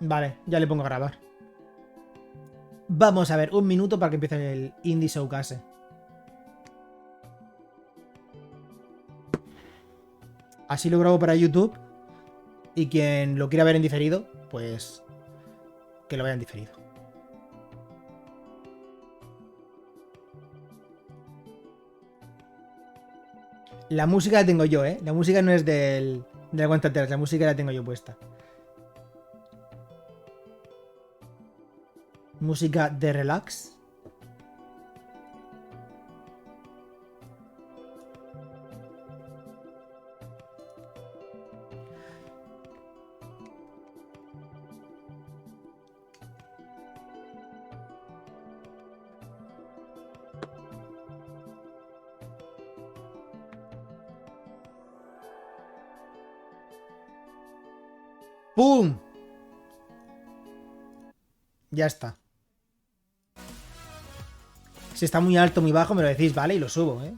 Vale, ya le pongo a grabar. Vamos a ver, un minuto para que empiece el Indie Showcase. Así lo grabo para YouTube. Y quien lo quiera ver en diferido, pues que lo vea en diferido. La música la tengo yo, ¿eh? La música no es de la cuenta atrás, la música la tengo yo puesta. Música de relax. ¡Pum! Ya está. Si está muy alto, muy bajo, me lo decís, ¿vale? Y lo subo, ¿eh?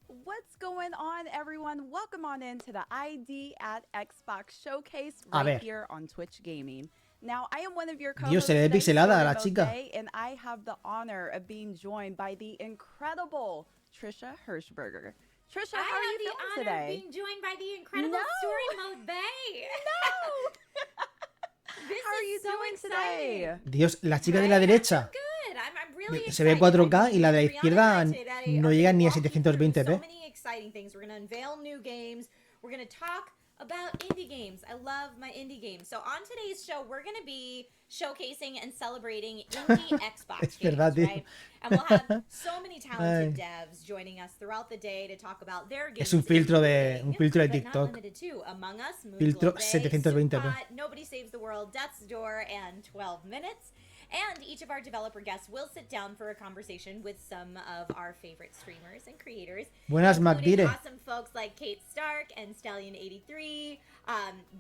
What's going on, everyone? Welcome on into the ID at Xbox Showcase A right ver. here on Twitch Gaming. Now, I am one of your Dios, co-hosts se le ve today, pixelada a la Story chica. Mode Day, and I have the honor of being joined by the incredible Trisha Hirschberger. Trisha, how are you feeling today? I have the honor of being joined by the incredible Story Mode Bay. This How are you is so doing exciting. today? Dios, la chica de la derecha Good. I'm really se ve excited. 4K y la de la izquierda Today no are llega ni a walking through 720p. So many exciting things. We're going to unveil new games. We're going to talk about indie games. I love my indie games. So on today's show, we're going to be showcasing and celebrating indie Xbox Es games, verdad, tío. right? And we'll have so many talented devs joining us throughout the day to talk about their games. Es un filtro de including, but not TikTok. limited to Among Us, Moon Filtro Glow Bay, 720p. Superhot, Nobody Saves the World, Death's Door, and 12 Minutes. And each of our developer guests will sit down for a conversation with some of our favorite streamers and creators. Buenas, including MacDire. awesome folks like Kate Stark and Stallion83,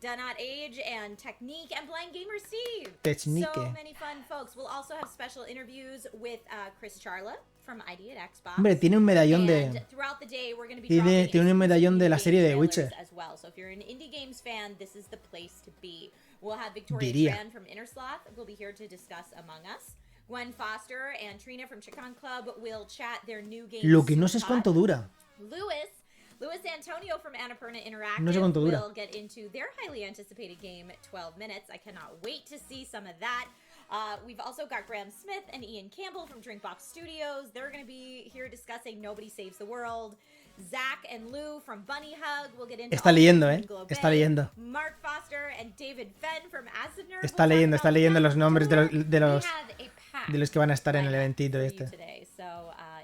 Donut Age and Technique and Blind Gamer Steve. Technique. So many fun folks. We'll also have special interviews with Chris Charla from ID at Xbox. Hombre, tiene un medallón And de... throughout the day, we're going to be Tiene dropping un medallón de la exclusive serie de game Witcher. trailers as well. So if you're an indie games fan, this is the place to be. We'll have Victoria Diría. Tran from Innersloth will be here to discuss Among Us. Gwen Foster and Trina from Chicon Club will chat their new game. Lo que no sé es cuánto dura. Louis Antonio from Annapurna Interactive No sé cuánto dura. will get into their highly anticipated game, 12 Minutes. I cannot wait to see some of that. We've also got Graham Smith and Ian Campbell from Drinkbox Studios. They're going to be here discussing Nobody Saves the World. Zach and Lou from Bunny Hug will get into Está leyendo, Moon Glow Está Bay. leyendo. Mark Foster and David Fenn from Acid Nerd Está will leyendo, talk about los nombres de los, We have a pack de los que van a estar en el lined up eventito for you este. today. So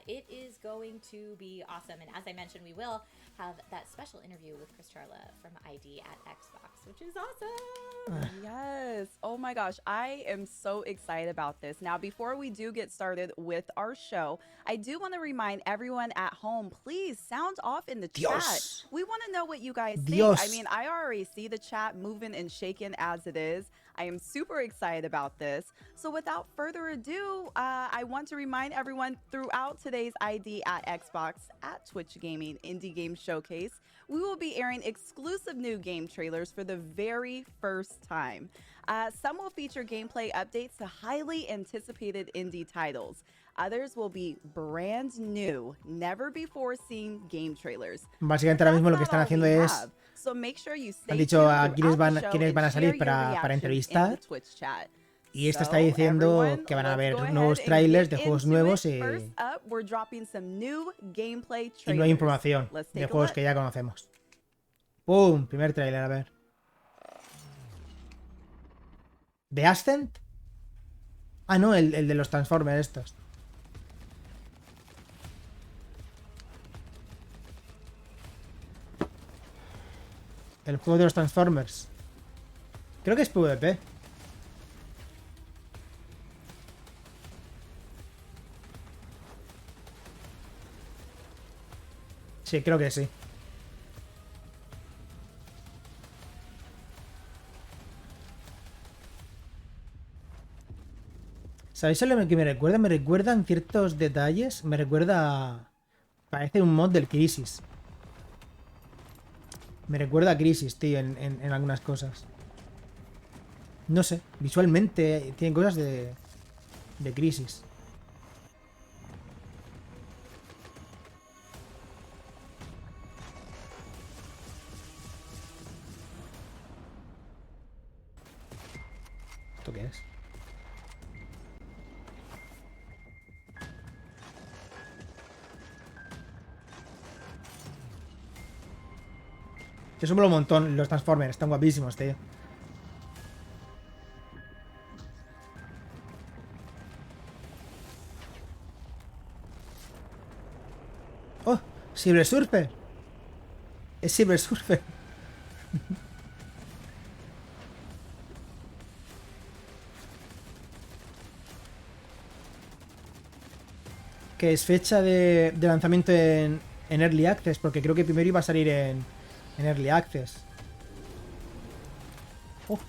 it is going to be awesome. And as I mentioned, we will have that special interview with Chris Charla from ID at Xbox, which is awesome. Yes. Oh my gosh. I am so excited about this. Now, before we do get started with our show, I do want to remind everyone at home, please sound off in the Dios. chat. We want to know what you guys Dios. think. I mean, I already see the chat moving and shaking as it is. I am super excited about this. So without further ado, I want to remind everyone throughout today's ID at Xbox at Twitch Gaming Indie Game Showcase, we will be airing exclusive new game trailers for the very first time. Some will feature gameplay updates to highly anticipated indie titles. Others will be brand new, never before seen game trailers. Básicamente ahora mismo lo que están haciendo es... So make sure you stay Han dicho tuned a quiénes throughout van, the show quiénes van a and salir share your para reactions in entrevistar. the Twitch chat. Y esta está So, diciendo everyone, que van a let's haber go ahead nuevos and trailers get de juegos into nuevos it. First up, we're dropping some new gameplay y trailers. no hay información Let's de take a juegos look. que ya conocemos. ¡Pum! Primer trailer, a ver. ¿The Ascent? Ah, no, el de los Transformers estos. El juego de los Transformers. Creo que es PvP. Sí, creo que sí. ¿Sabéis a lo que me recuerda? Me recuerda en ciertos detalles. Me recuerda... Parece un mod del Crisis. Me recuerda a Crisis, tío, en algunas cosas. No sé, visualmente tienen cosas de Crisis. ¿Esto qué es? Eso mola un montón, los Transformers, están guapísimos, tío. ¡Oh! ¡Silver Surfer! Es Silver Surfer. Que es fecha de lanzamiento en Early Access, porque creo que primero iba a salir en Early Access. Oh.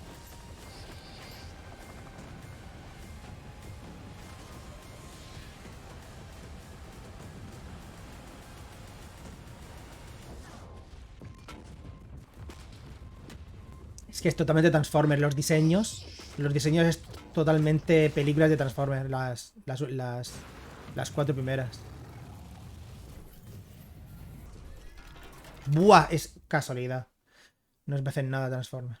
Es que es totalmente Transformers, los diseños. Los diseños es totalmente películas de Transformers, las 4 primeras. Buah, es casualidad. No es en nada Transformers.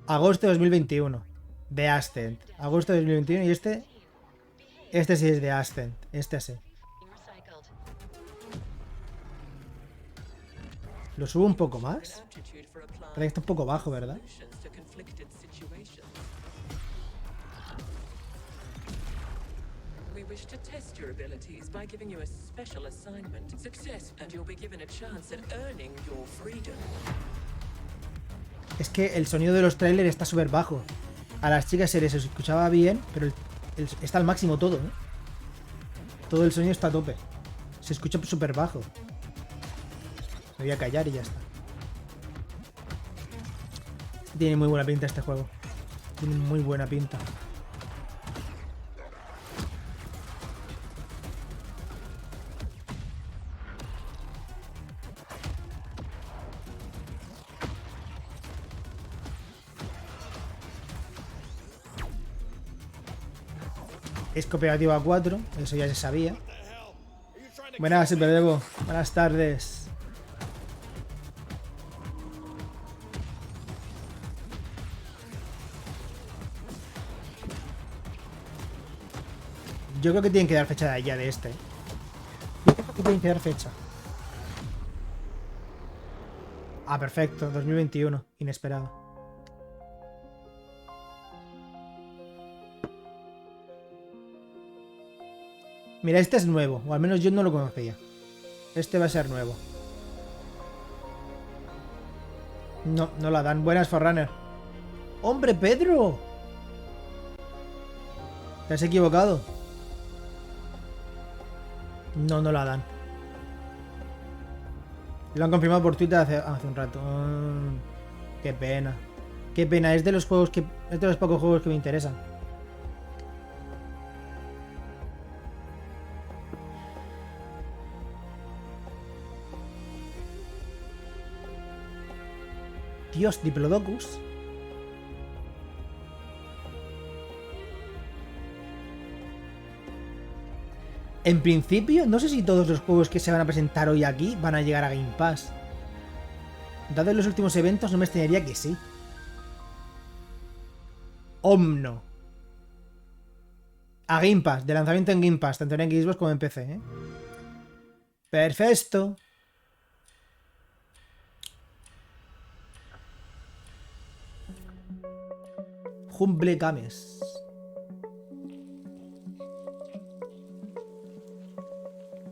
Agosto de 2021. The Ascent. Agosto de 2021 y este... Este sí es The Ascent. Este sí. ¿Lo subo un poco más? Parece que está un poco bajo, ¿verdad? To test your abilities by giving you a special assignment. Success and you'll be given a chance at earning your freedom. Es que el sonido de los trailers está súper bajo. A las chicas se les escuchaba bien, pero está al máximo todo, ¿eh? Todo el sonido está a tope. Se escucha súper bajo. Me voy a callar y ya está. Tiene muy buena pinta este juego. Tiene muy buena pinta. Es cooperativo a 4, eso ya se sabía. Buenas, Dejo. Buenas tardes. Yo creo que tienen que dar fecha ya de este. Yo creo que tienen que dar fecha. Ah, perfecto, 2021, inesperado. Mira, este es nuevo, o al menos yo no lo conocía. Este va a ser nuevo. No, no la dan. Buenas, Forrunner. ¡Hombre, Pedro! ¿Te has equivocado? No, no la dan. Lo han confirmado por Twitter hace un rato. Qué pena. Qué pena, es de los juegos que... Es de los pocos juegos que me interesan. Dios, Diplodocus. En principio, no sé si todos los juegos que se van a presentar hoy aquí van a llegar a Game Pass. Dados los últimos eventos, no me extrañaría que sí. Omno. A Game Pass, de lanzamiento en Game Pass, tanto en Xbox como en PC, ¿eh? Perfecto. Humble Games.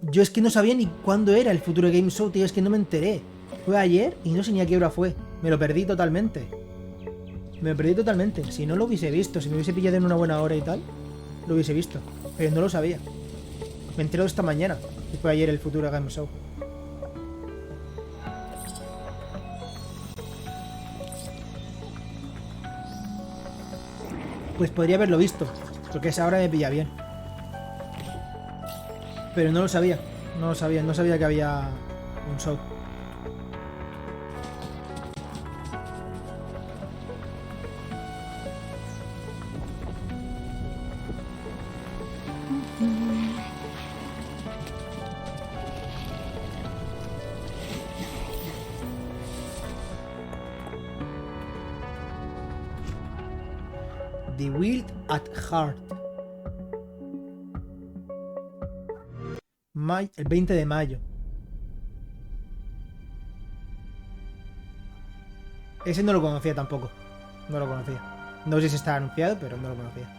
Yo es que no sabía ni cuándo era el futuro Game Show, tío, es que no me enteré. Fue ayer y no sé ni a qué hora fue. Me lo perdí totalmente. Me lo perdí totalmente. Si no lo hubiese visto, si me hubiese pillado en una buena hora y tal, lo hubiese visto. Pero no lo sabía. Me enteré esta mañana. Y fue ayer el futuro Game Show. Pues podría haberlo visto, porque a esa hora me pilla bien. Pero no lo sabía, no lo sabía, no sabía que había un show. The Wild at Heart. El 20 de mayo. Ese no lo conocía tampoco. No lo conocía. No sé si está anunciado, pero no lo conocía.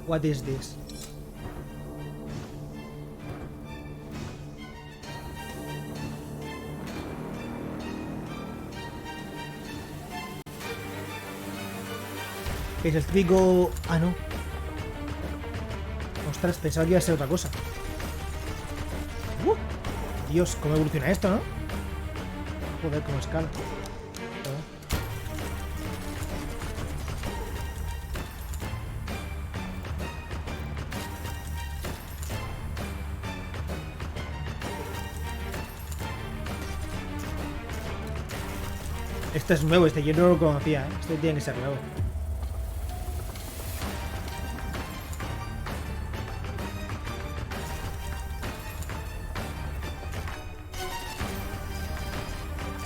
What is this? Es el típico... Ah, no. Ostras, pensaba que iba a ser otra cosa. Dios, cómo evoluciona esto, ¿no? Joder, cómo escala. Este es nuevo, este yo no lo conocía, ¿eh? Este tiene que ser nuevo.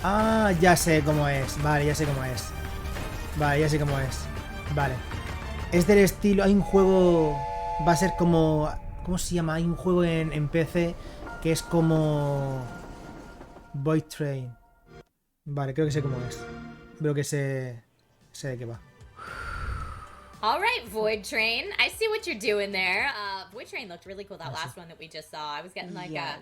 Ah, ya sé cómo es. Vale, ya sé cómo es. Vale, ya sé cómo es. Vale. Es del estilo... Hay un juego... Va a ser como... ¿Cómo se llama? Hay un juego en PC que es como... Void Train. Vale, creo que sé cómo es. Creo que sé de qué va. All right, Void Train. I see what you're doing there. Void Train looked really cool, that last one that we just saw. I was getting like a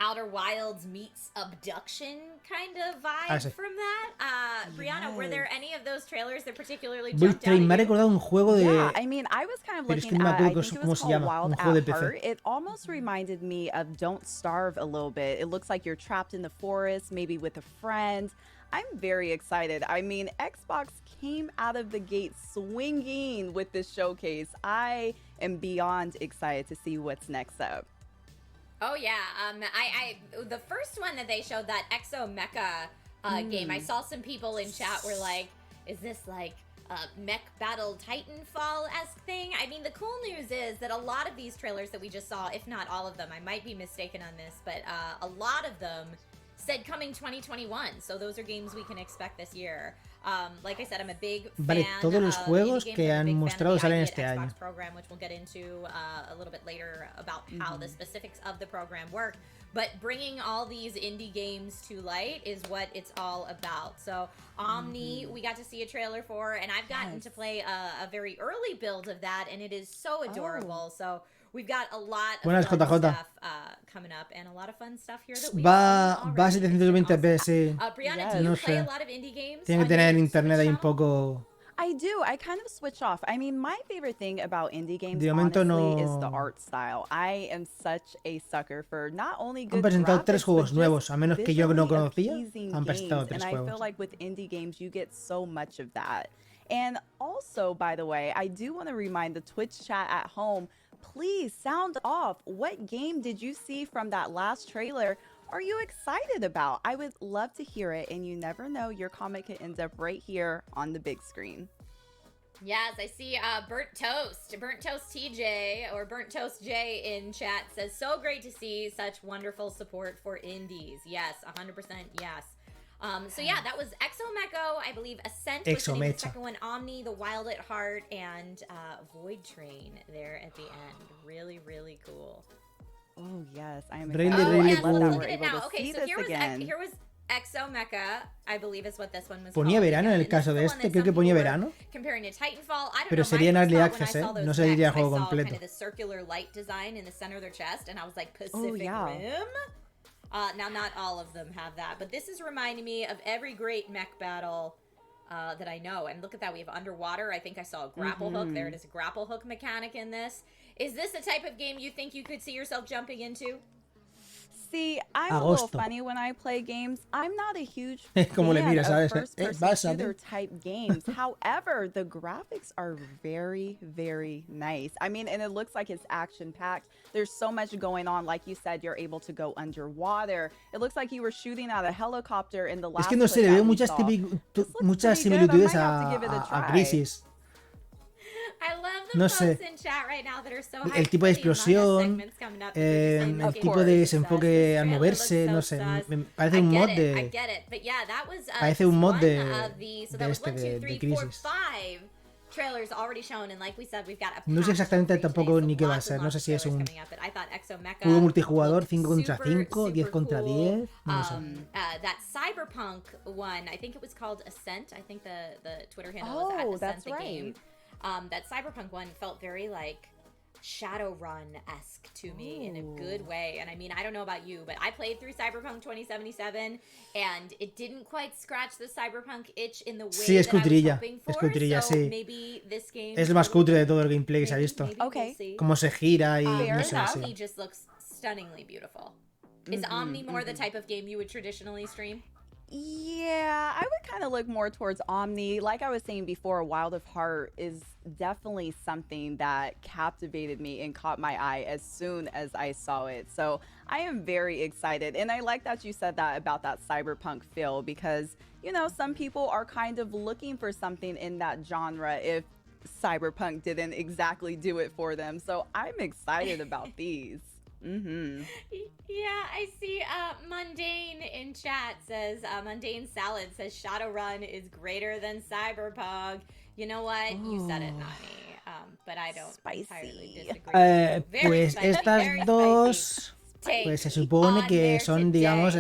Outer Wilds meets Abduction kind of vibe from that. Brianna, were there any of those trailers that particularly jumped out at you? Me ha recordado un juego de... Yeah, I mean, I was kind of looking at, I think it was called Wild at Heart. It almost reminded me of Don't Starve a little bit. It looks like you're trapped in the forest, maybe with a friend. I'm very excited. I mean, Xbox came out of the gate swinging with this showcase. I am beyond excited to see what's next up. Oh yeah, the first one that they showed, that Exo Mecha game, I saw some people in chat were like, is this like a mech battle Titanfall-esque thing? I mean, the cool news is that a lot of these trailers that we just saw, if not all of them, I might be mistaken on this, but a lot of them said coming 2021, so those are games we can expect this year. Like I said, I'm a big fan todos los juegos que han mostrado salen este año. Program, which we'll get into a little bit later about how the specifics of the program work. But bringing all these indie games to light is what it's all about. So Omni, we got to see a trailer for, and I've gotten to play a very early build of that, and it is so adorable. So we've got a lot of fun stuff coming up, and a lot of fun stuff here that we've Va a 720p, sí. Brianna, do you play a lot of indie games? Tiene que tener internet ahí un poco... I do. I kind of switch off. I mean, my favorite thing about indie games, honestly, is the art style. I am such a sucker for not only good graphics, but just visually appeasing games. And I feel like with indie games, you get so much of that. And also, by the way, I do want to remind the Twitch chat at home, please sound off. What game did you see from that last trailer are you excited about? I would love to hear it, and you never know, your comment could end up right here on the big screen. Yes, I see Burnt Toast TJ, or Burnt Toast J in chat says, so great to see such wonderful support for indies. Yes, 100% yes. So yeah, that was Exo Mecho, I believe Ascent was the name of the second one, Omni, The Wild at Heart, and Void Train there at the end. Really, really cool. Oh yes, I am really yes, cool. Let's look at it now. Okay, so here was Exo Mecha, I believe is what this one was Ponía verano en el caso de este, creo que ponía verano. Comparing to Titanfall, I don't pero know, sería en Early Access, no sería juego completo. Kind of the circular light design in the center of their chest, and I was like, Pacific Rim? Now, not all of them have that, but this is reminding me of every great mech battle that I know. And look at that, we have underwater. I think I saw a grapple hook. There it is, a grapple hook mechanic in this. Is this the type of game you think you could see yourself jumping into? See, I'm a little funny when I play games. I'm not a huge fan of first-person shooter type games. However, the graphics are very, very nice. I mean, and it looks like it's action-packed. There's so much going on. Like you said, you're able to go underwater. It looks like you were shooting out a helicopter in the last clip that we saw. Muchas similitudes a Crisis. I love No folks sé. in chat right now that are so El tipo de explosión, el Of tipo de course. desenfoque al moverse, no sé. Me parece un mod de... Parece un mod de Crisis. Trailers already shown, and like we said, we've got a No sé packed exactamente for you tampoco today, so ni qué va a lots and ser. No lots sé of si es trailers un coming up, but I thought Exomecha juego looked multijugador 5 contra super, 5, 10 super contra cool. 10. No lo sé. That Cyberpunk one, I think it was called Ascent. I think the Twitter handle was at Ascent that's the game. right. That Cyberpunk one felt very like Shadowrun-esque to me in a good way. And I mean, I don't know about you, but I played through Cyberpunk 2077 and it didn't quite scratch the Cyberpunk itch in the way Sí, es that I was cutrilla. hoping Es for. cutrilla, So sí. maybe this game Es lo más cutre de todo el gameplay que se ha visto. Okay. Cómo se gira y Fair no sé, enough. sí. Omni just looks stunningly beautiful. Is Omni more the type of game you would traditionally stream? Yeah, I would kind of look more towards Omni. Like I was saying before, Wild of Heart is definitely something that captivated me and caught my eye as soon as I saw it. So I am very excited. And I like that you said that about that cyberpunk feel because, you know, some people are kind of looking for something in that genre if cyberpunk didn't exactly do it for them. So I'm excited about these. Yeah, I see Mundane in chat says, Mundane Salad says Shadowrun is greater than Cyberpunk. You know what? You said it, not me. But I don't entirely disagree. Very Pues spicy, estas very dos, spicy pues se take supone on que there son, today. digamos,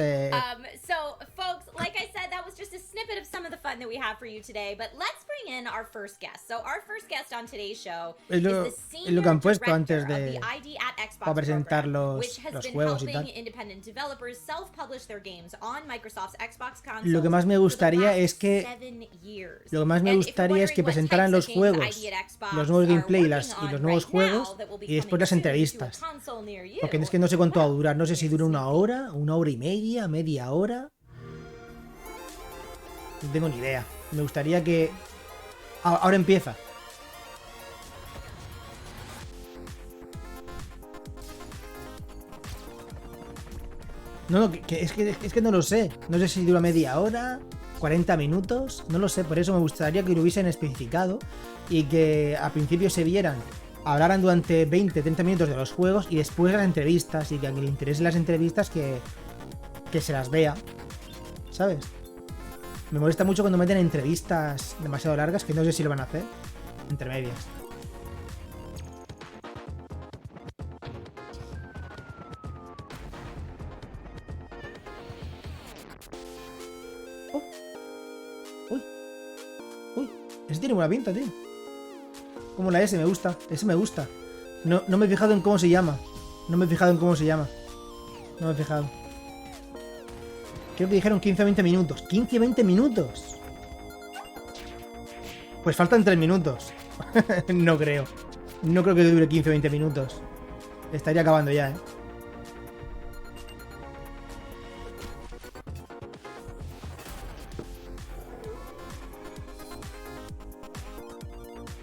So, folks, like I said, that was just a snippet of some of the fun that we have for you today. But let's bring in our first guest. So, our first guest on today's show Es lo- is the es lo que han puesto senior antes director de- of the ID at Xbox para presentar program, which has los been juegos y helping tal. independent developers self-publish their games on Microsoft's Xbox console. Lo que más me gustaría es que lo que más me gustaría es que presentaran los juegos, los nuevos gameplay y los nuevos juegos y después las entrevistas. Porque es que no sé cuánto va a durar, no sé si dura una hora y media, media hora. No tengo ni idea. Me gustaría que... Ahora empieza. No, es que no lo sé. No sé si dura media hora, 40 minutos, no lo sé. Por eso me gustaría que lo hubiesen especificado y que al principio se vieran, hablaran durante 20-30 minutos de los juegos y después las entrevistas, y que a quien le interesen las entrevistas que se las vea, ¿sabes? Me molesta mucho cuando meten entrevistas demasiado largas, que no sé si lo van a hacer, entre medias. Uy, ese tiene buena pinta, tío. Como la S, me gusta. Ese me gusta. No me he fijado en cómo se llama. No me he fijado. Creo que dijeron 15 o 20 minutos. ¿15 o 20 minutos? Pues faltan 3 minutos. No creo. No creo que dure 15 o 20 minutos. Estaría acabando ya, ¿eh?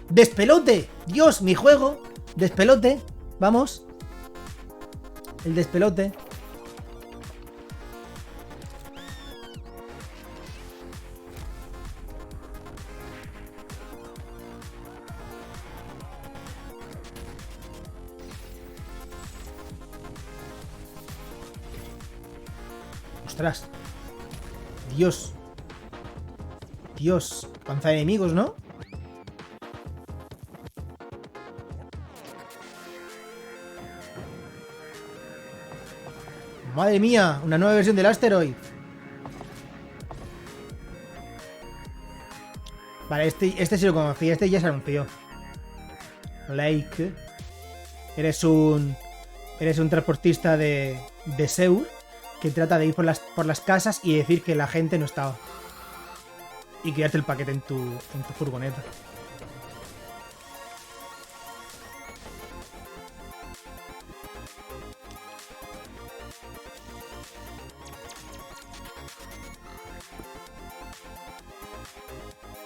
¡Despelote! ¡Dios, mi juego! ¡Despelote! ¡Vamos! El despelote. ¡Ostras! ¡Dios! ¡Dios! Panza de enemigos, ¿no? ¡Madre mía! Una nueva versión del Asteroid. Vale, este sí lo conocí. Este ya se anunció. Lake. Eres un transportista de Seur que trata de ir por las casas y decir que la gente no estaba. Y quedarte el paquete en tu furgoneta.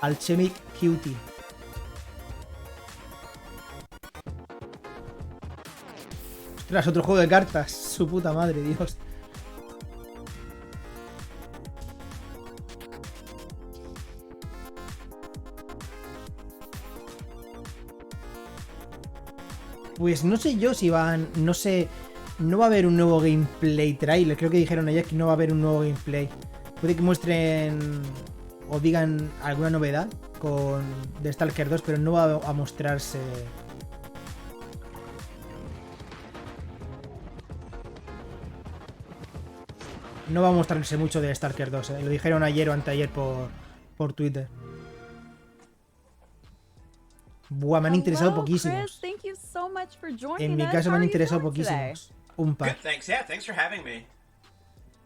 Alchemic Cutie. Ostras, otro juego de cartas. Su puta madre, Dios. Pues no sé yo si van... No sé... No va a haber un nuevo gameplay trailer. Creo que dijeron ayer que no va a haber un nuevo gameplay. Puede que muestren... O digan alguna novedad con de Stalker 2, pero no va a mostrarse... No va a mostrarse mucho de Stalker 2, Lo dijeron ayer o anteayer por Twitter. Buah, me han interesado Hello, poquísimos. Chris. Thank you so much for joining En mi us. caso How me han are you interesado feeling today? poquísimos. Un par. Good, thanks. Yeah, thanks for having me.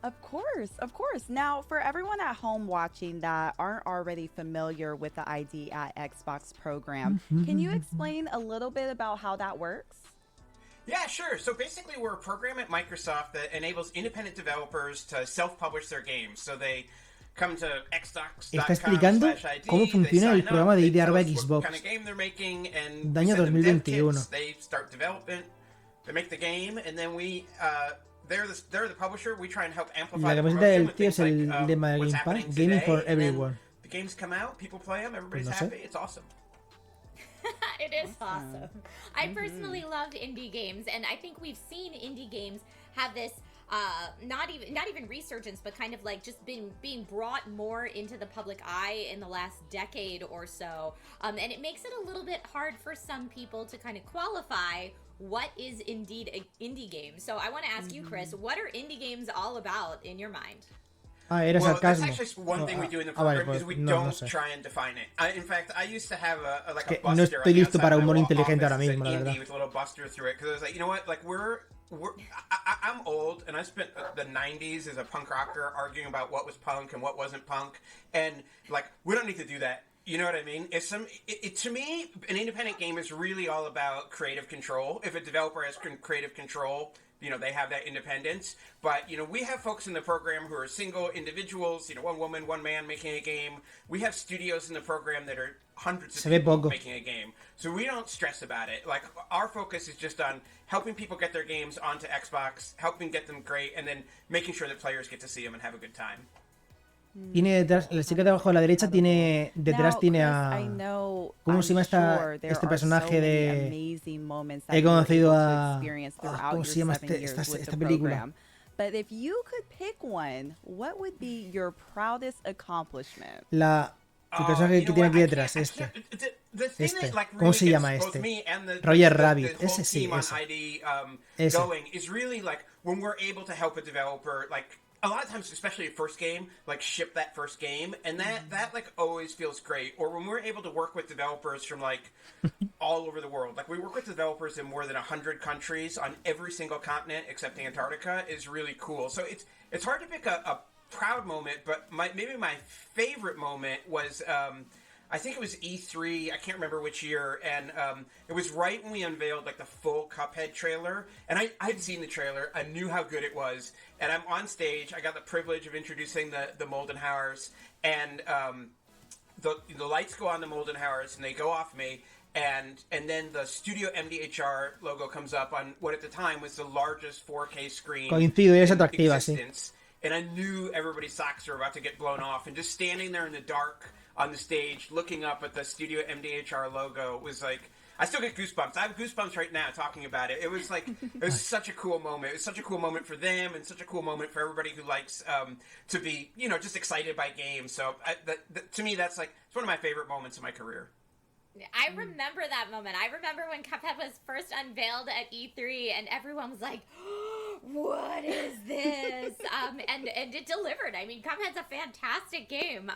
Of course, of course. Now, for everyone at home watching that aren't already familiar with the ID at Xbox program, can you explain a little bit about how that works? Yeah, sure. So basically, we're a program at Microsoft that enables independent developers to self-publish their games. So they come to Está explicando cómo funciona el programa de ID Arba Xbox. de Año 2021. They start development, they make the game, and then we they're the publisher. We try and help amplify La the camiseta promotion del with tío things es el like lema de what's Game Pass, happening Gaming today, for and then Everyone. the games come out, people play them, everybody's no sé. happy. It's awesome. It is awesome. I personally love indie games, and I think we've seen indie games have this not even resurgence, but kind of like just being brought more into the public eye in the last decade or so. And it makes it a little bit hard for some people to kind of qualify what is indeed an indie game. So I want to ask you, Chris, what are indie games all about in your mind? Ah, era Well, that's sarcasmo. actually one thing we do in the vale, program pues is we no don't sé. try and define it. In fact, I used to have a que buster no estoy on the listo outside para of my humor wall inteligente ahora office that mismo, la said verdad. indie with a little buster through it because I was like, you know what, like I'm old and I spent the 90s as a punk rocker arguing about what was punk and what wasn't punk, and like we don't need to do that. You know what I mean? To me, an independent game is really all about creative control. If a developer has creative control, you know, they have that independence. But, you know, we have folks in the program who are single individuals, you know, one woman, one man making a game. We have studios in the program that are hundreds of people making a game. So we don't stress about it. Like, our focus is just on helping people get their games onto Xbox, helping get them great, and then making sure that players get to see them and have a good time. Tiene detrás, la chica de abajo a la derecha tiene detrás tiene a ¿cómo se llama este personaje de he conocido a ¿cómo se llama esta película? But if you could pick one, what would be your proudest accomplishment? El personaje que tiene aquí detrás, este. ¿Cómo se llama este? Roger Rabbit. Ese sí, ese. Is really like when we're able to help a developer, like a lot of times, especially a first game, like ship that first game, and that like always feels great. Or when we're able to work with developers from like all over the world, like we work with developers in more than 100 countries on every single continent except Antarctica, is really cool. So it's hard to pick a proud moment, but maybe my favorite moment was I think it was E3, I can't remember which year, and it was right when we unveiled like the full Cuphead trailer, and I'd seen the trailer, I knew how good it was, and I'm on stage, I got the privilege of introducing the Moldenhauers, and the lights go on the Moldenhauers, and they go off me, and then the Studio MDHR logo comes up on what at the time was the largest 4K screen in existence. And I knew everybody's socks were about to get blown off, and just standing there in the dark on the stage, looking up at the Studio MDHR logo was like, I still get goosebumps. I have goosebumps right now talking about it. It was like, it was such a cool moment. It was such a cool moment for them, and such a cool moment for everybody who likes to be, you know, just excited by games. So to me, that's like, it's one of my favorite moments in my career. I remember that moment. I remember when Cuphead was first unveiled at E3, and everyone was like, what is this? And it delivered. I mean, Cuphead's a fantastic game.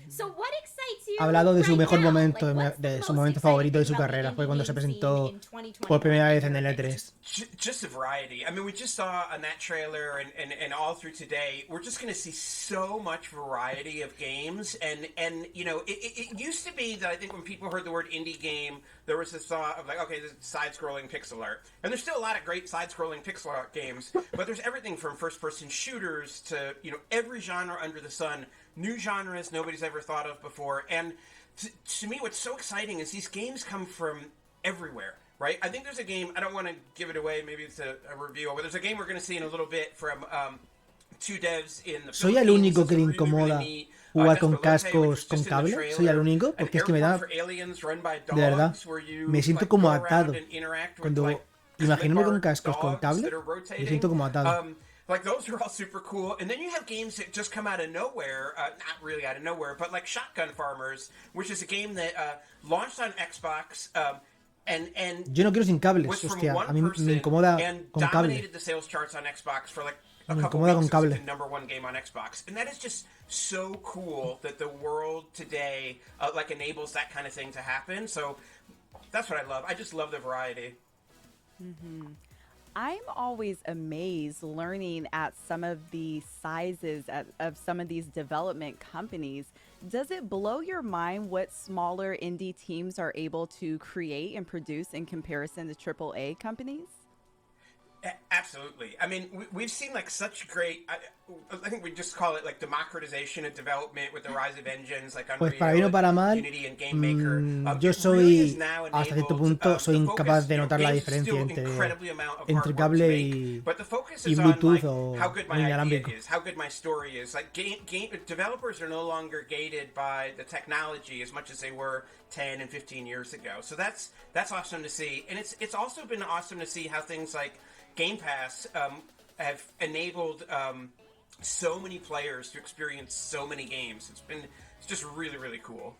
So what excites you? Ha hablado de su right mejor now? momento, Like, de su momento favorito de su carrera. Fue cuando se presentó por primera vez en el E3. Just the variety. I mean, we just saw on that trailer and all through today, we're just going to see so much variety of games. And you know, it used to be that I think when people heard the word indie game, there was this thought of like, okay, this is side-scrolling pixel art. And there's still a lot of great side-scrolling pixel art games, but there's everything from first-person shooters to, you know, every genre under the sun, new genres nobody's ever thought of before. And to me, what's so exciting is these games come from everywhere, right? I think there's a game, I don't want to give it away, maybe it's a review, but there's a game we're going to see in a little bit from two devs in the ¿Soy el Philippines. único It's que a le really, incomoda really neat, jugar con Despelote, which cascos is con just in the cable? trailer. ¿Soy el único? An Porque es que me da... airport for aliens run by De verdad, dogs, where you, me siento like, como go around atado. and interact with, Cuando like, imaginándome con clip-art cascos con dogs cable, that are me rotating. siento como atado. Like, those are all super cool. And then you have games that just come out of nowhere. Not really out of nowhere, but like Shotgun Farmers, which is a game that launched on Xbox. And Yo no quiero sin cables, was from hostia. one A mí me person incomoda and con cable. dominated the sales charts on Xbox for like a Me couple incomoda weeks. con It was cable. the number one game on Xbox. And that is just so cool that the world today like enables that kind of thing to happen. So that's what I love. I just love the variety. I'm always amazed learning at some of the sizes of some of these development companies. Does it blow your mind what smaller indie teams are able to create and produce in comparison to AAA companies? Absolutely. I mean, we've seen like such great. I think we just call it like democratization of development with the rise of engines like Pues Unreal, para bien o para mal, Unity, and Game Maker. yo It really is soy, now hasta cierto enabled, punto, soy the incapaz focus, de you know, notar la games diferencia still entre, incredibly amount of entre hard work to cable make, but the focus y is on Bluetooth like o how good my idea inalámbrico. is, how good my story is. Like game developers are no longer gated by the technology as much as they were 10 and 15 years ago. So that's awesome to see, and it's also been awesome to see how things like Game Pass have enabled so many players to experience so many games. It's just really, really cool.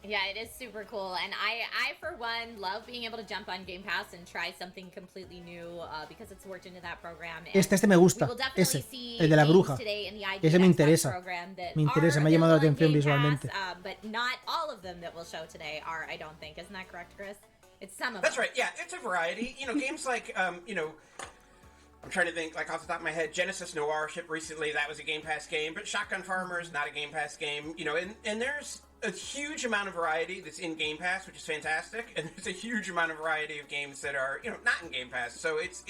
Yeah, it is super cool, and I for one love being able to jump on Game Pass and try something completely new because it's worked into that program. And Este me gusta, we will definitely ese, see el de la games bruja. today in the ID Ese me Xbox interesa. program that Me interesa, are me ha llamado la available on atención Game visualmente. Pass, but not all of them that we'll show today are, I don't think. Isn't that correct, Chris? It's some of That's them. right. Yeah, it's a variety. You know, games like I'm trying to think, like, off the top of my head, Genesis Noir shipped recently. That was a Game Pass game. But Shotgun Farmers, not a Game Pass game. You know, and there's a huge amount of variety that's in Game Pass, which is fantastic. And there's a huge amount of variety of games that are, you know, not in Game Pass. So it's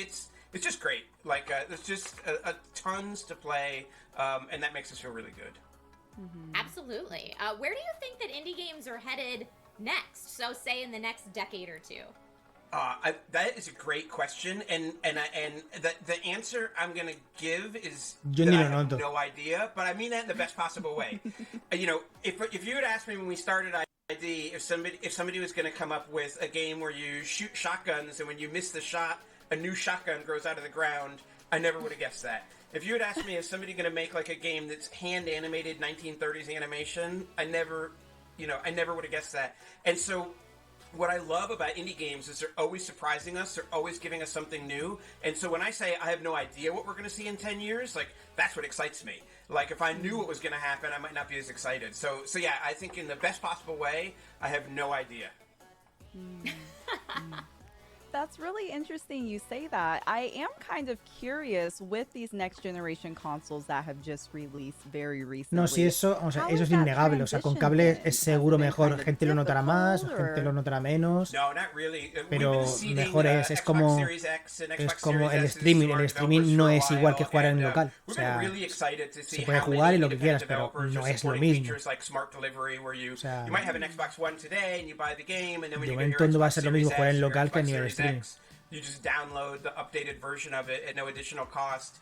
just great. Like, there's just a tons to play, and that makes us feel really good. Absolutely. Where do you think that indie games are headed next? So, say in the next decade or two. That is a great question, and the answer I'm going to give is Yo that ni I lo have noto. no idea, but I mean that in the best possible way. You know, if you had asked me when we started ID if somebody was going to come up with a game where you shoot shotguns and when you miss the shot, a new shotgun grows out of the ground, I never would have guessed that. If you had asked me, is somebody going to make like a game that's hand animated 1930s animation, I never would have guessed that. And so what I love about indie games is they're always surprising us. They're always giving us something new. And so when I say I have no idea what we're going to see in 10 years, like, that's what excites me. Like, if I knew what was going to happen, I might not be as excited. So yeah, I think in the best possible way, I have no idea. That's really interesting you say that. I am kind of curious with these next generation consoles that have just released very recently. No, si eso, o sea, How eso has es that innegable. O sea, con transition cable been? es seguro Has it been mejor. kind of Gente lo notará más, difficult, gente lo or- notará menos. No, not really. Pero We've been seeding, mejor es Xbox como, Series X and es Xbox como Series el S streaming. to our El streaming developers no for a es igual que while, jugar en and, local. O we've sea, been really excited to see se puede how jugar y many lo que quieras, independent pero developers no are es lo supporting mismo. features like Smart Delivery, where you sea, might have an Xbox One today and you buy the game, and then when de you get your momento no va a Xbox ser lo Series mismo jugar en S or local que a Xbox nivel Series streaming. X, you just download the updated version of it at no additional cost.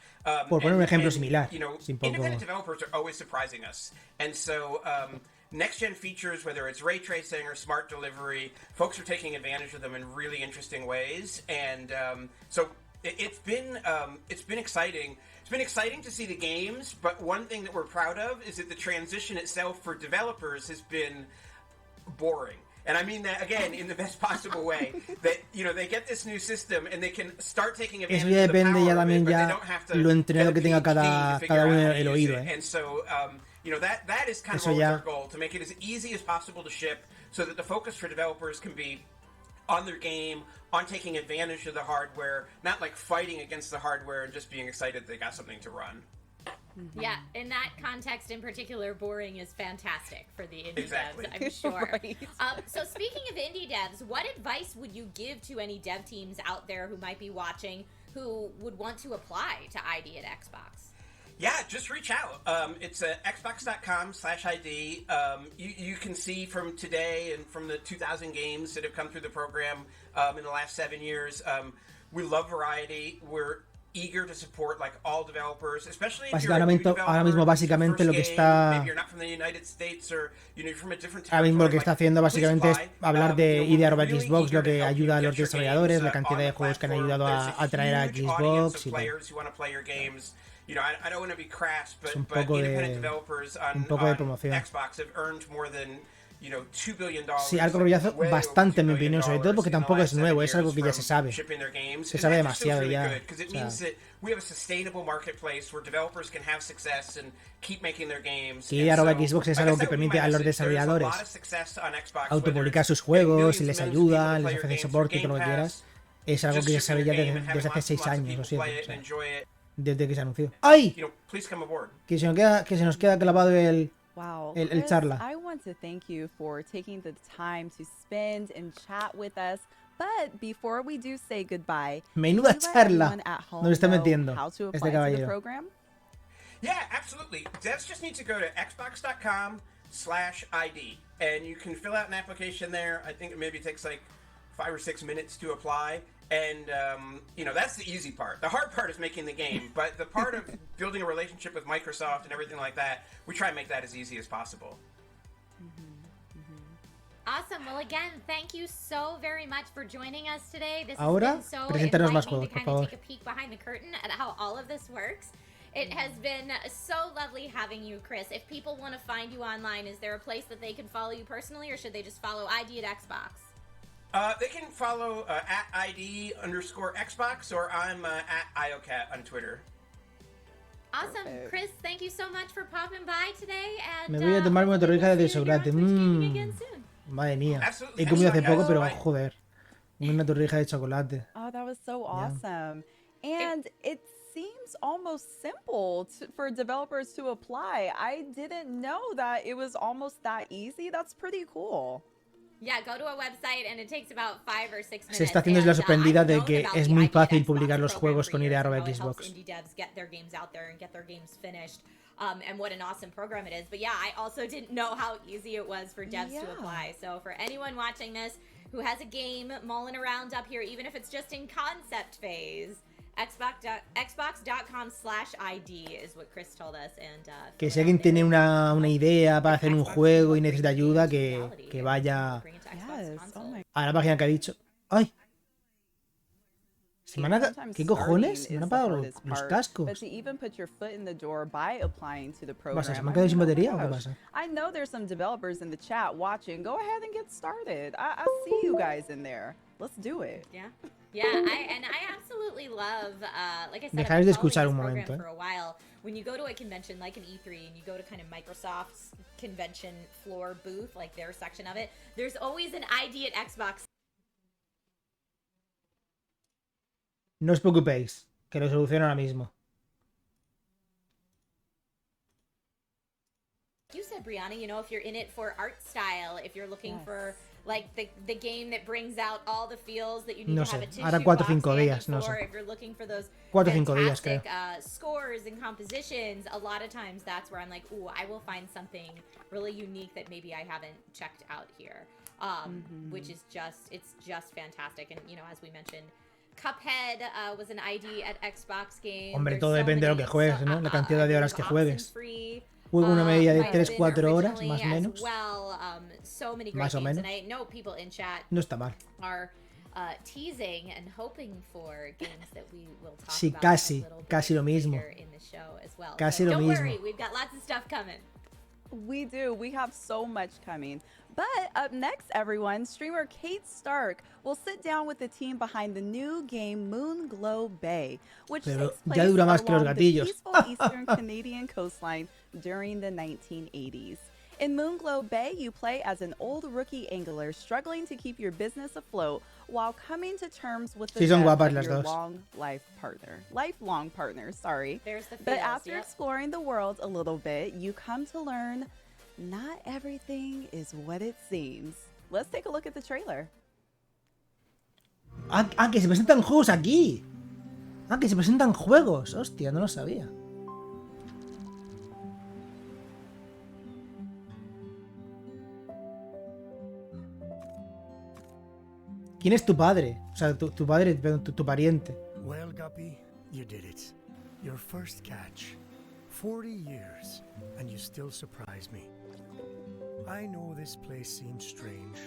Por poner un ejemplo and, similar, you know, sin poco- independent developers are always surprising us, and so next-gen features, whether it's ray tracing or smart delivery, folks are taking advantage of them in really interesting ways, and so it's been exciting. It's been exciting to see the games, but one thing that we're proud of is that the transition itself for developers has been boring. And I mean that, again, in the best possible way. That, you know, they get this new system and they can start taking advantage Eso ya of the depende power ya of it, también but they ya don't have to lo entrenado get que a tenga PhD to cada figure out uno how to el use oído, it. ¿eh? And so, you know, that is kind of Eso always ya- our goal, to make it as easy as possible to ship so that the focus for developers can be on their game, on taking advantage of the hardware, not like fighting against the hardware and just being excited they got something to run. Yeah, in that context in particular, boring is fantastic for the indie Exactly. devs, I'm sure. Right. So speaking of indie devs, what advice would you give to any dev teams out there who might be watching who would want to apply to ID at Xbox? Yeah, just reach out. It's xbox.com/ID. You can see from today and from the 2,000 games that have come through the program in the last 7 years. We love variety. We're eager to support like all developers, especially if you're a Básicamente, new developer, ahora mismo this is your básicamente first lo que game, está... maybe you're not from the United States or you're from a different Ahora mismo lo territory, que está like, haciendo please básicamente es apply. hablar de We're ir a really Xbox, lo eager to que help you ayuda a get los your desarrolladores, games, la cantidad on de the juegos que han platform. ayudado There's a traer a huge audience Xbox of y tal. players who want to play your games. You know, I don't want to be crass, Es but un poco independent de... developers un on poco de promoción. Xbox have earned more than, you know, $2 billion. Sí, algo rollazo way over bastante en mi $2 billion opinión, sobre todo porque in the tampoco es last nuevo, 7 es algo years que ya se from sabe. shipping their games. Se And sabe that just feels demasiado really ya. good, 'cause it O sea, means that we have a sustainable marketplace where developers can have success and keep making their games. que ir a Xbox es algo que permite a los desarrolladores autopublicar sus juegos y les ayuda, les ofrece soporte y todo lo que quieras. Es algo que ya se sabe ya desde hace 6 años o 7, o sea, desde que se anunció. ¡Ay! Que se nos queda clavado el Wow. el Chris, charla. I want to thank you for taking the time to spend and chat with us. But before we do say goodbye, Menuda can you let charla everyone at home nos está know metiendo how to este apply to the caballero. program? Yeah, absolutely. Devs just need to go to xbox.com/ID and you can fill out an application there. I think it maybe takes like 5 or 6 minutes to apply. And, you know, that's the easy part. The hard part is making the game. But the part of building a relationship with Microsoft and everything like that, we try and make that as easy as possible. Awesome. Well, again, thank you so very much for joining us today. This Ahora, has been so preséntanos más enlightening juegos, to por kind of favor. take a peek behind the curtain at how all of this works. It has been so lovely having you, Chris. If people want to find you online, is there a place that they can follow you personally, or should they just follow ID at Xbox? They can follow at ID_Xbox, or I'm at IOCat on Twitter. Awesome. Perfect. Chris, thank you so much for popping by today. And, Me voy a tomar una hopefully torrija we'll de see you here on chocolate. Twitch Gaming again soon. Madre mía. Absolutely. He comido hace Thanks, poco, pero guys. joder. Una torrija de chocolate. Oh, that was so awesome. And it seems almost simple for developers to apply. I didn't know that it was almost that easy. That's pretty cool. Yeah, go to a website and it takes about 5 or 6 minutes. Se está haciendo la sorprendida de que es muy fácil publicar los juegos con ir a Xbox. Indie devs get their games out there and get their games finished. And what an awesome program it is. But yeah, I also didn't know how easy it was for devs to apply. So for anyone watching this who has a game mulling around up here, even if it's just in concept phase, Xbox.com/ID is what Chris told us. And Que si alguien tiene una idea para hacer un juego y necesita ayuda, que vaya Yes. Oh my a la página que ha dicho. ¡Ay! ¿Qué cojones? Se me han apagado los cascos. But to even put your foot in the door by applying to the program. ¿Se me han quedado sin batería o qué gosh. pasa? I know there's some developers in the chat watching. Go ahead and get started. I see you guys in there. Let's do it. Yeah. Yeah, I absolutely love, like I said, Dejáis de escuchar un program momento, for a while. When you go to a convention like an E3 and you go to kind of Microsoft's convention floor booth, like their section of it, there's always an ID at Xbox. No os preocupéis, que lo soluciono ahora mismo. You said, Brianna, you know, if you're in it for art style, if you're looking for like the game that brings out all the feels that you need No to have sé, a tissue ahora 4 o box 5 handy días, no for, sé. if you're looking for those 4 o 5 días, creo. fantastic scores and compositions, a lot of times that's where I'm like, ooh, I will find something really unique that maybe I haven't checked out here, which is it's just fantastic. And you know, as we mentioned, Cuphead was an ID at Xbox game. Hombre, There's todo so depende de lo many, que juegues, ¿no? La cantidad de horas que juegues. option-free, Juego una media de I've 3-4 been horas, originally más o as menos. well, so many great Más o games, menos. and I know people in chat No está mal. are teasing and hoping for games that we will talk Sí, about casi, a little bit casi lo mismo. later in the show as well. Casi So lo don't mismo. worry, we've got lots of stuff coming. We do. We have so much coming. But up next, everyone, streamer Kate Stark will sit down with the team behind the new game Moonglow Bay, which Pero takes ya place dura más que los along the gatillos. peaceful eastern Canadian coastline during the 1980s. In Moonglow Bay, you play as an old rookie angler struggling to keep your business afloat while coming to terms with the Sí, son death guapas of las your dos. lifelong partner, sorry. There's the But feels, after yep. exploring the world a little bit, you come to learn not everything is what it seems. Let's take a look at the trailer. Que se presentan juegos aquí. Que se presentan juegos. Hostia, no lo sabía. ¿Quién es tu padre? O sea, tu padre, tu pariente. Well, Guppy, You did it. Your first catch. 40 years, and you still surprise me. I know this place seems strange.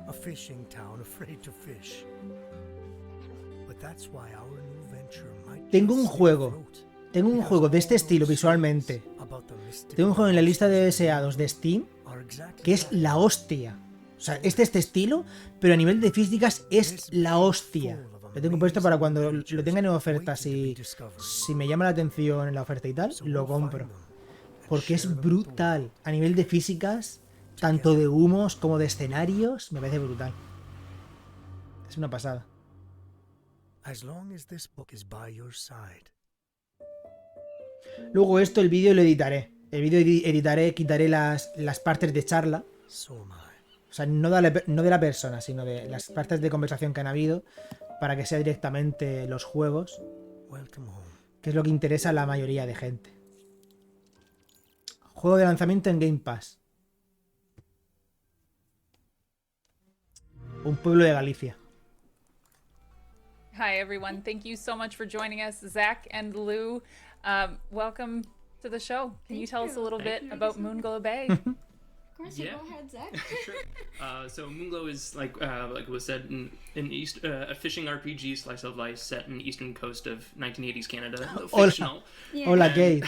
A fishing town afraid to fish. But that's why our new venture might Tengo un just juego. float. Tengo un juego de este estilo visualmente. About the mystical Tengo un juego en la lista de deseados de Steam are exactly que es la hostia. O sea, este estilo, pero a nivel de físicas es la hostia. Lo tengo puesto para cuando lo tengan en oferta. Si me llama la atención en la oferta y tal, lo compro. Porque es brutal. A nivel de físicas, tanto de humos como de escenarios, me parece brutal. Es una pasada. As long as this book is by your side. Luego esto, el vídeo lo editaré. El vídeo editaré, quitaré las partes de charla. So am I. O sea, no de la persona, sino de las partes de conversación que han habido, para que sea directamente los juegos, Welcome home. que es lo que interesa a la mayoría de gente. Juego de lanzamiento en Game Pass. Un pueblo de Galicia. Hi, everyone. Thank you so much for joining us, Zach and Lou. Welcome to the show. Can you tell us a little bit about Moonglow Bay? Of course, Yeah. go ahead, Zach. Sure. So Moonglow is like was said in a fishing RPG slice of life set in the eastern coast of 1980s Canada. Hola. Fictional. Yeah. Hola, Kate.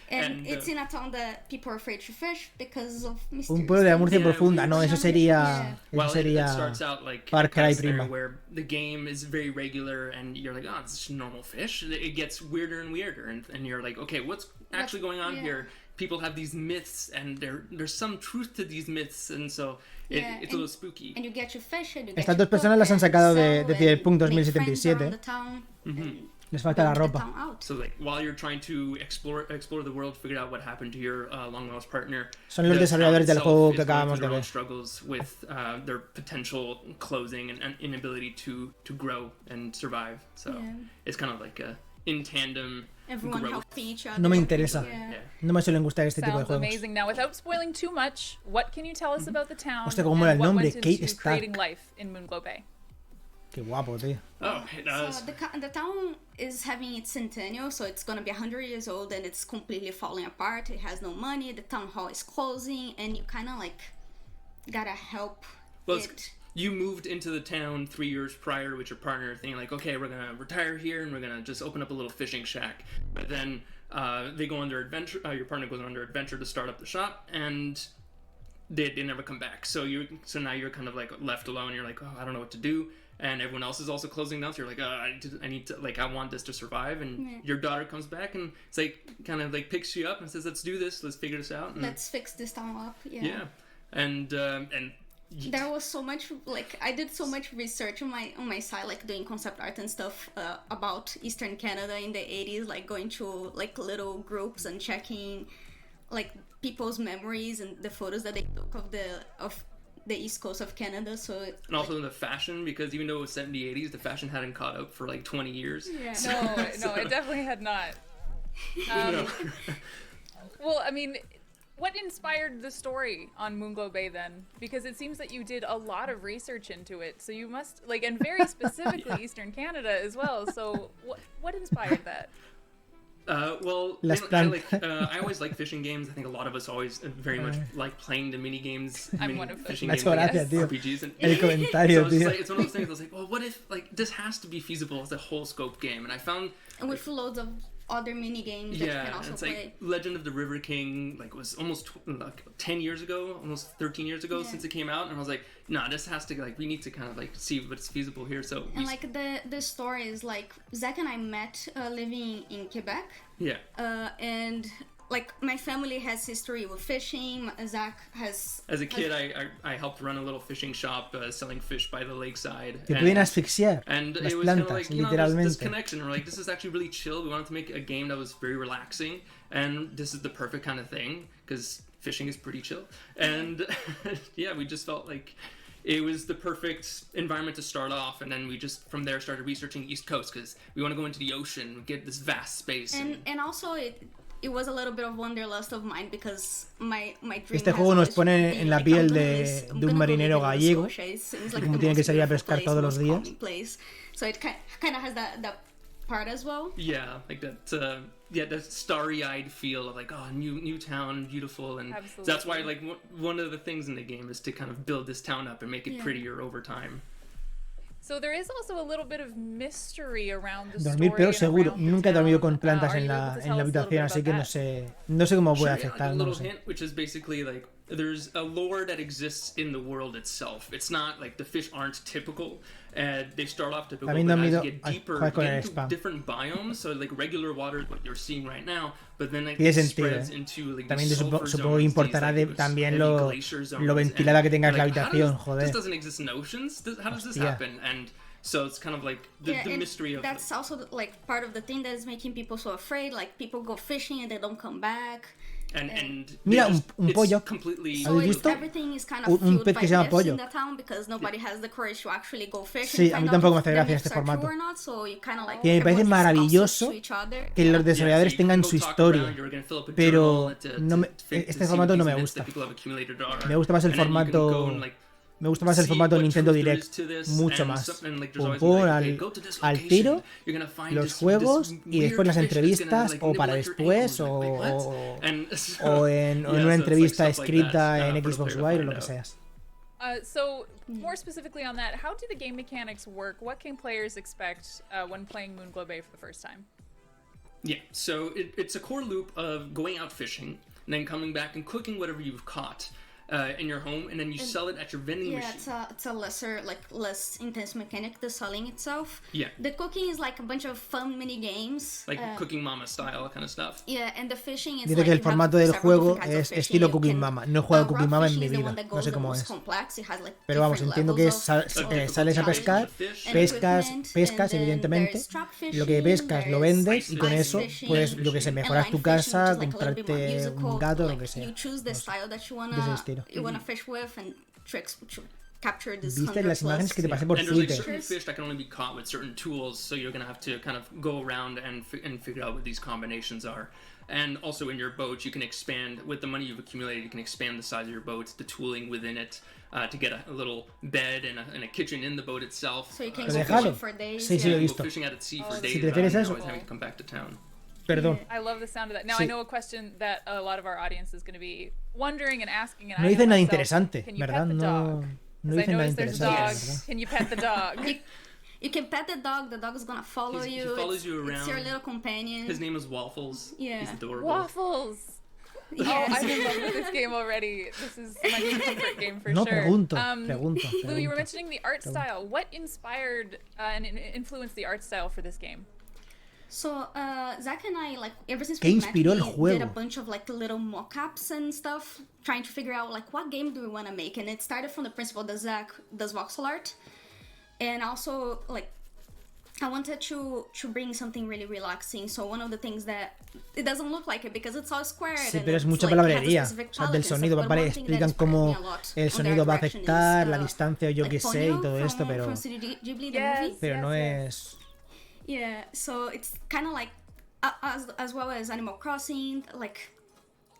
And it's in a town that people are afraid to fish because of Un mysterious pueblo de la things. Murcia Yeah, profunda. No, eso sería... Well, Eso it sería... starts out like Far a kind Cry of scenario Prima. where the game is very regular, and you're like, oh, it's just normal fish. It gets weirder and weirder, and you're like, okay, what's actually going on yeah. here? People have these myths, and there's some truth to these myths, and so Yeah, it's a little spooky. And you get to fish and you get Estas to dos personas cook las han and sacado de sell Cyberpunk and make friends 2077. around the town and Les falta la build the ropa. town out. So like while you're trying to explore the world, figure out what happened to your long lost partner. Son los the desarrolladores town del juego itself que is going acabamos through de their own ver. struggles with their potential closing and inability to grow and survive. So Yeah. it's kind of like a in tandem Everyone growth. helping each other. No me interesa. Yeah. Yeah. No me suelen gustar este tipo de Sounds juegos. amazing. Now, without spoiling too much, what can you tell us about the town Hostia, cómo mola el and what nombre, went Kate into Stark. creating life in Moonglow Bay? Qué guapo, tío. Oh, it does. So the town is having its centennial, so it's gonna be 100 years old, and it's completely falling apart. It has no money. The town hall is closing, and you kind of like gotta help Well, it. you moved into the town 3 years prior with your partner, thinking like, okay, we're gonna retire here and we're gonna just open up a little fishing shack. But then they go on their adventure. Your partner goes on their adventure to start up the shop, and they never come back. So now you're kind of like left alone. You're like, oh, I don't know what to do. And everyone else is also closing down. So you're like, I need to like, I want this to survive. And Yeah. your daughter comes back and it's like kind of like picks you up and says, let's do this. Let's figure this out. And, Let's fix this town up. yeah. And There was so much like I did so much research on my side, like doing concept art and stuff about Eastern Canada in the 80s, like going to like little groups and checking like people's memories and the photos that they took of the east coast of Canada. So And also the fashion, because even though it was set in the 80s, the fashion hadn't caught up for like 20 years. yeah. No, it definitely had not. Well, I mean, what inspired the story on Moonglow Bay then? Because it seems that you did a lot of research into it, so you must like, and very specifically Eastern Canada as well. So what inspired that? Well, Las I always like fishing games. I think a lot of us always very much like playing the mini games. I'm one of them. Fishing Me ha games, hecho like gracia, tío. RPGs. And, El comentario, so it's, tío. like, it's one of those things. I was like, well, what if like this has to be feasible as a whole scope game? And I found And with loads of other mini games that you yeah, can also it's play. like Legend of the River King. Like was almost like 10 years ago, almost 13 years ago Yeah. since it came out, and I was like, nah, this has to like we need to kind of like see what's feasible here. So And like the story is like Zach and I met living in Quebec, yeah. and like my family has history with fishing. Zach has As a kid, I helped run a little fishing shop selling fish by the lakeside. Te and- pueden asfixiar And las it was kind of plantas, like, you know, there's this literalmente. connection. We're like, this is actually really chill. We wanted to make a game that was very relaxing, and this is the perfect kind of thing because fishing is pretty chill. And yeah, we just felt like it was the perfect environment to start off, and then we just from there started researching East Coast because we want to go into the ocean, get this vast space. and also it was a little bit of wanderlust of mine because my dream Este has juego nos always pone been, en la like, piel I'm gonna de live- I'm un gonna go marinero live in Nova gallego, Scotia. It's y like cómo the tiene que most salir a beautiful pescar place, todos los most días. calming place. So it kind of has that part as well. Yeah, like that. That starry-eyed feel of like, oh, new town, beautiful, and Absolutely. that's why like one of the things in the game is to kind of build this town up and make it prettier over time. So there is also a little bit of mystery around the Dormir story peor and seguro. around the Nunca he dormido town. con plantas Are en you la, able to en tell la us a little habitación, bit así que about no that? sé, no sé cómo puede Sure, yeah, afectar, a no lo little sé. hint, which is basically like there's a lore that exists in the world itself. It's not like the fish aren't typical. They start off typical, También but dormido- as you get Ay, deeper, joder you con get el into spam. different biomes. So like regular water is what you're seeing right now, but then it Tiene sentido, spreads into like También these supongo sulfur que zones, importará these, de, like, también heavy lo glacier zones, ventilada and que tengas la like, how habitación, does- joder. This doesn't exist in oceans. How does this Hostia. happen? And so it's kind of like the and mystery of that's also like part of the thing that is making people so afraid. Like people go fishing and they don't come back. and Mira, they just- un it's pollo. completely So ¿Habéis it's, visto? everything is kind Un of fueled pez by que se llama myths pollo. in the town because nobody has the courage to actually go fish Sí, and a mí find tampoco me out hace if gracia the este myths are true formato. or not. So you kind of like Que me parece everyone's maravilloso gossips to each other. que los Yeah, desarrolladores so you can tengan go su talk historia. around, you're gonna fill up a Pero journal to no me- to este see formato what no these me events that gusta. people have accumulated are. Me gusta más el And then you can formato- go and, like, Me gusta más el see formato what Nintendo truth there Direct, is to this, mucho and más. some- and, like, there's Pum always pum, like, al, okay, go to this al location, tiro, you're gonna find los this juegos weird y después las fish that's gonna, entrevistas like, o para nibble at your después ankles. o, Like, what? o, And so- o en yeah, una so it's, entrevista like, stuff like escrita that, en for the Xbox player to Wire o find lo que out. seas. So more specifically on that, how do the game mechanics work? What can players expect when playing Moonglow Bay for the first time? Yeah, so it's a core loop of going out fishing and then coming back and cooking whatever you've caught in your home, and then you sell it at your vending Yeah, machine. it's a less intense mechanic, the selling itself. Yeah. The cooking is like a bunch of fun mini games. Like Cooking Mama style kind of stuff. Yeah, and the fishing is Dice like que el you have formato del several juego different kinds of es fishing. estilo You Cooking can- Mama. No he jugado Cooking rock Mama en fishing mi is the vida. one that No goes sé the cómo most es. complex. It has, like, Pero vamos, different entiendo que levels es, of sales a challenge pescar, and pescas, equipment, pescas and then evidentemente. there's trap Lo que fishing, pescas lo there's vendes y con ice eso fishing, puedes, yo que sé, and mejorar line tu fishing, casa, which is, like, a little bit more comprarte musical, un gato, lo like, que sea. You choose the No sé. style that you De ese estilo. wanna fish with and tricks to capture this ¿Viste 100 las imágenes plus. que te pasé por And there's like Twitter? certain fish that can only be caught with certain tools, so you're gonna have to kind of go around and figure out what these combinations are. And also in your boat, you can expand with the money you've accumulated. You can expand the size of your boat, the tooling within it, to get a little bed and a kitchen in the boat itself. So you can ¿Lo go dejaron? fishing for days. Sí, sí, lo he Go visto. fishing out at sea for Si days prefieres without eso- always having to come back to town. Perdón. I love the sound of that. Now Sí. I know a question that a lot of our audience is going to be wondering and asking. And No I dicen know nada myself, interesante, can you ¿verdad? pet the No, dog? no 'Cause I dicen nada noticed there's a interesante, dog. ¿verdad? Can you pet the dog? You can pet the dog is gonna follow He you. follows you It's your around. little companion. His name is Waffles. Yeah. He's adorable. Waffles. Yes. Oh, I'm in love with this game already. This is my new comfort game for No, sure. pregunto. Lou, you were mentioning the art style. What inspired and influenced the art style for this game? So, Zach and I, like, ever since ¿Qué we met, inspiró el we did juego? a bunch of, like, little mock-ups and stuff, trying to figure out, like, what game do we want to make? And it started from the principle that Zach does voxel art. And also, like, I wanted to bring something really relaxing. So one of the things that it doesn't look like it because it's all squared. Sí, and pero es it's, mucha like, has a palabrería. specific O sea, del palette and stuff, sonido, but vale, one thing that explican inspired cómo me a lot el on sonido their va a direction afectar is, la distancia o yo like qué sé y Ponyo todo esto, pero from Studio Ghibli, the Yes. movie. pero no es... Yeah, so it's kind of like as well as Animal Crossing, like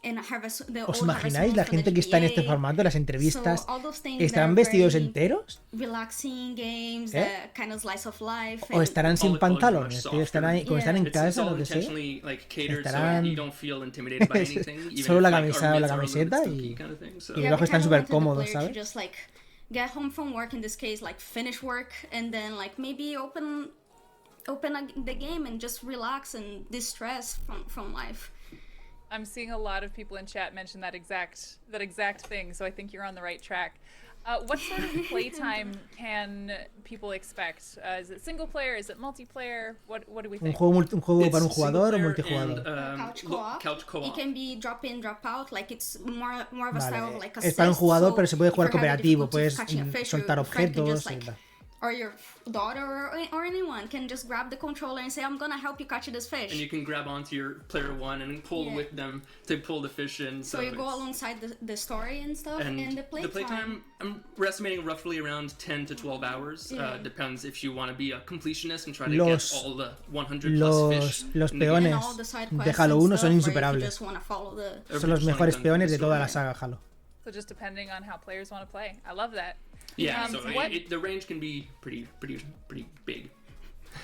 in Harvest. The ¿Os old Harvest imagináis Moon la from the gente que está en este GBA? formato, las entrevistas, So all those things estarán that are vestidos very enteros relaxing games, ¿Eh? kind of slice of life. o and- estarán All sin the colors are pantalones? much Tío, estarán ahí, como están en It's casa, all lo que sea. intentionally like catered Estarán- so you don't feel intimidated by anything. even Solo if, la like, camisa our o la mids are a little bit camiseta stumpy y- kind of thing, so. y Yeah, los we ojos están kinda súper wanted the cómodos, player to ¿sabes? just like get home from work, in this case, like finish work, and then like maybe open the game and just relax and distress from life. I'm seeing a lot of people in chat mention that exact thing, so I think you're on the right track. What sort of playtime can people expect? Is it single player? Is it multiplayer? What do we ¿Un think? juego para un It's jugador o single player multijugador? and, Couch co-op. couch co-op. It can be drop in, drop out. Like it's more of a style of Vale, like es para un assist, jugador, so pero se puede if jugar you're having cooperativo, difficulties puedes catching a fish, soltar your friend can objetos just, y like, tal. or your daughter or anyone can just grab the controller and say, I'm gonna help you catch this fish. And you can grab onto your player one and pull Yeah. with them to pull the fish in. so you go it's- alongside the story and stuff, And and the playtime. we're estimating roughly around 10 to 12 hours. Yeah. Depends if you want to be a completionist and try to Los- get all the 100 plus fish. los in the game. peones And all the side de quests Halo and 1 son stuff, or if you insuperables. just wanna follow the Son los Everything's mejores done peones de through toda the la story. saga Halo. So just depending on how players want to play. I love that. Yeah, Um, so what- the range can be pretty big.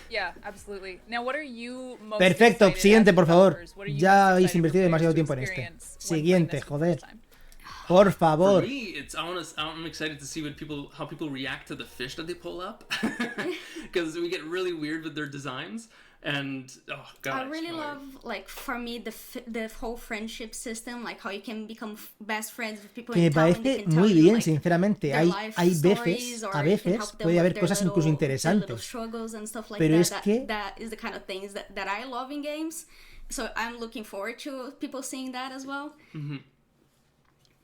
Yeah, absolutely. Now, what are you most Perfecto, excited siguiente, as por favor. developers? What are you Ya most habéis excited for invertido players demasiado to tiempo en este. experience when playing Siguiente, this for the joder. first time? Por For favor. me, I'm excited to see how people react to the fish that they pull up, because we get really weird with their designs. And oh god, I really love, like, for me, the whole friendship system, like how you can become best friends with people Que me in town. They parece can tell muy you, bien, like, sinceramente. their life Hay stories, veces, or a you can veces, help them puede with haber their cosas incluso their little interesantes. struggles and stuff like Pero that. es que That is the kind of things that I love in games. So I'm looking forward to people seeing that as well.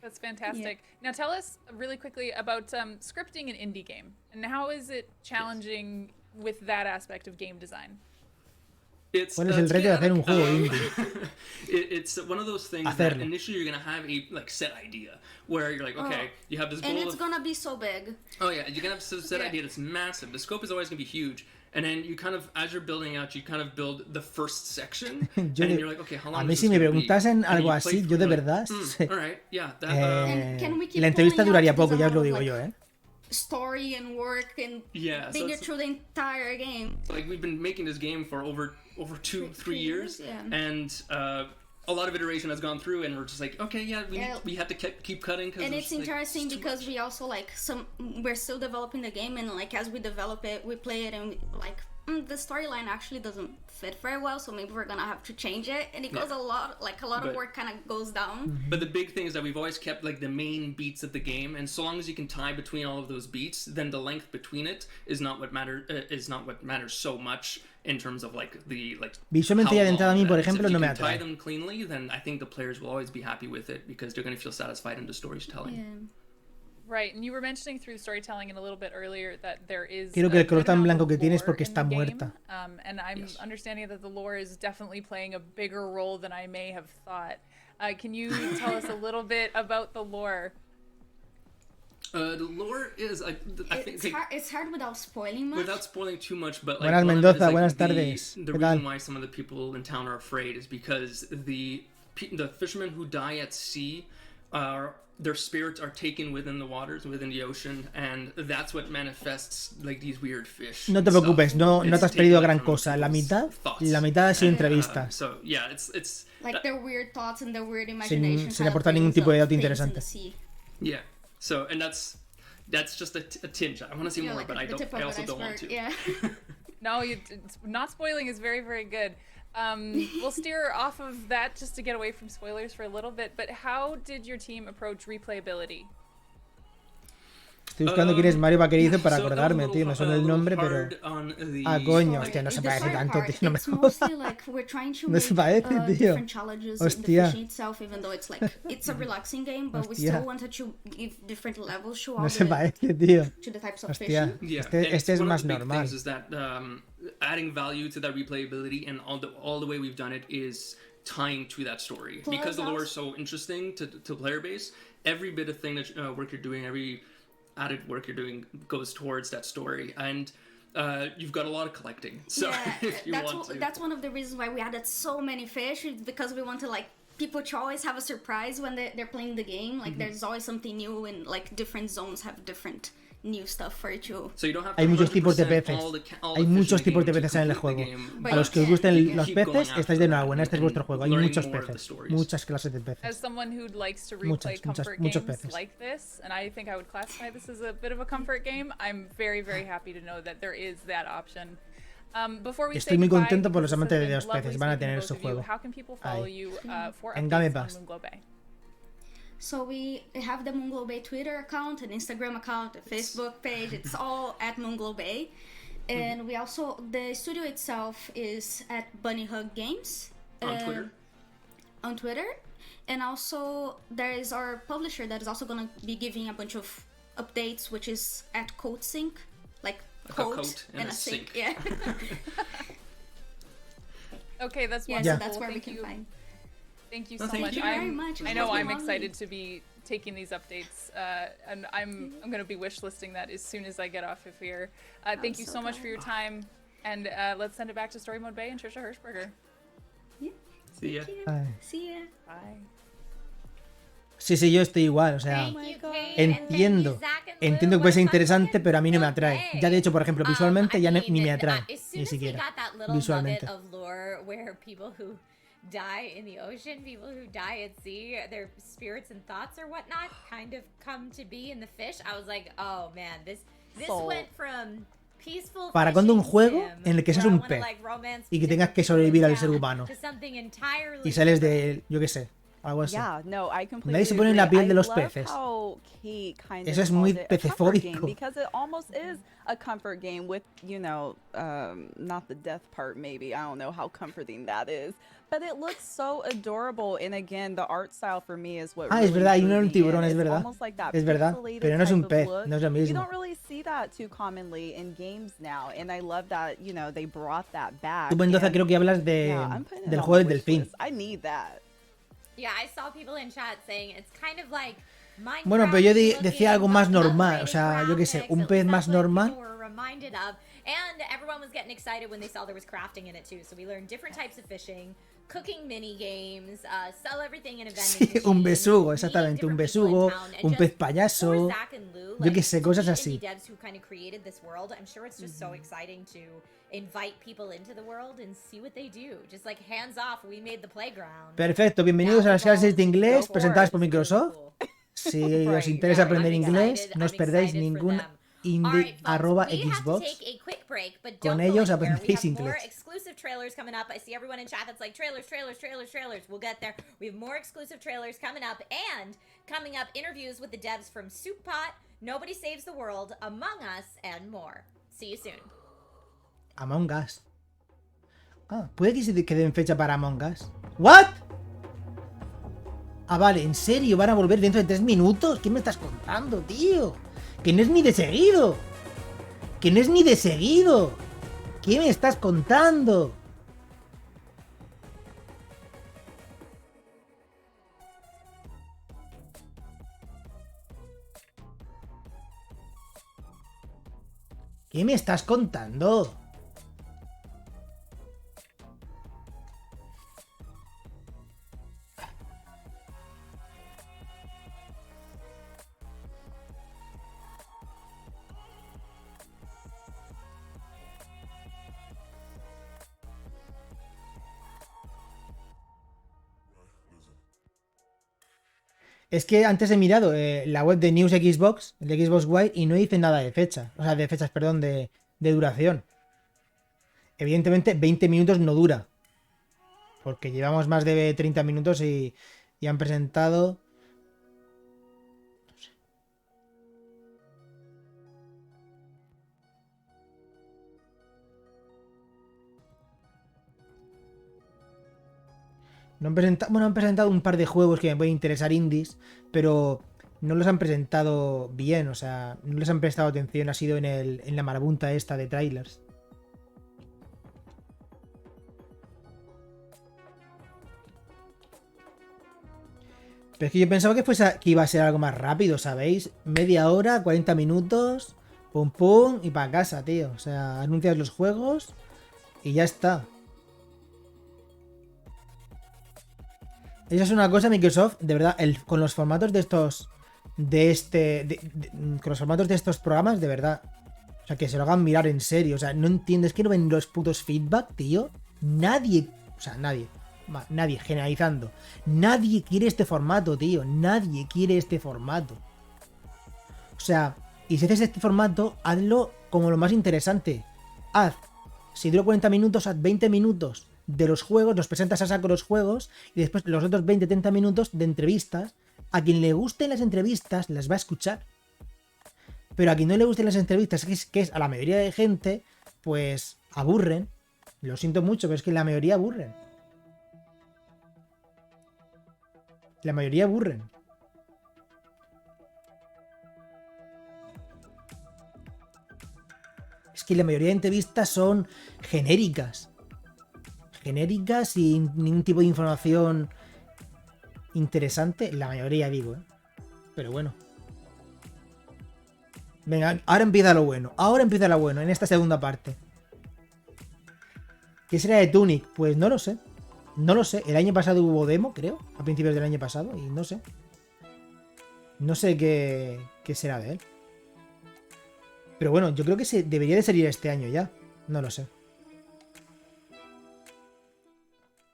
That's fantastic. Now, tell us really quickly about scripting an indie game, and how is it challenging with that aspect of game design? ¿Cuál es el reto de hacer un juego indie? It's one of those things Hacerlo. that initially you're gonna have a like set idea where you're like, okay, you have this goal And it's of, gonna be so big. oh yeah, you're gonna have a set idea that's massive. The scope is always gonna be huge. And then you kind of, as you're building out, you kind of build the first section, and you're like, okay, how long A mí is si this me gonna be? preguntasen And then algo you play así, through, yo de you're verdad... like, all right, yeah, that, And can we keep la entrevista pulling duraría out poco, this ya os lo amount of, digo like, yo, story and work and yeah, so being it's- through the entire game. like we've been making this game for over 3 years, yeah. and a lot of iteration has gone through, and we're just like, okay, yeah, we have to keep cutting. And it's interesting because we also, like, we're still developing the game, and like as we develop it, we play it, and we, like, the storyline actually doesn't fit very well, so maybe we're gonna have to change it, and it goes a lot of But- work kind of goes down. But the big thing is that we've always kept like the main beats of the game, and so long as you can tie between all of those beats, then the length between it is not what matters so much in terms of like the like. Visualmente how ya de entrada a mí, long por that is. ejemplo, If no you me can tie atrae. them cleanly, then I think the players will always be happy with it because they're going to feel satisfied in the storytelling. Right, and you were mentioning through storytelling and a little bit earlier that there is. Creo que el a color good tan amount blanco of que tiene es lore porque in está the muerta. game, and I'm understanding that the lore is definitely playing a bigger role than I may have thought. Can you tell us a little bit about the lore? The lore is I think It's hard without spoiling much. without spoiling too much, but like Buenas, one of it Mendoza, is, like, buenas the tardes. The ¿Qué tal? reason why some of the people in town are afraid is because the fishermen who die at sea their spirits are taken within the waters, within the ocean, and that's what manifests like these weird fish. No te and preocupes, stuff. no It's te has taken, perdido like, gran from cosa. La people's mitad thoughts. ha sido And, entrevistas. so yeah, it's Like their weird thoughts and their weird Sin imagination. sin aportar ningún tipo de dato interesante. yeah. So and that's just a tinge. I want to see more, Like but I the tip of also an don't want iceberg, to. Yeah. No, not spoiling is very, very good. We'll steer off of that just to get away from spoilers for a little bit, but how did your team approach replayability? Estoy buscando quién es Mario Vaquerizo para So that was a acordarme, little tío. Me suena a el little nombre, pero... hard on the- Ah, coño, Sorry, hostia, no se the parece hard tanto, part, tío. No me it's jodas. mostly like we're trying to No se make parece, tío. different challenges in the Hostia. fishing itself, even though it's like it's a relaxing game, but we Hostia. still wanted to give different levels to all No se the, parece, tío. to the types of Hostia. fishing. Yeah, Este and es one of más the big normal. things is that adding value to that replayability, and all the way we've done it is tying to that story. Plus Because the lore also- is so interesting to player base, every bit of thing that work you're doing, every added work you're doing goes towards that story, and you've got a lot of collecting. So if you want to, that's one of the reasons why we added so many fish, is because we want to like people to always have a surprise when they're playing the game. Like there's always something new, and like different zones have different new stuff for you to. so you don't have to Hay muchos tipos de 100% peces. all Hay the muchos fish in tipos the de game peces to en el complete juego. the game, But A los que os you gusten can los keep going peces, after estáis de enhorabuena. that Este es and vuestro juego. Hay learning muchos more of the peces. stories. Muchas clases de As peces. someone who likes to replay Muchos comfort peces. games like this, and I think I would classify this as a bit of a comfort game, I'm very, very happy to know that there is that option. Before we Estoy say muy goodbye, contento por los this has amantes de been los lovely peces. Van a speaking tener to su both of you. juego. How can people follow Ahí. you for En Game updates on Pass. Moonglow Bay? So we have the Moonglow Bay Twitter account, an Instagram account, a Facebook page. It's all at Moonglow Bay. And we also, the studio itself is at Bunny Hug Games. On Twitter? On Twitter. And also there is our publisher that is also going to be giving a bunch of updates, which is at CodeSync. Like A code coat and a sink. Yeah. Okay, that's Yeah, wonderful. so that's where we Thank can you. find. Thank you No, so thank much. you very much. I It know has I'm been excited lovely. to be taking these updates, and I'm going to be wish listing that as soon as I get off of here. Thank you so so much for glad. your time, and let's send it back to Story Mode Bay and Trisha Hirschberger. Yeah. See ya. Thank you. Bye. See ya. Bye. Sí, sí, yo estoy igual, o sea, entiendo. Entiendo que puede ser interesante, pero a mí no me atrae. Ya de hecho, por ejemplo, visualmente ya ni me atrae, ni siquiera. Visualmente. Die in the ocean, people who die at sea, their spirits and thoughts or whatnot kind of come to be in the fish. I was like, oh man, this went from peaceful ¿Para cuándo un fishing juego sim, en el que seas where I un wanna, pez like, romance y que tengas que different sobrevivir people al ser down humano? to something entirely Y sales different? de, yo qué sé, algo así? Yeah, no, I completely Nadie se pone en la agree. piel de I los love peces. how Kate kind Eso of es muy called it a comfort game pecefóbico. because it almost is a comfort game with, you know, not the death part maybe. I don't know how comforting that is. But it looks so adorable, and again, the art style for me is what Ah, really es verdad, hay drew uno en un me tiburón, in. es It's verdad. almost like that Es verdad, pixelated pero no es un type of pez, look. no es lo You mismo. don't really see that too commonly in games now, and I love that, you know, they brought that back. Tú, Mendoza, and creo que hablas yeah, I'm putting it del on juego my del wish delfín. list. I need that. Yeah, I saw people in chat saying it's kind of like Minecraft. Bueno, pero yo decía algo más looking, normal, o sea, yo qué sé, upgraded un graphics, pez at más least that's what normal. people were reminded of. And everyone was getting excited when they saw there was crafting in it too. So we learned different types of fishing, cooking mini games, sell everything in a vending Sí, un machine, besugo, meet exactamente, un different people in besugo, town, and un just pez for payaso, Zach and Lou, yo qué sé, to cosas be así. indie devs who kind of created this world, I'm sure it's just so exciting to invite people into the world and see what they do. Just like hands off, we made the playground. Perfecto, bienvenidos a las clases de inglés presentadas por Microsoft. Si os Right, interesa yeah, aprender I'm inglés, excited, no os I'm perdáis excited for ningún them. indie All right, folks, arroba we have to Xbox. take a quick break, but Con don't go ellos anywhere. We aprendéis have more inglés. exclusive trailers coming up. I see everyone in chat that's like trailers, trailers, trailers, trailers. We'll get there. We have more exclusive trailers coming up, and coming up, interviews with the devs from Soup Pot, Nobody Saves the World, Among Us, and more. See you soon. Among Us. Ah, puede que se quede en fecha para Among Us. ¿What? Ah, vale, ¿en serio? ¿Van a volver dentro de 3 minutos? ¿Qué me estás contando, tío? Que no es ni de seguido. Que no es ni de seguido. ¿Qué me estás contando? ¿Qué me estás contando? Es que antes he mirado la web de News Xbox, de Xbox Wire, y no dice nada de fecha. O sea, de fechas, perdón, de duración. Evidentemente, 20 minutos no dura. Porque llevamos más de 30 minutos y han presentado... No han presentado, bueno, han presentado un par de juegos que me pueden interesar indies, pero no los han presentado bien, o sea, no les han prestado atención, ha sido en la marabunta esta de trailers. Pero es que yo pensaba que iba a ser algo más rápido, ¿sabéis? Media hora, 40 minutos, pum pum, y para casa, tío. O sea, anuncias los juegos y ya está. Esa es una cosa, Microsoft, de verdad, con los formatos de estos. Con los formatos de estos programas, de verdad. O sea, que se lo hagan mirar en serio. O sea, no entiendes que no ven los putos feedback, tío. Nadie. O sea, nadie. Nadie, generalizando. Nadie quiere este formato, tío. Nadie quiere este formato. O sea, y si haces este formato, hazlo como lo más interesante. Si dura 40 minutos, haz 20 minutos de los juegos, los presentas a saco los juegos y después los otros 20-30 minutos de entrevistas. A quien le gusten las entrevistas las va a escuchar, pero a quien no le gusten las entrevistas, que es a la mayoría de gente, pues aburren. Lo siento mucho, pero es que la mayoría aburren. La mayoría aburren. Es que la mayoría de entrevistas son genéricas. Genéricas, sin ningún tipo de información interesante. La mayoría, digo, ¿eh? Pero bueno. Venga, ahora empieza lo bueno. Ahora empieza lo bueno, en esta segunda parte. ¿Qué será de Tunic? Pues no lo sé. No lo sé. El año pasado hubo demo, creo. A principios del año pasado. Y no sé. No sé qué será de él. Pero bueno, yo creo que debería de salir este año ya. No lo sé.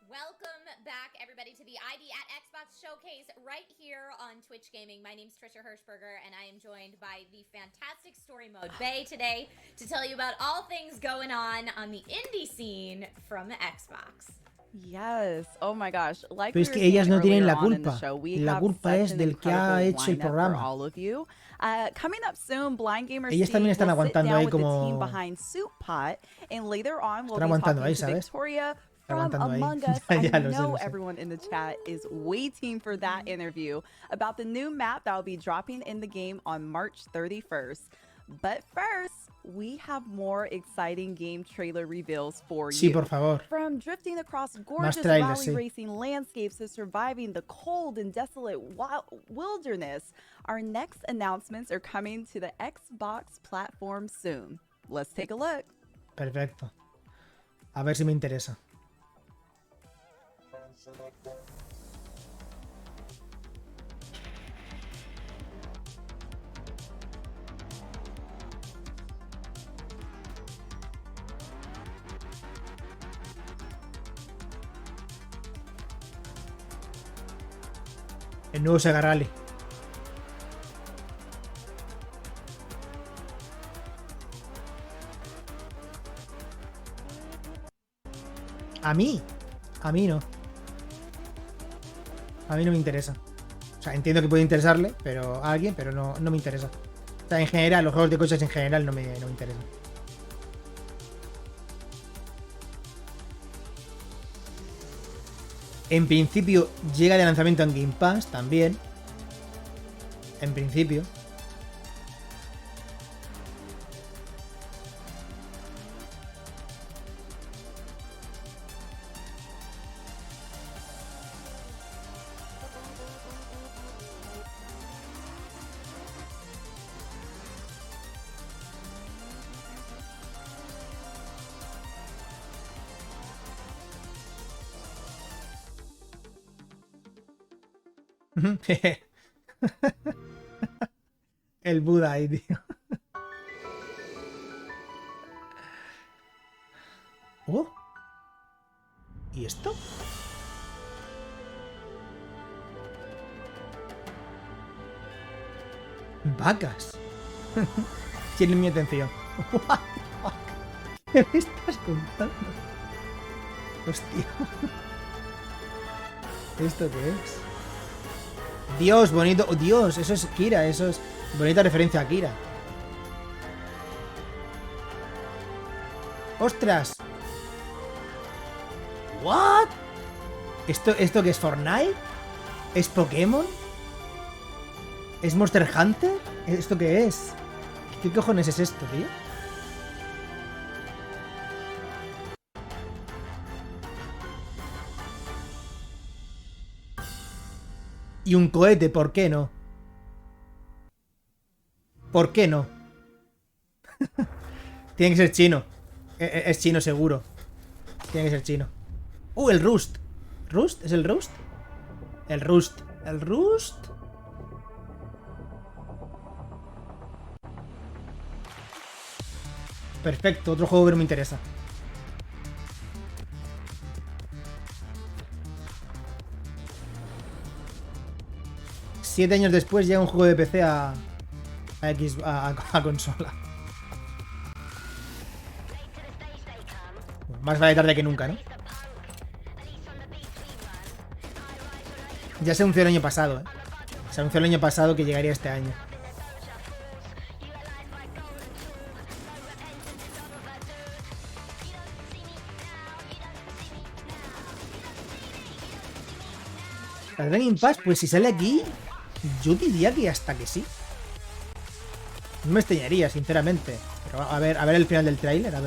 Welcome back, everybody, to the ID at Xbox showcase right here on Twitch Gaming. My name's Trisha Hirschberger, and I am joined by the fantastic Story Mode Bay today to tell you about all things going on the indie scene from Xbox. Yes. Oh my gosh. Like Pero es we que were ellas saying no tienen earlier la on in the culpa. show, we La have culpa such es an del que ha incredible hecho el lineup for programa. all of you. Coming up soon, Blind Gamer Ellas Steve también están will sit aguantando down ahí with the team como... behind Soup Pot, and later on we'll Están be aguantando talking ahí, to ¿sabes? Victoria from Aguantando ahí. Among Us. I Ya lo sé, know lo sé. everyone in the chat is waiting for that interview about the new map that will be dropping in the game on March 31st. But first, we have more exciting game trailer reveals for Sí, you. por favor. From drifting across gorgeous trailers, rally sí. racing landscapes to surviving the cold and desolate wilderness, our next announcements are coming to the Xbox platform soon. Let's take a look. Perfecto. A ver si me interesa. El nuevo Sega Rally. A mí no. A mí no me interesa. O sea, entiendo que puede interesarle, pero a alguien, pero no me interesa. O sea, en general, los juegos de coches en general no me interesan. En principio llega de lanzamiento en Game Pass también. En principio. El Buda ahí, tío. Oh. ¿Y esto? Vacas. Tienen mi atención. What the fuck? ¿Qué me estás contando? Hostia. ¿Esto qué es? Dios, bonito. Oh, Dios, eso es Kira. Eso es bonita referencia a Kira. ¡Ostras! ¿What? ¿Esto qué es? ¿Fortnite? ¿Es Pokémon? ¿Es Monster Hunter? ¿Esto qué es? ¿Qué cojones es esto, tío? Y un cohete, ¿por qué no? ¿Por qué no? Tiene que ser chino. Es chino seguro. Tiene que ser chino. El Rust. ¿Rust? ¿Es el Rust? El Rust. ¿El Rust? Perfecto, otro juego que no me interesa. Siete años después llega un juego de PC a consola. Más vale tarde que nunca, ¿no? Ya se anunció el año pasado, ¿eh? Se anunció el año pasado que llegaría este año. ¿El Game Pass? Pues si sale aquí, yo diría que hasta que sí. No me extrañaría, sinceramente. Pero a ver el final del tráiler, a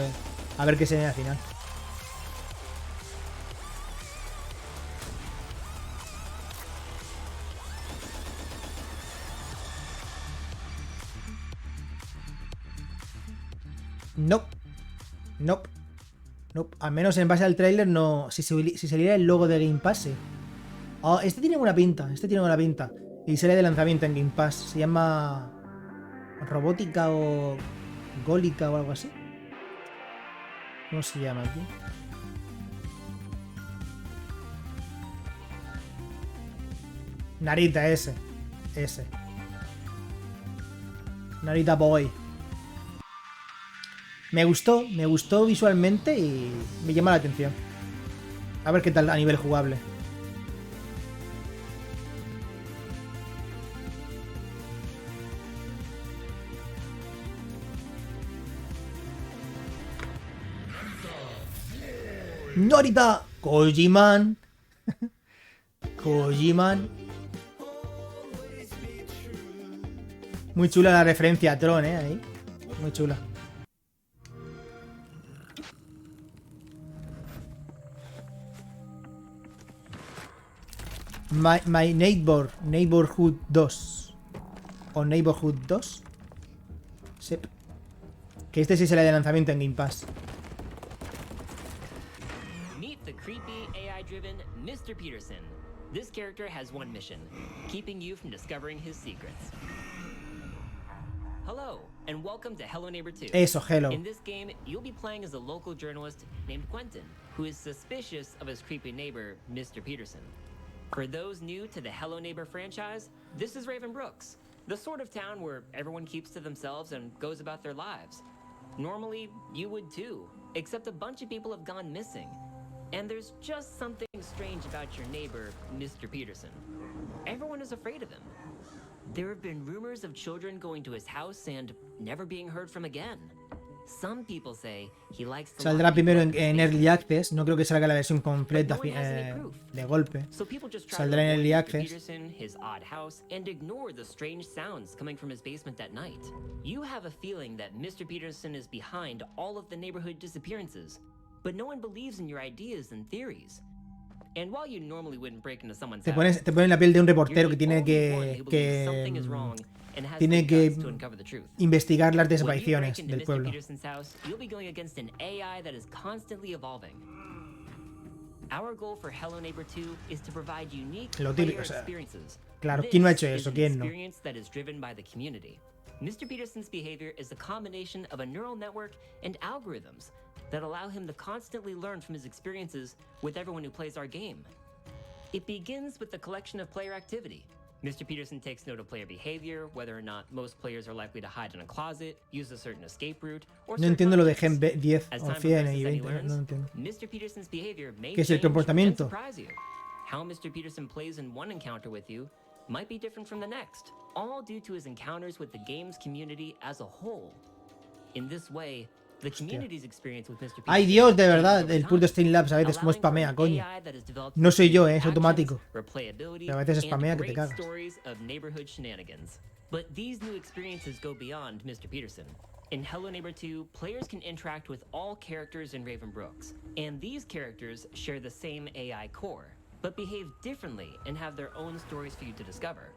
ver qué se ve al final. Nope. Nope. Nope. Al menos en base al tráiler no. Si saliera el logo de Game Pass, sí. Oh, este tiene buena pinta. Este tiene buena pinta. Y sale de lanzamiento en Game Pass. Se llama Robótica o Gólica o algo así. ¿Cómo se llama aquí? Narita, ese. Narita Boy. Me gustó visualmente y me llama la atención. A ver qué tal a nivel jugable. Norita Kojiman. Kojiman. Muy chula la referencia a Tron, ahí. Muy chula. My Neighborhood 2. O Neighborhood 2. Sí. Que este sí sale de lanzamiento en Game Pass. Meet the creepy AI-driven Mr. Peterson. This character has one mission: keeping you from discovering his secrets. Hello, and welcome to Hello Neighbor 2. Eso, hello. In this game, you'll be playing as a local journalist named Quentin, who is suspicious of his creepy neighbor, Mr. Peterson. For those new to the Hello Neighbor franchise, this is Raven Brooks, the sort of town where everyone keeps to themselves and goes about their lives. Normally, you would too, except a bunch of people have gone missing. And there's just something strange about your neighbor, Mr. Peterson. Everyone is afraid of him. There have been rumors of children going to his house and never being heard from again. Some people say he likes to Saldrá primero en Early Access. No creo que salga la versión completa de golpe. So people just try Saldrá to en avoid Early Mr. Access. Peterson, his odd house, and ignore the strange sounds coming from his basement at night. You have a feeling that Mr. Peterson is behind all of the neighborhood disappearances, but no one believes in your ideas and theories. And while you normally wouldn't break into someone's Te house, ponen la piel de un reportero you're que the tiene only one who believes something is wrong and has tiene the que guts to uncover the truth. investigar las When you desapariciones break into del Mr. pueblo. Peterson's house, you'll be going against an AI that is constantly evolving. Our goal for Hello Neighbor 2 is to provide unique Lo player típico, o sea, experiences. claro, ¿quién no ha This hecho is eso? an ¿Quién no? experience that is driven by the community. Mr. Peterson's behavior is a combination of a neural network and algorithms that allow him to constantly learn from his experiences with everyone who plays our game. It begins with the collection of player activity. Mr. Peterson takes note of player behavior, whether or not most players are likely to hide in a closet, use a certain escape route, or No entiendo lo de Gen objects. 10 As o time 100 progresses y and he 20. learns, No entiendo. Mr. Peterson's behavior may ¿Qué es el change and comportamiento? surprise you. How Mr. Peterson plays in one encounter with you might be different from the next, all due to his encounters with the game's community as a whole. In this way, the community's experience with Mr. Peterson Ay Dios, de changes verdad, over el time, puto Streamlabs a veces como allowing for spamea, an coño. AI that is developed No soy yo, with es actions, automático. replayability, Pero a veces and spamea que te great cagas. stories of neighborhood shenanigans. But these new experiences go beyond Mr. Peterson. In Hello Neighbor 2, players can interact with all characters in Raven Brooks, and these characters share the same AI core, but behave differently and have their own stories for you to discover.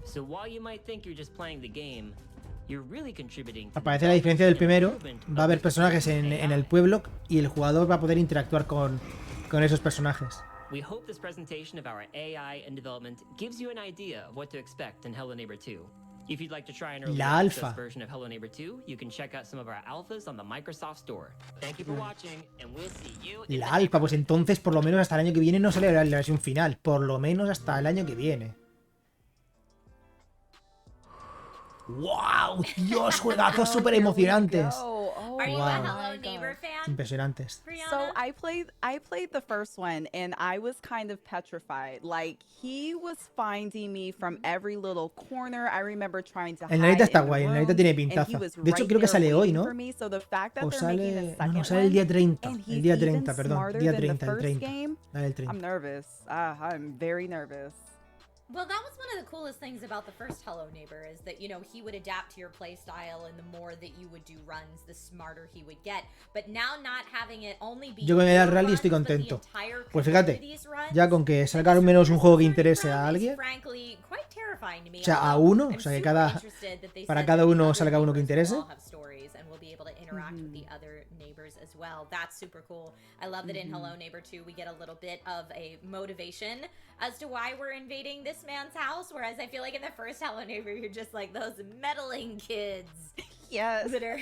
So while you might think you're just playing the game, you're really contributing to the Aparece la diferencia del primero. improvement Va a haber of Mr. personajes Peterson's en el AI. pueblo y el jugador va a poder interactuar con esos personajes. We hope this presentation of our AI and development gives you an idea of what to expect in Hello Neighbor 2. If you'd like to try an early La access alfa. version of Hello Neighbor 2, you can check out some of our alphas on the Microsoft Store. Thank you for watching, and we'll see you in La the alfa, pues entonces por lo menos hasta el año que viene no sale la versión final. Por lo menos hasta el año que viene. ¡Wow! Dios, juegazos súper emocionantes. Are you Wow. a Hello Neighbor fan? Impresionantes. Brianna? So I played the first one and I was kind of petrified. Like he was finding me from every little corner. I remember trying to El Narita hide está in the guay, el room, Narita tiene and pintaza. he was De hecho right creo que there sale hoy, waiting ¿no? for me. So the fact that O they're making a sale... second No, sale el one, día 30. and El he's día even 30, perdón. smarter Día than the 30, el first 30. game, Dale el 30. I'm nervous. I'm very nervous. Well, that was one of the coolest things about the first Hello Neighbor is that, you know, he would adapt to your play style, and the more that you would do runs, the smarter he would get. But now not having it only be Yo con el your rally estoy runs, but the contento. entire Pues fíjate, community's runs, ya con que salga al this menos un juego que learning interese from a is alguien. frankly quite terrifying to me. O sea, a Although uno, I'm o sea, que super cada... interested that they para said cada that the uno other salga uno que neighbors interese. will all have stories and we'll be able to interact with the other neighbors as well. That's super cool. I love that in Hello Neighbor 2 we get a little bit of a motivation as to why we're invading this this man's house, whereas I feel like in the first Hello Neighbor, you're just like those meddling kids Yes. that are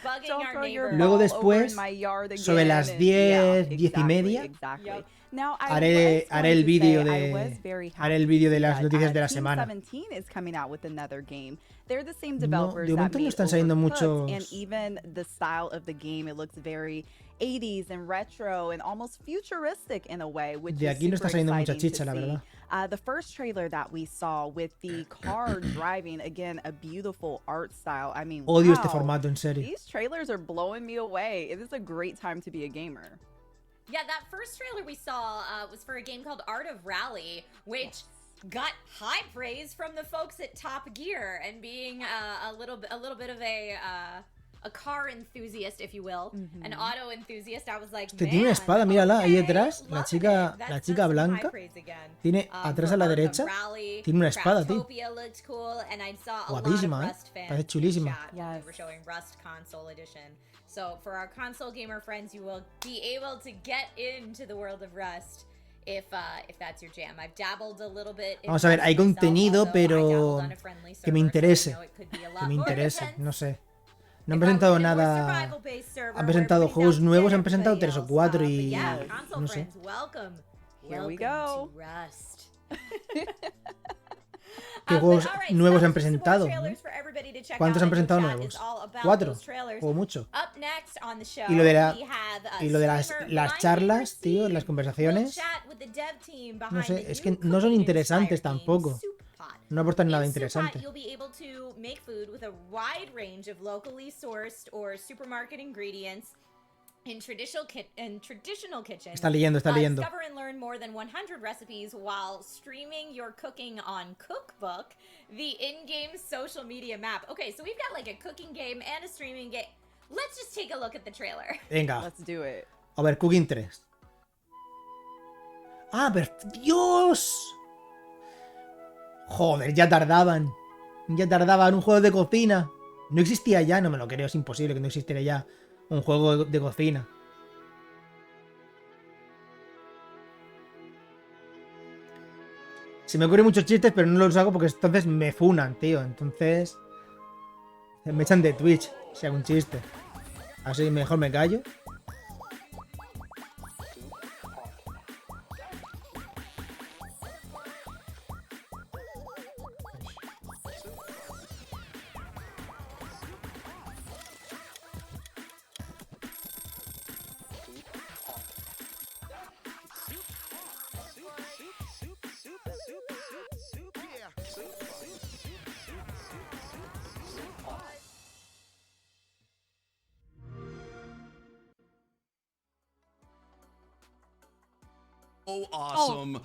bugging Don't our throw your neighbor. Luego ball después, over in my yard sobre again, las and- 10, yeah, 10 y media, Exactly. Yep. Now, I haré was el going to vídeo say I was de very haré el happy vídeo to de see las that, noticias de la Team semana. 17 is coming out with another game. They're the same No, developers de that momento no made están saliendo Overcooked, and muchos. even the style of the game, it looks very 80s and retro and almost futuristic in a way, which De is aquí no super está saliendo mucha exciting chicha, to la see. verdad. The first trailer that we saw with the car driving, again, a beautiful art style. I mean, Odio este wow. formato, en serio. These trailers are blowing me away. It is a great time to be a gamer. Yeah, that first trailer we saw was for a game called Art of Rally, which got high praise from the folks at Top Gear, and being a little bit of a car enthusiast, if you will, an auto enthusiast. I was like, Te tiene una espada, mírala, ahí detrás. La chica blanca tiene atrás a la derecha. Tiene una espada, tío. Guapísima, parece chulísima. Yes. We're showing Rust Console Edition. So for our console gamer friends, you will be able to get into the world of Rust if that's your jam. I've dabbled a little bit. Vamos a ver, hay contenido, pero que me interese. Que me interese, no sé. No han presentado nada. Han presentado juegos nuevos, han presentado 3 o 4 y no sé. Here we go. ¿Qué juegos nuevos han presentado? ¿Cuántos han presentado nuevos? 4 o mucho. Y lo de las charlas, tío, las conversaciones. No sé, es que no son interesantes tampoco. No aportan nada interesante. You'll be able to make food with a wide range of locally sourced or supermarket ingredients in traditional kitchens. Está leyendo. Discover and learn more than 100 recipes while streaming your cooking on Cookbook, the in-game social media map. Okay, so we've got like a cooking game and a streaming game. Let's just take a look at the trailer. Venga. Let's do it. A ver, Cooking 3. ¡Ah, pero Dios! Joder, ya tardaban. Ya tardaban un juego de cocina. No existía ya, no me lo creo, es imposible que no existiera ya un juego de cocina. Se me ocurren muchos chistes, pero no los hago porque entonces me funan, tío. Entonces me echan de Twitch si hago un chiste. Así mejor me callo. Oh, awesome.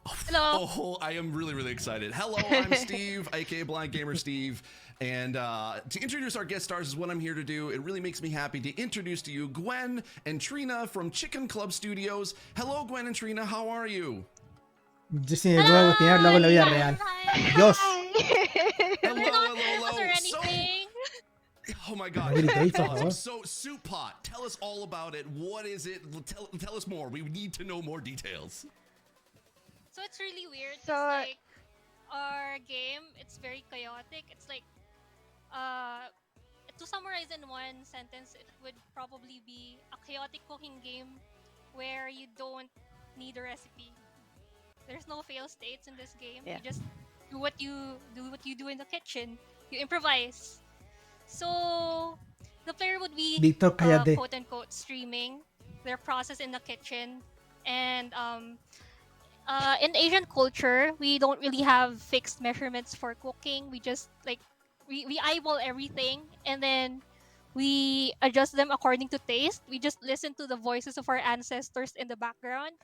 Hello. Oh, I am really, really excited. Hello, I'm Steve, aka Blind Gamer Steve. And to introduce our guest stars is what I'm here to do. It really makes me happy to introduce to you Gwen and Trina from Chicken Club Studios. Hello, Gwen and Trina, how are you? Yo sí me puedo cocinar, lo hago en la vida real. Dios. Hello. Oh my God. No gritéis, por favor. So, Soup Pot, tell us all about it. What is it? Tell us more. We need to know more details. So it's really weird. So like our game, it's very chaotic. It's like, to summarize in one sentence, it would probably be a chaotic cooking game where you don't need a recipe. There's no fail states in this game. Yeah. You just do what you do in the kitchen. You improvise. So the player would be Victor, cállate. quote unquote streaming their process in the kitchen. And in Asian culture, we don't really have fixed measurements for cooking. We just like we eyeball everything and then we adjust them according to taste. We just listen to the voices of our ancestors in the background.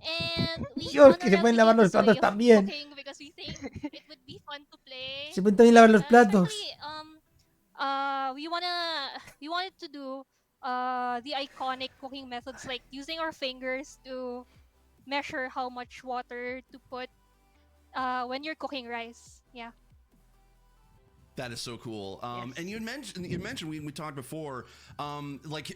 And we Dios, que se pueden lavar los platos también. Because we think it would be fun to play. Se pueden también lavar los platos. We wanted to do the iconic cooking methods like using our fingers to measure how much water to put when you're cooking rice. Yeah. That is so cool. Yes. And you mentioned we talked before, like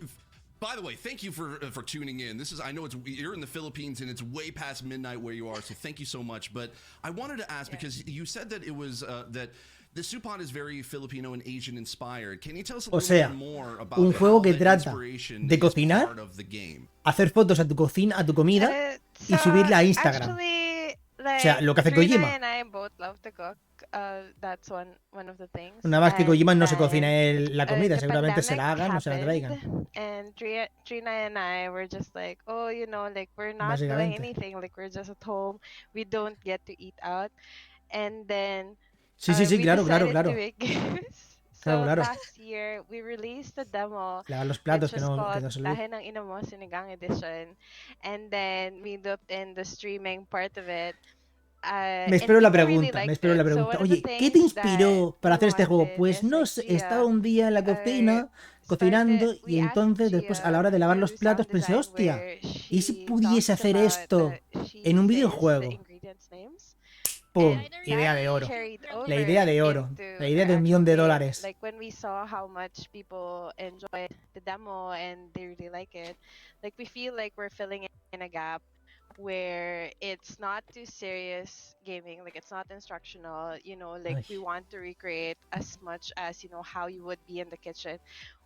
By the way, thank you for tuning in. This is, I know you're in the Philippines and it's way past midnight where you are, so thank you so much. But I wanted to ask, because you said that it was that the Supot is very Filipino and Asian inspired. Can you tell us a little bit more about un juego que how that trata inspiration de is cocinar, part of the game? hacer fotos a tu cocina, a tu comida y subirla a Instagram. Actually, O sea, lo que hace Trina Kojima. and I both love to cook. That's one of the things. Nada más que Kojima no se And cocina él la comida, the seguramente se la pandemic hagan o se la happened, traigan. And Trina and I were just like, oh, you know, like we're not doing Básicamente. anything. Like we're just at home. We don't get to eat out. And then Sí, we claro. decided to make games. So Claro. last year we released a demo, Lavar los platos, which que was no called se olvide. Tahe ng Ina Mo Sinigang Edition, and then we looked in the streaming part of it. Me espero la pregunta, Oye, ¿qué te inspiró para hacer este juego? Pues no sé, estaba un día en la cocina cocinando y entonces después a la hora de lavar los platos pensé, hostia, ¿y si pudiese hacer esto en un videojuego? ¡Pum! Idea de oro. La idea de oro. La idea de $1.000.000. Like when we saw how much people enjoy the demo and they really like it, like we feel like we're filling in a gap where it's not too serious gaming, like it's not instructional, you know, like we want to recreate as much as, you know, how you would be in the kitchen,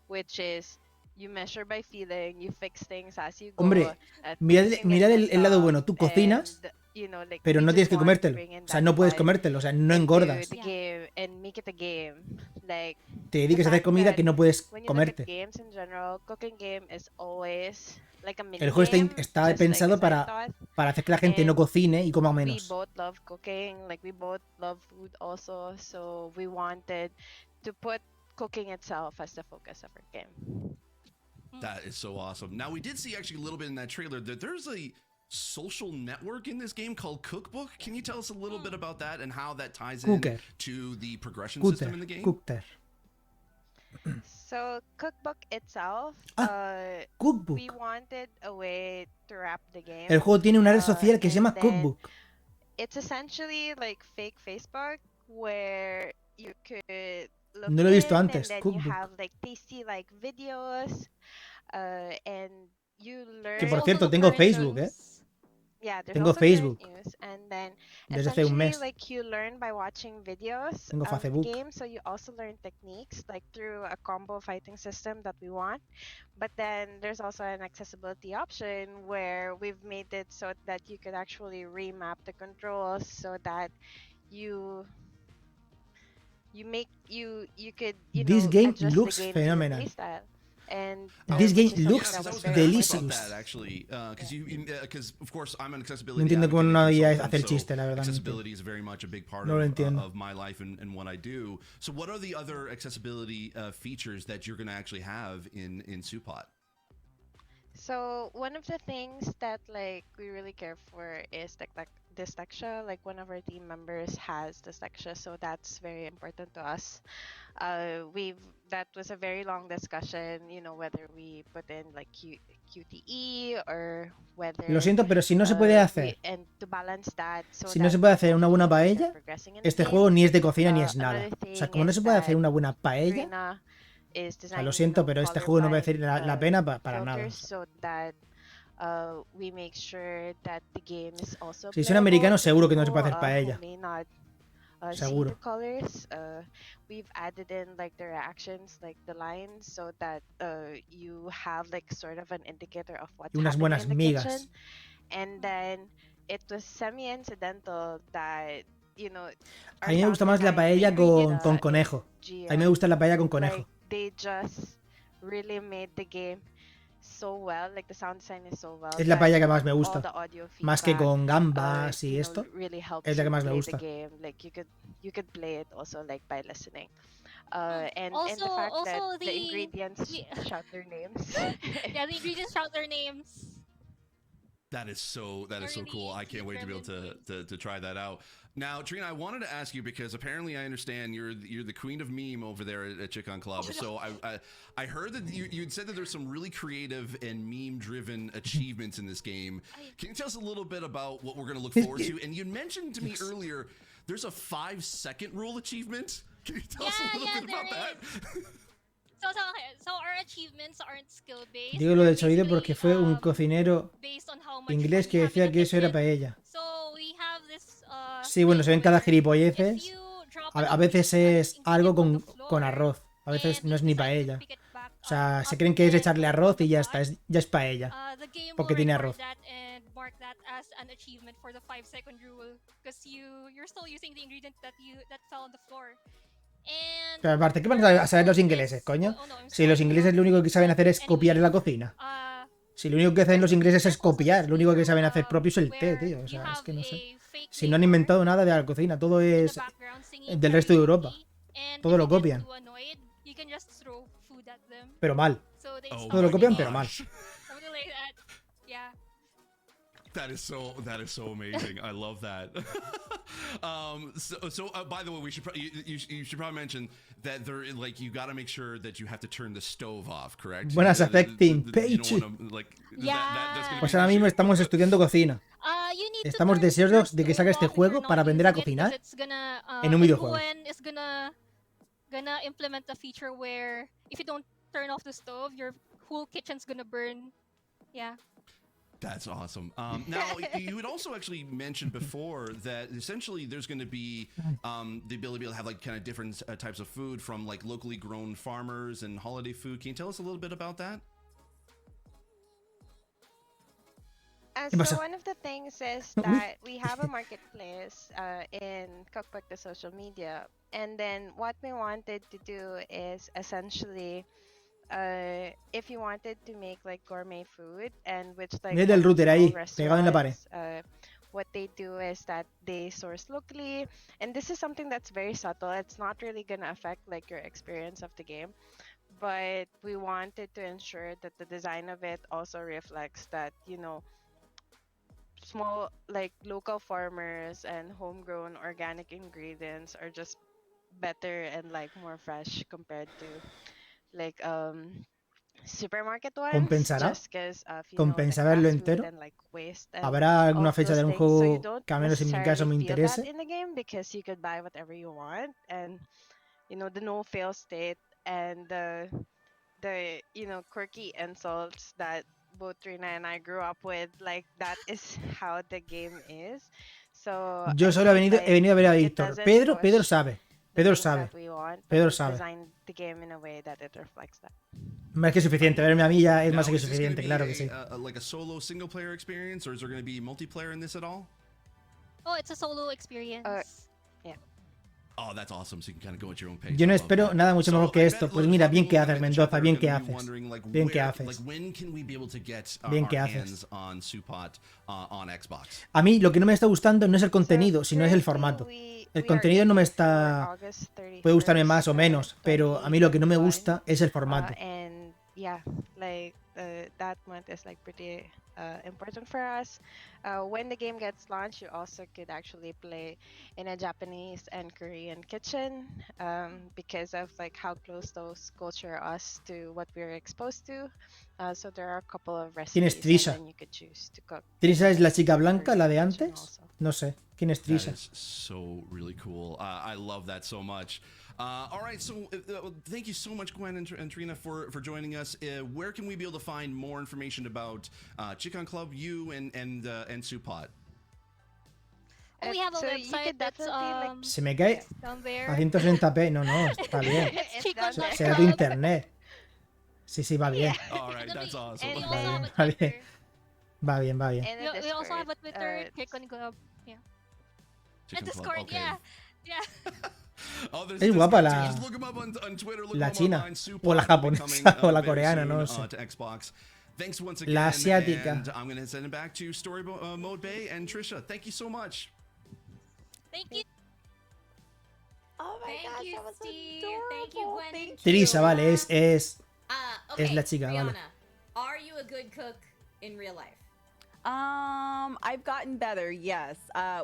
which is you measure by feeling, you fix things as you go. Hombre, mirad el lado bueno, tú cocinas, you know, like, pero no tienes que comértelo. O sea, no puedes comértelo, o sea, no engordas. The game and make it a game. Like, Te dediques a hacer comida que no puedes comerte. Games in general, cooking game is always like a mini El juego está pensado para hacer que la gente no cocine y coma menos. We both love cooking, like we both love food also, so we wanted to put cooking itself as the focus of our game. That is so awesome. Now, we did see actually a little bit in that trailer that there's a social network in this game called Cookbook. Can you tell us a little bit about that and how that ties in to the progression system in the game? So Cookbook itself, Cookbook. we wanted a way to wrap the game. El juego tiene una red social que se llama Cookbook. It's essentially like fake Facebook where you could look no lo he visto antes. And then Cookbook. you have like tasty like videos, and you learn. Que por cierto tengo Facebook, Yeah, tengo Facebook. News, and then desde hace un mes. Like you learn by watching videos tengo of Facebook. the game, so you also learn techniques like through a combo fighting system that we want. But then there's also an accessibility option where we've made it so that you could actually remap the controls so that you could This know, game adjust looks the game phenomenal. to your playstyle. And this game looks delicious. That actually, because of course I'm an accessibility. No entiendo cómo nadie hace el chiste, la verdad. Accessibility is very much a big part of my life and what I do. So, what are the other accessibility features that you're going to actually have in Supot? So one of the things that like we really care for is like dyslexia. Like one of our team members has dyslexia, so that's very important to us. That was a very long discussion, you know, whether we put in like QTE or whether. Lo siento, pero si no se puede hacer. And to balance that, so si no se puede hacer una buena paella, este juego ni es de cocina ni es nada. O sea, como no se puede hacer una buena paella. O sea, lo siento, pero este juego no merece la pena para nada. Si son americanos, seguro que no se puede hacer paella. Seguro. We've added in like the reactions, like the lines, so that you have like sort of an indicator of what's unas buenas happening in the migas. kitchen. And then it was semi-incidental that, you know. A mí me gusta más la paella con conejo. A mí me gusta la paella con conejo. They just really made the game so well, like the sound design is so well. Es la paella que más me gusta. Más que con gambas y esto. Really es la que más me gusta. Like you could play it also like by listening. And the fact that the ingredients shout their names. Yeah, the ingredients shout their names. That is so cool. I can't wait to be able to try that out. Now, Trina, I wanted to ask you because apparently I understand you're the queen of meme over there at Chicken Club. So I heard that you'd said that there's some really creative and meme-driven achievements in this game. Can you tell us a little bit about what we're going to look forward to? And you mentioned to me earlier there's a 5-second rule achievement. Can you tell us a little bit about that? So our achievement achievements aren't skill based. Digo lo del sabido porque fue un cocinero Based on how much inglés fun que you have in decía the que eso era kitchen. paella. So we have this Sí, bueno, se ven cada gilipolleces. A veces es algo con arroz. A veces no es ni paella. O sea, se creen que es echarle arroz y ya está. Ya es paella. the game will Porque tiene record arroz. that and mark that as an achievement for the 5-second rule because you're still using the ingredient that fell on the floor. And Pero aparte, ¿qué van a saber los ingleses, coño? Si los ingleses lo único que saben hacer es copiar en la cocina. Si lo único que hacen los ingleses es copiar, lo único que saben hacer propio es el té, tío. O sea, es que no sé. Si no han inventado nada de la cocina, todo es del resto de Europa. Todo lo copian. you can just throw food at them. Pero mal. So they Oh stop Todo lo my copian, gosh. pero mal. something like that. Yeah. That is so amazing. I love that. By the way, we should you should probably mention that there, like, you got to make sure that you have to turn the stove off, correct? Buenas affecting, You Peach. don't wanna, like, that's gonna Pues be ahora an mismo issue. estamos estudiando cocina. You need Estamos to turn your deseosos de que stove salga este off if you're juego not para aprender a using it, 'cause cocinar it's gonna, en un like, videojuego. Gwen is gonna implement a feature where if you don't turn off the stove, your whole kitchen's gonna burn. Yeah. That's awesome. Now, you had also actually mentioned before that essentially there's going to be the ability to have like kind of different types of food from like locally grown farmers and holiday food. Can you tell us a little bit about that? So one of the things is that we have a marketplace in Cookbook, the social media, and then what we wanted to do is essentially, if you wanted to make like gourmet food and which like Mira el router ahí, restaurants, pegado en la pared. what they do is that they source locally, and this is something that's very subtle. It's not really gonna affect like your experience of the game, but we wanted to ensure that the design of it also reflects that, you know, small like local farmers and homegrown organic ingredients are just better and like more fresh compared to like supermarket ones. ¿Compensará? Just because of, you ¿Compensará know, lo like fast food entero? and like waste and ¿Habrá alguna all of fecha de those un things. So you juego don't que al menos en mi caso me necessarily feel that interese? in the game because you could buy whatever you want, and you know the no fail state and the you know quirky insults that both Trina and I grew up with, like that is how the game is. So Yo I solo he feel venido, like he venido a ver a it Víctor. doesn't Pedro push sabe. the Pedro things sabe. that we want, but Pedro we sabe. designed the game in a way that it reflects that. Más que suficiente. Verme a mí ya es Now, más que is this gonna suficiente, be claro que sí. like a solo single player experience, or is there going to be multiplayer in this at all? Oh, it's a solo experience. Yeah. Oh, that's awesome. So you can kind of go at your own pace. Yo no I love espero that. nada mucho So mejor que I esto. bet Pues a mira, lot of bien que people haces, in the chat Mendoza, are bien gonna que be haces. wondering, like, Bien que where- haces. like, when can we be able to get Bien our que haces. hands on Supot on Xbox? A mí lo que no me está gustando no es el contenido, sino es el formato. El contenido no me está... Puede gustarme más o menos, pero a mí lo que no me gusta es el formato. And yeah, like that month is like pretty important for us. When the game gets launched, you also could actually play in a Japanese and Korean kitchen because of like how close those culture us to what we're exposed to. So there are a couple of ¿Quién es recipes Trisha? and then you could choose to cook. ¿Trisha es la chica blanca, la de antes? No sé. ¿Quién es That Trisha? is so really cool. I love that so much. All right, so thank you so much, Gwen and Trina, for joining us. Where can we be able to find more information about Chicken Club, you, and Supot? Oh, we have a So you website could that's definitely, like, Se me cae down there. a 160p. No, no, está bien. It's chicken.com. Será tu internet. Sí, sí, va bien. All right, that's awesome. And we Va also have bien, a va bien. Twitter. Va bien, va bien. in the We also have a Discord, Twitter, Chicken Club. Yeah. Chicken And Club, Discord, okay. yeah. Yeah. Oh, there's Es this guapa guy, la- just look him up on Twitter, look la him china, online, Supot o la will be japonesa, coming, o la very coreana, soon, no lo sé. to Xbox. Thanks once again. La asiática. And I'm going to send it back to Story Mode Bay and Trisha. Thank you so much. Thank you. Oh my Thank gosh, you, that was Steve. adorable. Thank you, Gwen. Thank Trisha, vale, es Okay, es la chica, Rihanna, vale. are you a good cook in real life? I've gotten better, yes.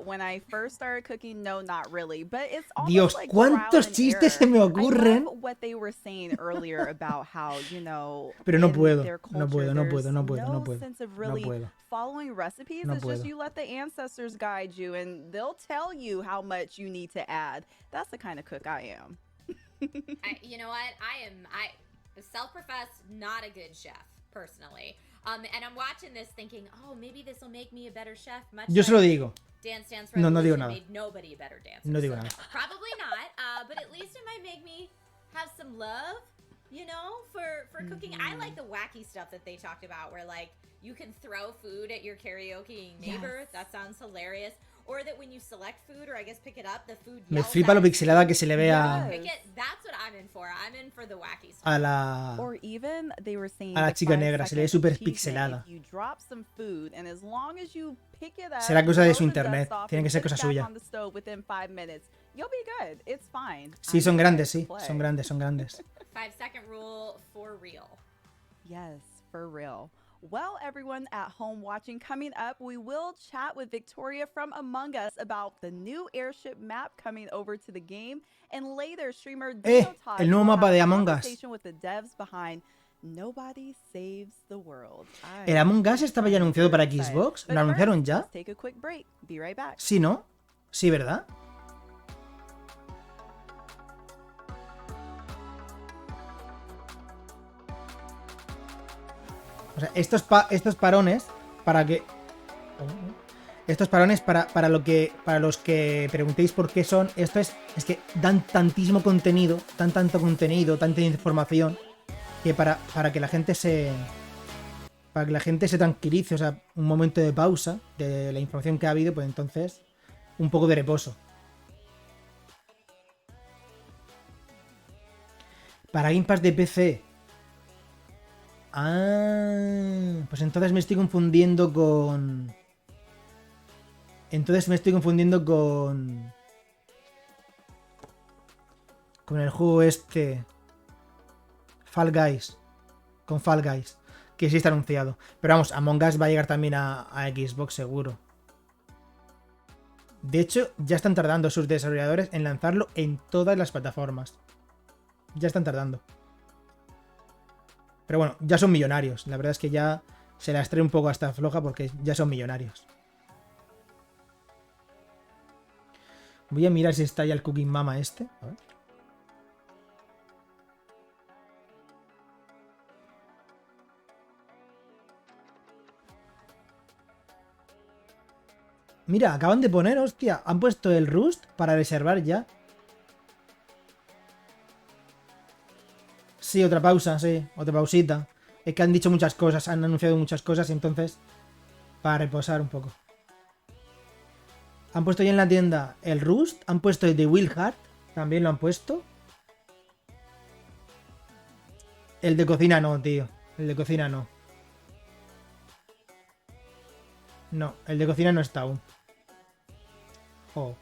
When I first started cooking, no, not really. But it's almost Dios, like cuántos trial and chistes se error. me I ocurren. love what they were saying earlier about how, you know, Pero no in puedo, their no culture, puedo, no puedo, there's no puedo, no no puedo, sense of no really puedo. following recipes. No It's just puedo. you let the ancestors guide you, and they'll tell you how much you need to add. That's the kind of cook I am. You know what? Self-professed, not a good chef, personally. And I'm watching this thinking, oh, maybe this will make me a better chef. Much Yo se lo like digo. Dance Dance No, no digo Revolution nada. made nobody a better dancer. No digo So nada. probably not, but at least it might make me have some love, you know, for cooking. I like the wacky stuff that they talked about where, like, you can throw food at your karaoke neighbor. Yes. That sounds hilarious. Or that when you select food or I guess pick it up, the food Me yells flipa lo at you. pixelada que se le ve a, Pick it. That's what I'm in for. I'm in for the wacky stuff. a la... Or even they were saying A la the chica 5 negra, se le ve second súper achievement. pixelada. If you drop some food and as long as you pick it up, Será cosa de blow su the internet. dust off Tiene que and ser put it cosa back suya. on the stove within 5 minutes, you'll be good. It's fine. Sí, I'm son excited grandes, to sí. play. Son grandes, son grandes. 5-second rule for real. Yes, for real. Well, everyone at home watching, coming up, we will chat with Victoria from Among Us about the new airship map coming over to the game. And later, streamer Dejo el nuevo will mapa have de a Among Us. conversation with the devs behind Nobody Saves the World. ¿El Among Us estaba ya anunciado para Xbox? But ¿Lo anunciaron first, ya? let's take a quick break. Be right back. Sí, ¿no? Sí, ¿verdad? O sea, estos parones para que... Estos parones para los que preguntéis por qué son, esto es que dan tantísimo contenido, tanto contenido, tanta información, que para que la gente se tranquilice, o sea, un momento de pausa de la información que ha habido, pues entonces un poco de reposo. Para Game Pass de PC. Ah, pues entonces me estoy confundiendo con... Con el juego este... Fall Guys. Con Fall Guys. Que sí está anunciado. Pero vamos, Among Us va a llegar también a Xbox seguro. De hecho, ya están tardando sus desarrolladores en lanzarlo en todas las plataformas. Ya están tardando. Pero bueno, ya son millonarios. La verdad es que ya se las trae un poco hasta floja porque ya son millonarios. Voy a mirar si está ya el Cooking Mama este. A ver. Mira, acaban de poner, hostia. Han puesto el Rust para reservar ya. Sí, otra pausa, sí. Otra pausita. Es que han dicho muchas cosas, han anunciado muchas cosas y entonces... Para reposar un poco. Han puesto ya en la tienda el Rust. Han puesto el de Will Heart. También lo han puesto. El de cocina no, tío. El de cocina no. No, el de cocina no está aún. Oh.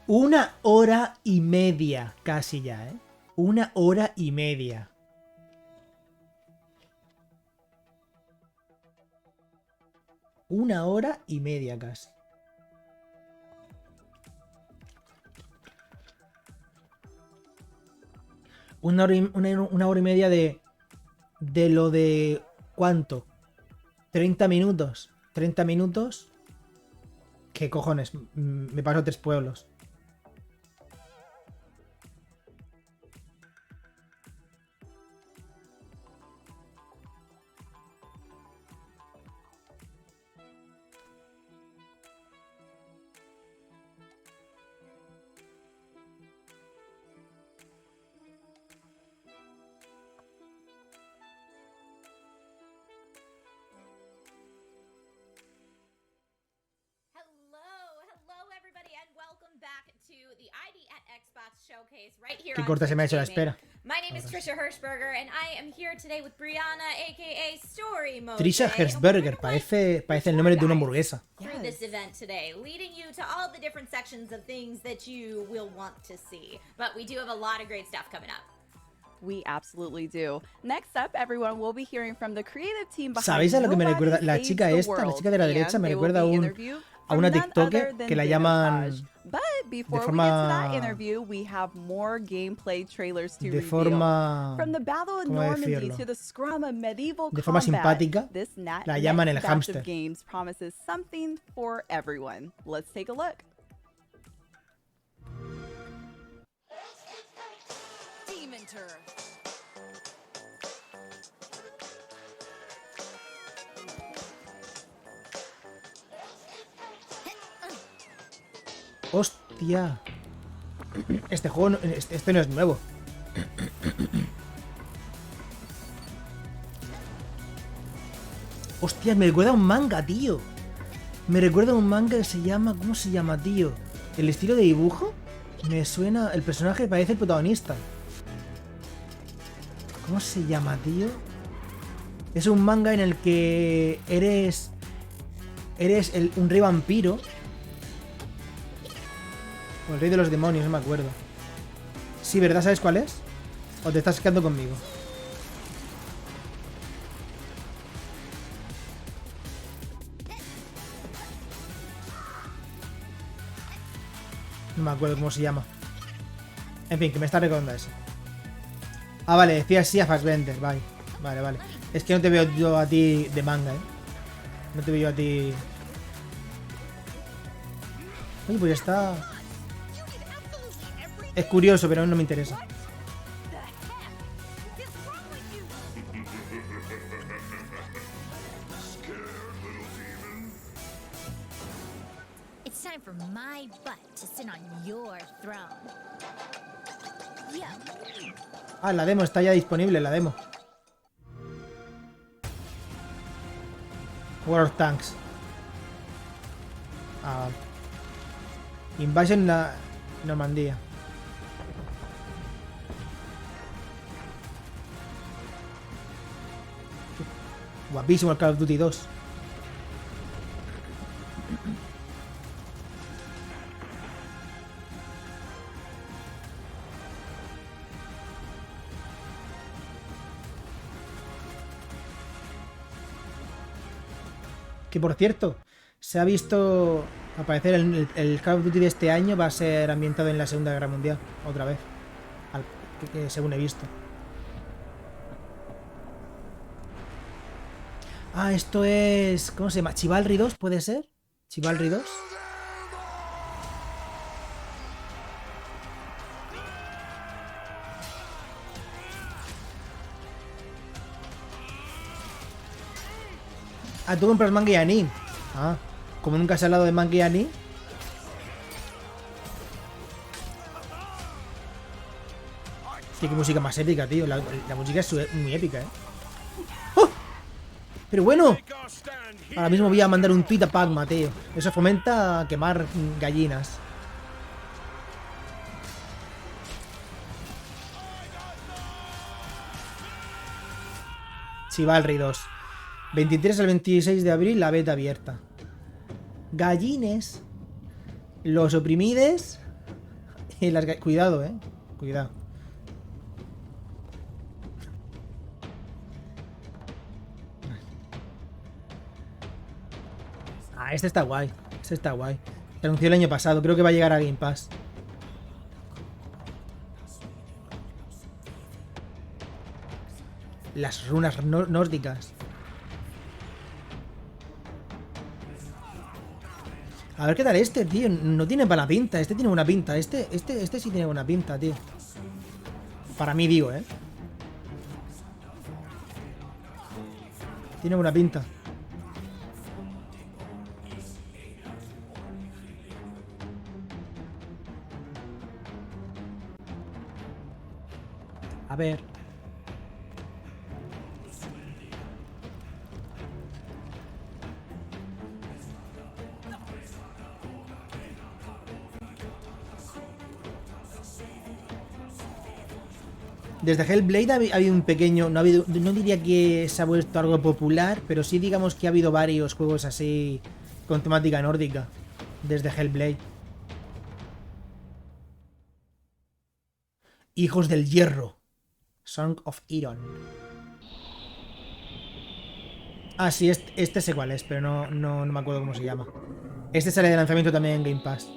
Una hora y media, casi ya, ¿eh? Una hora y media. Una hora y media casi. Una hora y media de lo de... ¿Cuánto? 30 minutos. 30 minutos. ¿Qué cojones? Me paso 3 pueblos. Qué corta se me ha hecho la espera. My name is Trisha Hirschberger and I am here today with Brianna, aka Story Mode. Trisha Hirschberger, parece el nombre de una hamburguesa. Through this event today, leading you to all the different sections of things that you will want to see. But we do have a lot of great stuff coming up. We absolutely do. Next up, everyone, we'll be hearing from the creative team behind ¿Sabéis a lo que me Nobody recuerda? La Saves chica the esta, la World, chica de la and derecha, me they will recuerda be a interviewed una from none TikToker other than que la Dejo. llaman But before we get to that interview, we have more gameplay trailers to reveal. From the Battle of Normandy to the scrum of medieval combat, this next batch of games promises something for everyone. Let's take a look. Demon Turf. ¡Hostia! Este juego, este no es nuevo. ¡Hostia! Me recuerda a un manga, tío. Me recuerda a un manga que se llama... ¿Cómo se llama, tío? El estilo de dibujo me suena... El personaje parece el protagonista. ¿Cómo se llama, tío? Es un manga en el que eres un rey vampiro. O el rey de los demonios, no me acuerdo. Sí, ¿verdad? ¿Sabes cuál es? ¿O te estás quedando conmigo? No me acuerdo cómo se llama. En fin, que me está recordando eso. Ah, vale, decía así a Fassbender, vale. Vale. Es que no te veo yo a ti de manga, No te veo yo a ti... Oye, pues está... Es curioso, pero no me interesa. It's time for my butt to sit on your throne. Ah, la demo está ya disponible, la demo. War of Tanks. Ah, Invasion la Normandía. Guapísimo el Call of Duty 2. Que por cierto, se ha visto aparecer el Call of Duty de este año va a ser ambientado en la Segunda Guerra Mundial, otra vez. Según he visto. Ah, esto es... ¿Cómo se llama? ¿Chivalry 2 puede ser? ¿Chivalry 2? Ah, tú compras manga y anime. Ah, como nunca has hablado de manga y anime. Qué música más épica, tío. La música es muy épica, ¡Oh! Pero bueno, ahora mismo voy a mandar un tweet a Pagma, tío. Eso fomenta quemar gallinas. Chivalry 2. 23 al 26 de abril, la beta abierta. Gallines. Los oprimides. Y las... Cuidado, cuidado. Ah, este está guay. Este está guay. Se anunció el año pasado. Creo que va a llegar a Game Pass. Las runas nórdicas. A ver qué tal este, tío. No tiene buena pinta. Este tiene buena pinta. Este sí tiene buena pinta, tío. Para mí digo, Tiene buena pinta. A ver. Desde Hellblade ha habido un pequeño... No diría que se ha vuelto algo popular, pero sí digamos que ha habido varios juegos así con temática nórdica. Desde Hellblade. Hijos del Hierro. Song of Iron. Ah, sí, este sé cuál es, pero no me acuerdo cómo se llama. Este sale de lanzamiento también en Game Pass.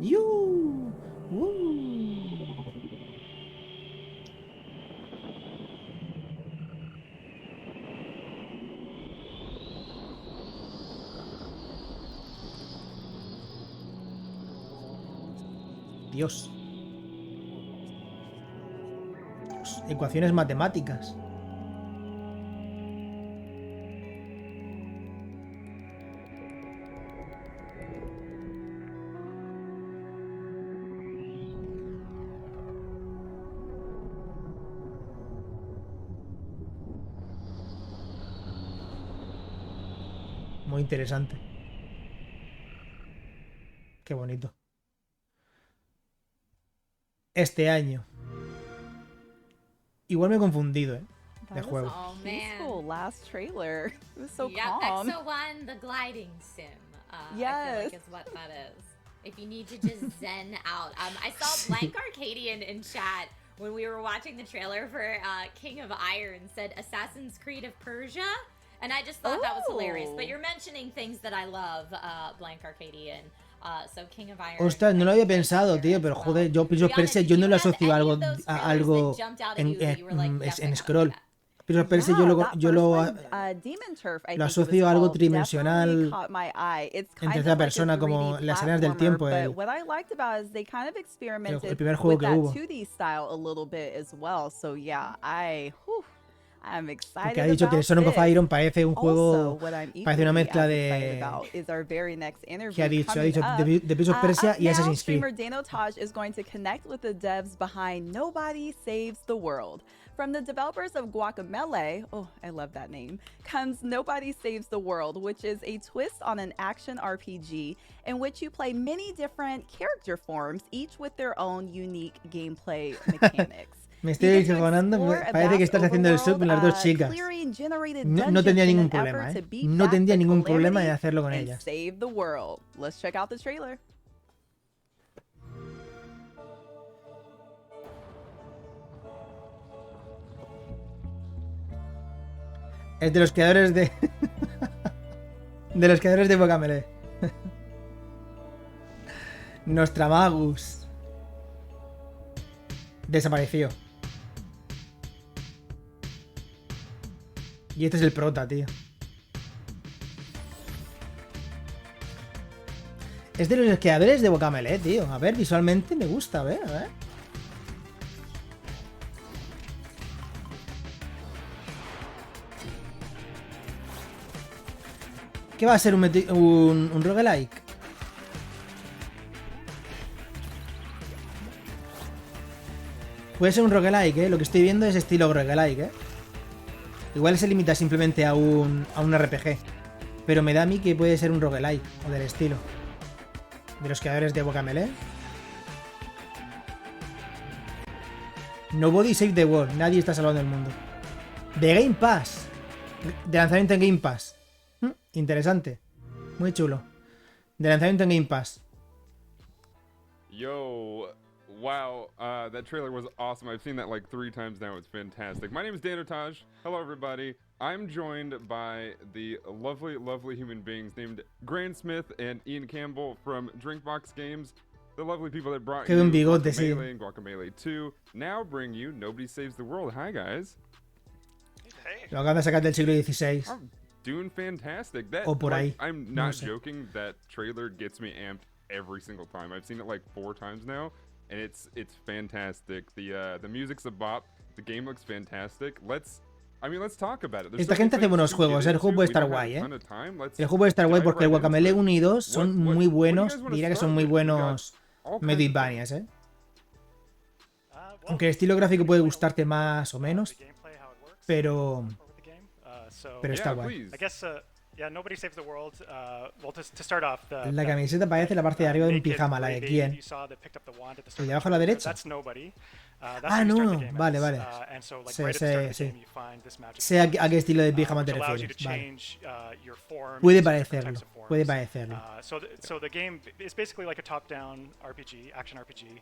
¡Yu! Dios. Ecuaciones matemáticas. Muy interesante. Qué bonito. Este año. Igual me he confundido, de That juego. was peaceful last trailer. It was so Yep, calm. XO1, the gliding sim. I feel Yes. like is what that is. If you need to just zen out. I saw Blank Arcadian in chat when we were watching the trailer for King of Iron said Assassin's Creed of Persia. And I just thought that was hilarious. But you're mentioning things that I love, Blank Arcadian. So King of Iron. Ostras, no lo había pensado, tío, pero joder, yo Prince of Persia yo no lo asocio a algo en scroll. Prince of Persia yo lo asocio a algo tridimensional en tercera persona, como las arenas del tiempo. El primer juego que hubo. Porque ha dicho que el Song of Iron parece un juego, parece una mezcla de... ¿Qué ha dicho? Ha dicho de Prince of Persia y Assassin's Creed. Streamer Danotage is going to connect with the devs behind Nobody Saves the World. From the developers of Guacamelee, oh, I love that name, comes Nobody Saves the World, which is a twist on an action RPG in which you play many different character forms, each with their own unique gameplay mechanics. Me estoy disfrazando, parece que estás haciendo el sub con las dos chicas. No tendría ningún problema, No tendría ningún problema en hacerlo con ellas. Save the world. Let's check out the trailer. Es de los creadores de... de los creadores de Guacamelee. Nostramagus. Desapareció. Y este es el prota, tío. Es de los creadores de Guacamelee, tío. A ver, visualmente me gusta, a ver. ¿Qué va a ser un roguelike? Puede ser un roguelike, Lo que estoy viendo es estilo roguelike, Igual se limita simplemente a un RPG. Pero me da a mí que puede ser un roguelike o del estilo. De los creadores de Guacamelee. Nobody Save the World. Nadie está salvando el mundo. De Game Pass. De lanzamiento en Game Pass. Interesante. Muy chulo. De lanzamiento en Game Pass. Yo, wow, that trailer was awesome. I've seen that like 3 times now. It's fantastic. My name is Danotage. Hello, everybody. I'm joined by the lovely, lovely human beings named Grant Smith and Ian Campbell from Drinkbox Games. The lovely people that brought you Guacamelee and Guacamelee 2 now bring you Nobody Saves the World. Hi, guys. Lo acaban de sacar del siglo XVI. Doing fantastic. That, O por ahí. I'm not joking. That trailer gets me amped every single time. I've seen it like 4 times now, and it's fantastic. The music's a bop. The game looks fantastic. Let's talk about it. Esta gente hace buenos juegos, el juego puede estar guay, El juego puede estar guay porque el Guacamelee 1 y 2 son muy buenos. Diría que son muy buenos Metroidvanias, Aunque el estilo gráfico puede gustarte más o menos, pero está guay. La camiseta parece la parte de arriba de un pijama, la de quién. ¿El de abajo a la derecha? Ah, no, vale. Sé a qué estilo de pijama te refieres. Vale. Puede parecerlo. So the game is basically like a top-down RPG, action RPG,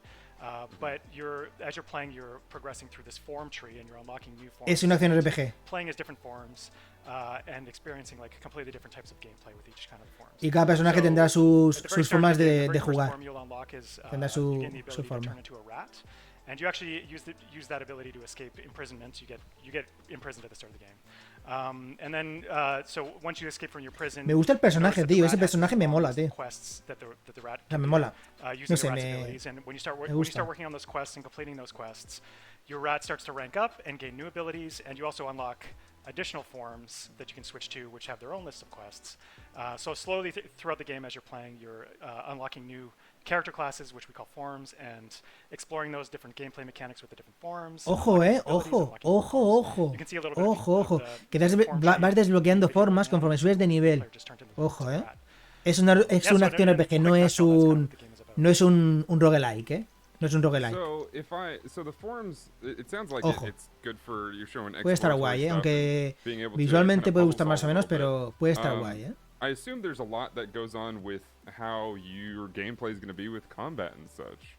but as you're playing, you're progressing through this form tree and you're unlocking new forms. Es una acción RPG. Playing as different forms. and experiencing like completely different types of gameplay with each kind of forms. Y cada personaje So, tendrá at the very sus start formas of the game, de the very first jugar. form you'll unlock is Tendrá you gain the su ability to forma. turn into a rat, and you actually use that ability to escape imprisonment. You get imprisoned at the start of the game. And then, so once you escape from your prison, Me gusta el personaje, tío. Ese personaje me mola, tío. quests that the rat O sea, me can mola. do, using No the sé, rat's me abilities. And when you start gusta. working on those quests and completing those quests, your rat starts to rank up and gain new abilities, and you also unlock additional forms that you can switch to, which have their own list of quests. So slowly throughout the game, as you're playing, you're unlocking new character classes, which we call forms, and exploring those different gameplay mechanics with the different forms. Ojo, ojo. You can see a little bit Ojo. of Que the form vas tree desbloqueando if you roll formas down, conforme subes de nivel. player just turned into Ojo, a rat. Es una Yeah, so acción in a RPG, no quick es nutshell, that's kind of un. what the game is about. No es un roguelike, ¿eh? No es un roguelike. So the forums, it sounds like Ojo. it's good for you're showing Puede estar exploratory guay, ¿eh? stuff Aunque and being able to visualmente kind of puede bubble gustar más o solve a menos, little pero bit. puede estar guay, ¿eh? I assume there's a lot that goes on with how your gameplay is going to be with combat and such.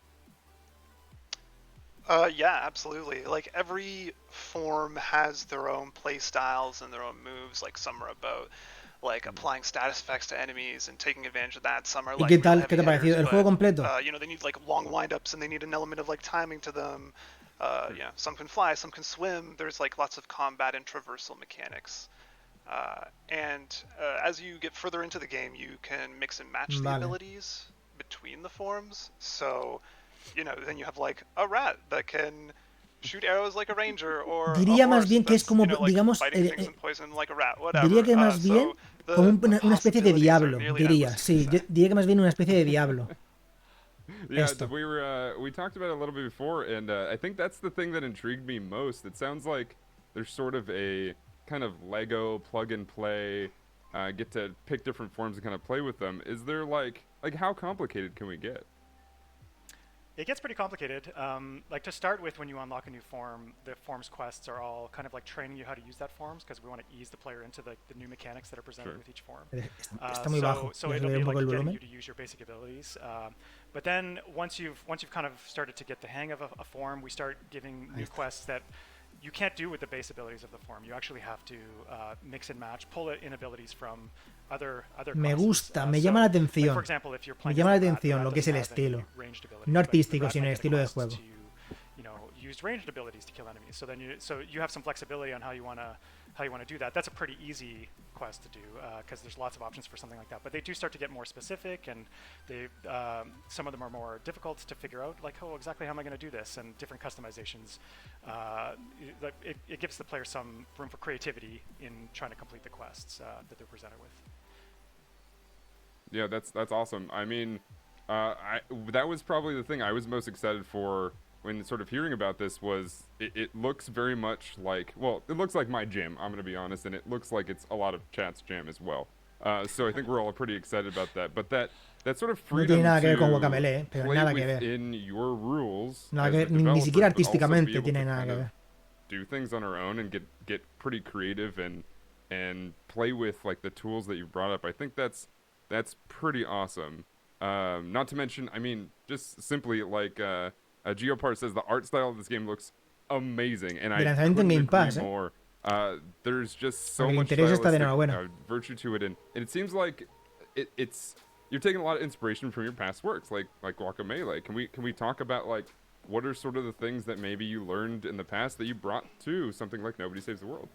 Yeah, absolutely. Like every form has their own play styles and their own moves. Like some are about like applying status effects to enemies and taking advantage of that. Some are ¿Y like qué tal? real ¿Qué te ha heavy parecido? hitters, ¿El juego but, completo? you know, they need like long windups and they need an element of like timing to them. Yeah, some can fly, some can swim. There's like lots of combat and traversal mechanics. As you get further into the game, you can mix and match the Vale. abilities between the forms. So, you know, then you have like a rat that can shoot arrows like a ranger, or Diría a más horse bien que es that's, como, you know, like digamos, fighting things and poison like a rat, whatever. diría que más bien So como the una especie de possibilities are diablo, nearly diría. endless, Sí, yo diría que más bien una especie de diablo. Yeah, Esto. we talked about it a little bit before, and I think that's the thing that intrigued me most. It sounds like there's sort of a kind of Lego plug and play, get to pick different forms and kind of play with them. Is there like how complicated can we get? It gets pretty complicated. Like to start with, when you unlock a new form, the forms quests are all kind of like training you how to use that forms, because we want to ease the player into the new mechanics that are presented with each form. Está muy bajo. So ¿Ya it'll se ve be un poco like el getting volumen? you to use your basic abilities. But then once you've kind of started to get the hang of a form, we start giving new quests that you can't do with the base abilities of the form. You actually have to mix and match, pull in abilities from other Me classes. gusta, me llama la Like, atención. for example, if you're Me playing llama la as a rat, the atención rat lo que es el doesn't have any estilo. ranged abilities, No but the artístico, rat sino might el get a estilo de quest juego. to, you know, use ranged abilities to kill enemies. So you have some flexibility on how you want to do that. That's a pretty easy quest to do, because there's lots of options for something like that. But they do start to get more specific, and they some of them are more difficult to figure out. Like, oh, exactly how am I going to do this? And different customizations. It gives the player some room for creativity in trying to complete the quests that they're presented with. Yeah, that's awesome. I mean, that was probably the thing I was most excited for when sort of hearing about this. Was it looks very much like, well, it looks like my gym, I'm gonna be honest, and it looks like it's a lot of chat's jam as well. So I think we're all pretty excited about that. But that sort of No freedom tiene nada que ver con to Guacamele, pero play nada que ver. within your rules, Nada as que, the ni developers, siquiera but also be artísticamente able tiene to nada kind que of ver. do things on our own and get pretty creative and play with like the tools that you've brought up. I think that's pretty awesome. Not to mention, I mean, just simply like Geopart says, the art style of this game looks amazing, and I couldn't agree more. There's just so much stylistic virtue to it, and it seems like it's you're taking a lot of inspiration from your past works, like Guacamelee. Can we talk about like what are sort of the things that maybe you learned in the past that you brought to something like Nobody Saves the World?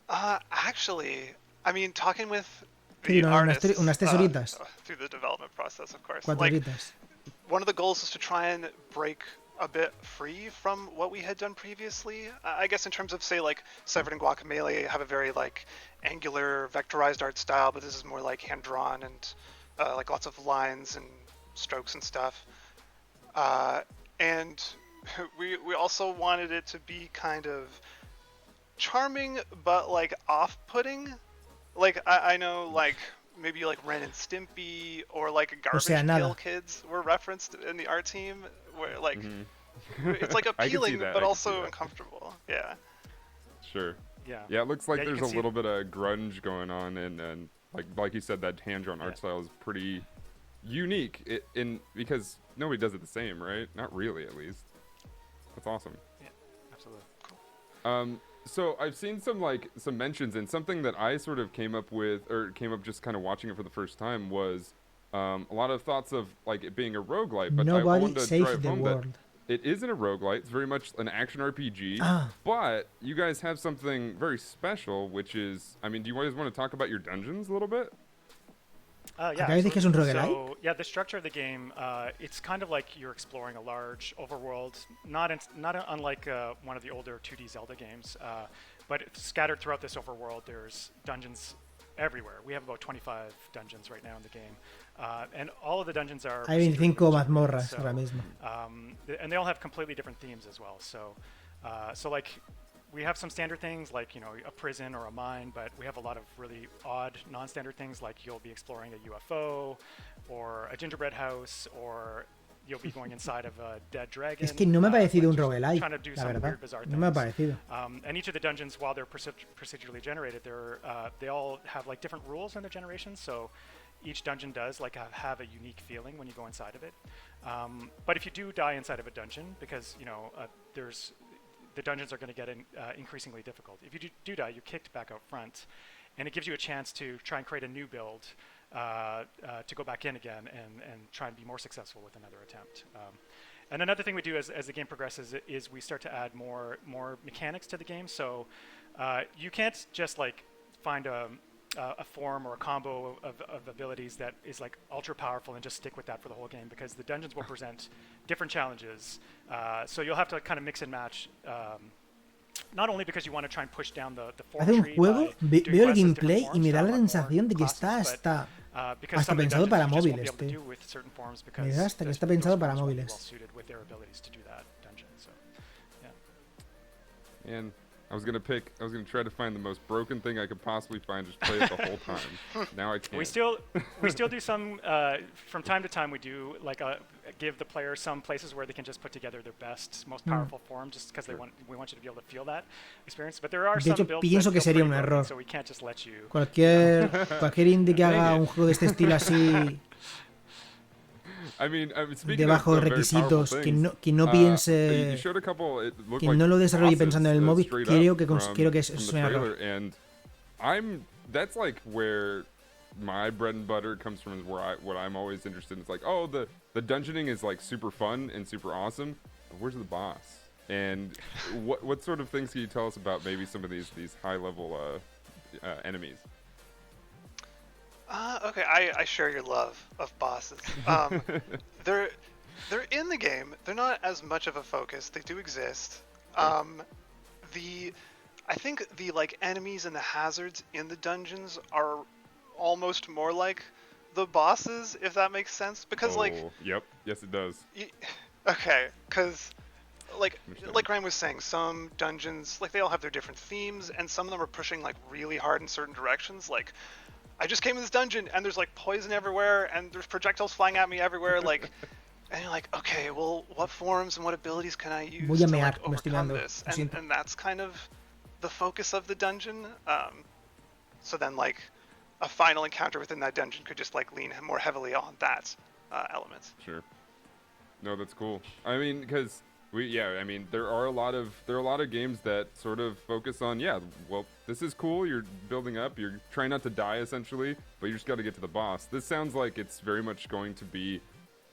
Actually, I mean, talking with Sí, the artists unas 3 horitas. through the development process, of course. 4 Like, horitas. one of the goals is to try and break a bit free from what we had done previously. I guess in terms of, say, like Severed and Guacamelee have a very like angular vectorized art style, but this is more like hand drawn and like lots of lines and strokes and stuff. And we also wanted it to be kind of charming, but like off-putting. Like I know like maybe like Ren and Stimpy or like Garbage Pail Kids were referenced in the art team, where like it's like appealing but also uncomfortable. Yeah. Sure. Yeah. Yeah, it looks like Yeah, you there's can a see little bit of grunge going on, and like you said, that hand-drawn art style is pretty unique because nobody does it the same, right? Not really, at least. That's awesome. Yeah, absolutely. Cool. So I've seen some mentions, and something that I sort of came up just kind of watching it for the first time was a lot of thoughts of like it being a roguelite, but I Nobody wanted to saves drive the home world. that it isn't a roguelite. It's very much an action RPG. Ah. But you guys have something very special, which is, I mean, do you guys want to talk about your dungeons a little bit? Yeah. Acá dice que es un roguelite. So yeah, the structure of the game, it's kind of like you're exploring a large overworld, not unlike one of the older 2D Zelda games, but scattered throughout this overworld, there's dungeons everywhere. We have about 25 dungeons right now in the game, and all of the dungeons are. Hay 25 mazmorras ahora mismo. And they all have completely different themes as well. So, like. We have some standard things like, a prison or a mine, but we have a lot of really odd, non-standard things like you'll be exploring a UFO or a gingerbread house, or you'll be going inside of a dead dragon. Es que no me ha parecido un trying roguelite, to do la some verdad. weird, bizarre No me ha things. parecido. And each of the dungeons, while they're procedurally generated, they all have like different rules in their generation. So each dungeon does like have a unique feeling when you go inside of it. But if you do die inside of a dungeon, because the dungeons are going to get increasingly difficult. If you do die, you're kicked back out front, and it gives you a chance to try and create a new build to go back in again and try and be more successful with another attempt. And another thing we do as the game progresses is we start to add more mechanics to the game. So you can't just like find a form or a combo of abilities that is like ultra powerful and just stick with that for the whole game, because the dungeons will present different challenges. So you'll have to kind of mix and match, not only because you want to try and push down the form Hace un tree juego, by doing veo el quests as different gameplay y forms me to da la unlock more sensación de que classes, está but, because hasta some of the pensado para dungeons you just won't móviles, be able to tío. do with certain forms Me because da hasta que those está pensado para forms won't be móviles. well suited with their abilities to do that dungeon. So, yeah. And I was gonna try to find the most broken thing I could possibly find, just play it the whole time. Now I can't. We still do some from time to time. We do like give the player some places where they can just put together their best, most powerful form, just because we want you to be able to feel that experience. But there are De some hecho, builds pienso that que feel sería pretty un broken, error. so we can't just let you. Cualquier indie que haga un juego de este estilo así I mean, speaking de bajos of very powerful requisitos, que things, no you piense, showed a couple, it looked que like no lo desarrolle bosses, pensando en el móvil, straight creo up que from es the un error. trailer, and that's like where my bread and butter comes from, is what I'm always interested in. It's like, oh, the dungeoning is like super fun and super awesome, but where's the boss? And what sort of things can you tell us about maybe some of these high level enemies? Okay, I share your love of bosses. They're in the game. They're not as much of a focus. They do exist. I think the like enemies and the hazards in the dungeons are almost more like the bosses, if that makes sense. Because yep, yes it does. Okay, because like Ryan was saying, some dungeons like they all have their different themes, and some of them are pushing like really hard in certain directions. Like, I just came in this dungeon and there's like poison everywhere and there's projectiles flying at me everywhere, like, and you're like, okay, well, what forms and what abilities can I use Voy a to mear, like me estoy overcome meando, this? lo siento. And that's kind of the focus of the dungeon. So then like a final encounter within that dungeon could just like lean more heavily on that element. Sure. No, that's cool. I mean, because there are a lot of games that sort of focus on, well, this is cool, you're building up, you're trying not to die essentially, but you just got to get to the boss. This sounds like it's very much going to be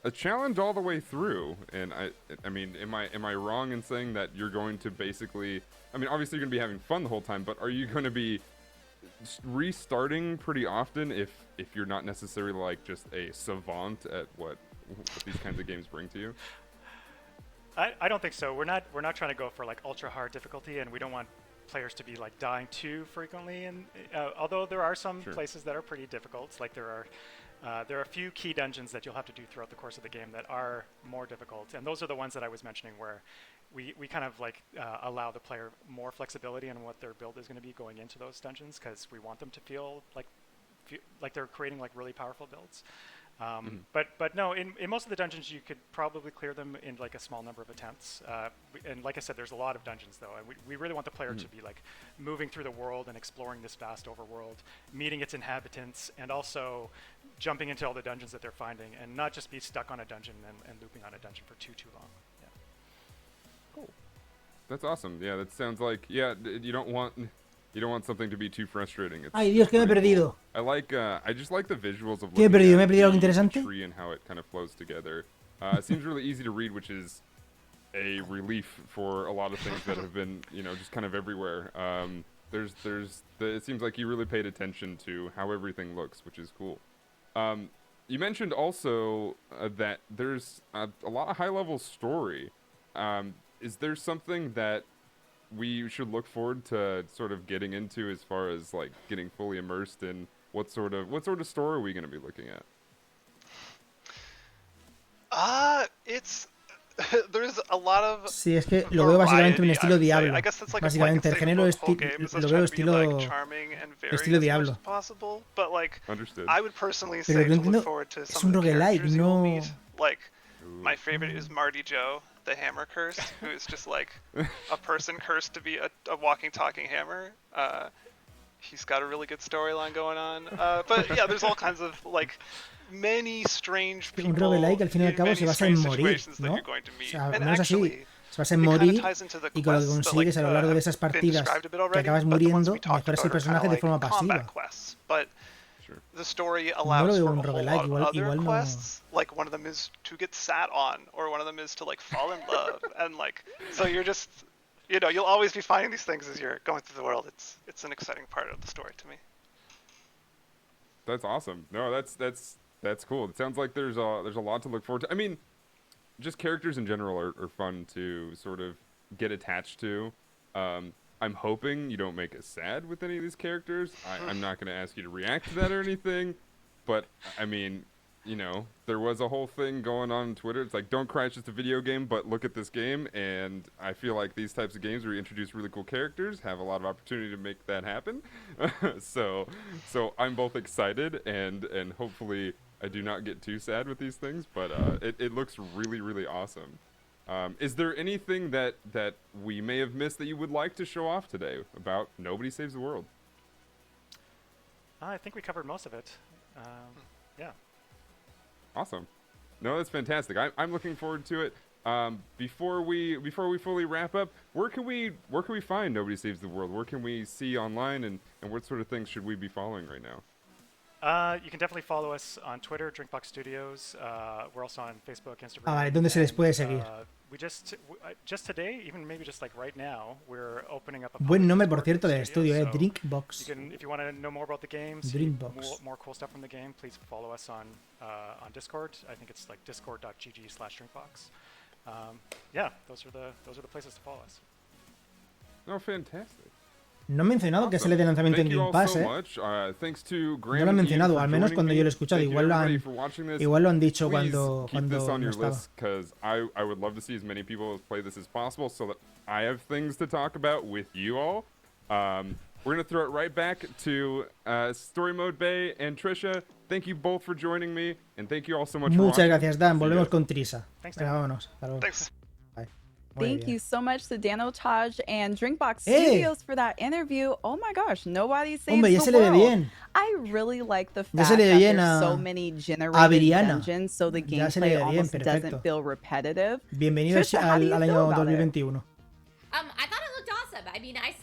a challenge all the way through. And I mean, am I wrong in saying that you're going to basically, I mean, obviously you're going to be having fun the whole time, but are you going to be restarting pretty often if you're not necessarily like just a savant at what these kinds of games bring to you? I don't think so. We're not trying to go for like ultra hard difficulty, and we don't want players to be like dying too frequently. And although there are some places that are pretty difficult, like there are a few key dungeons that you'll have to do throughout the course of the game that are more difficult, and those are the ones that I was mentioning where we kind of like allow the player more flexibility in what their build is going to be going into those dungeons, because we want them to feel like they're creating like really powerful builds. But no, in most of the dungeons you could probably clear them in like a small number of attempts. And like I said, there's a lot of dungeons though, and we really want the player to be like moving through the world and exploring this vast overworld, meeting its inhabitants, and also jumping into all the dungeons that they're finding, and not just be stuck on a dungeon and looping on a dungeon for too long. Yeah. Cool. That's awesome. Yeah, that sounds like you don't want something to be too frustrating. Ay, Dios, que me he perdido. Cool. I just like the visuals of ¿Qué he looking perdido? ¿Me he at perdido algo the interesante? tree and how it kind of flows together. It seems really easy to read, which is a relief for a lot of things that have been, just kind of everywhere. It seems like you really paid attention to how everything looks, which is cool. You mentioned also that there's a lot of high-level story. Is there something that we should look forward to sort of getting into as far as like getting fully immersed in what sort of story are we going to be looking at? It's there's a lot of Sí, es que lo veo básicamente un estilo Diablo. I guess that's like Básicamente, el género lo veo estilo Diablo. Possible, but like Understood. I would personally Pero say lo to entiendo, look forward to es some un of the roguelike, characters you will no... meet. Like my favorite is Marty Joe, the hammer curse, who is just like a person cursed to be a walking, talking hammer. He's got a really good storyline going on. But yeah, there's all kinds of like many strange people. Un roguelike al fin y al cabo se basa en morir, ¿no? O sea, al menos así. Se basa en morir y con lo que consigues a lo largo de esas partidas que acabas muriendo, mejoras el personaje de forma pasiva. The story allows for a whole lot of other igual quests. Like one of them is to get sat on, or one of them is to like fall in love, and like so you're just you'll always be finding these things as you're going through the world. It's an exciting part of the story to me. That's awesome. No, that's cool. It sounds like there's a lot to look forward to. I mean, just characters in general are fun to sort of get attached to. I'm hoping you don't make us sad with any of these characters. I'm not going to ask you to react to that or anything, but I mean, there was a whole thing going on Twitter. It's like, don't cry, it's just a video game, but look at this game. And I feel like these types of games where you introduce really cool characters have a lot of opportunity to make that happen. So I'm both excited and hopefully I do not get too sad with these things, but it looks really, really awesome. Is there anything that we may have missed that you would like to show off today about Nobody Saves the World? I think we covered most of it. Yeah. Awesome. No, that's fantastic. I'm looking forward to it. Before we fully wrap up, where can we find Nobody Saves the World? Where can we see online and what sort of things should we be following right now? You can definitely follow us on Twitter, Drinkbox Studios. We're also on Facebook, Instagram. Vale, ¿dónde se les puede seguir? We just today, even maybe just like right now, we're opening up a buen nombre, por cierto, del estudio, so Drinkbox. If you want to know more about the games, more cool stuff from the game, please follow us on Discord. I think it's like discord.gg/drinkbox. Yeah, those are the places to follow us. Oh, fantastic. No he mencionado que sale de lanzamiento en Game Pass, ¿eh? No lo han mencionado, al menos cuando yo lo he escuchado. Igual lo han dicho cuando no estaba. Because I would love to see as many people play this as possible so that I have things to talk about with you all. We're going to throw it right back to Story Mode Bay and Trisha. Thank you both for joining me, and thank you all so much for watching. Muchas gracias, Dan. Volvemos con Trisa. Venga, vámonos. Thanks. Thank you so much to Dano, Taj, and Drinkbox Studios for that interview. Oh my gosh, Nobody Saves the World. I really like the fact that there's so many generated dungeons, so the gameplay almost doesn't feel repetitive. Bienvenidos al año 2021. I thought it looked awesome. I mean, I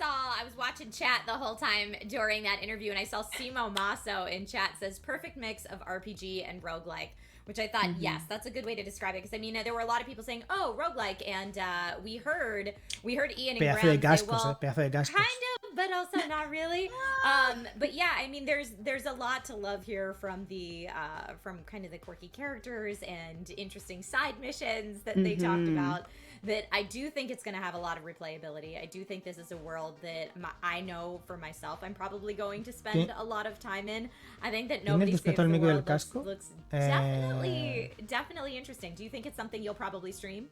was watching chat the whole time during that interview, and I saw Simo Maso in chat says perfect mix of RPG and roguelike. Which I thought, yes, that's a good way to describe it. Because I mean, there were a lot of people saying, "Oh, roguelike," and we heard Ian and Graham say, "Well, kind of, but also not really." But yeah, I mean, there's a lot to love here from the from kind of the quirky characters and interesting side missions that they talked about. That I do think it's going to have a lot of replayability. I do think this is a world that I know for myself I'm probably going to spend a lot of time in. I think that Nobody Saves the World looks definitely interesting. Do you think it's something you'll probably stream?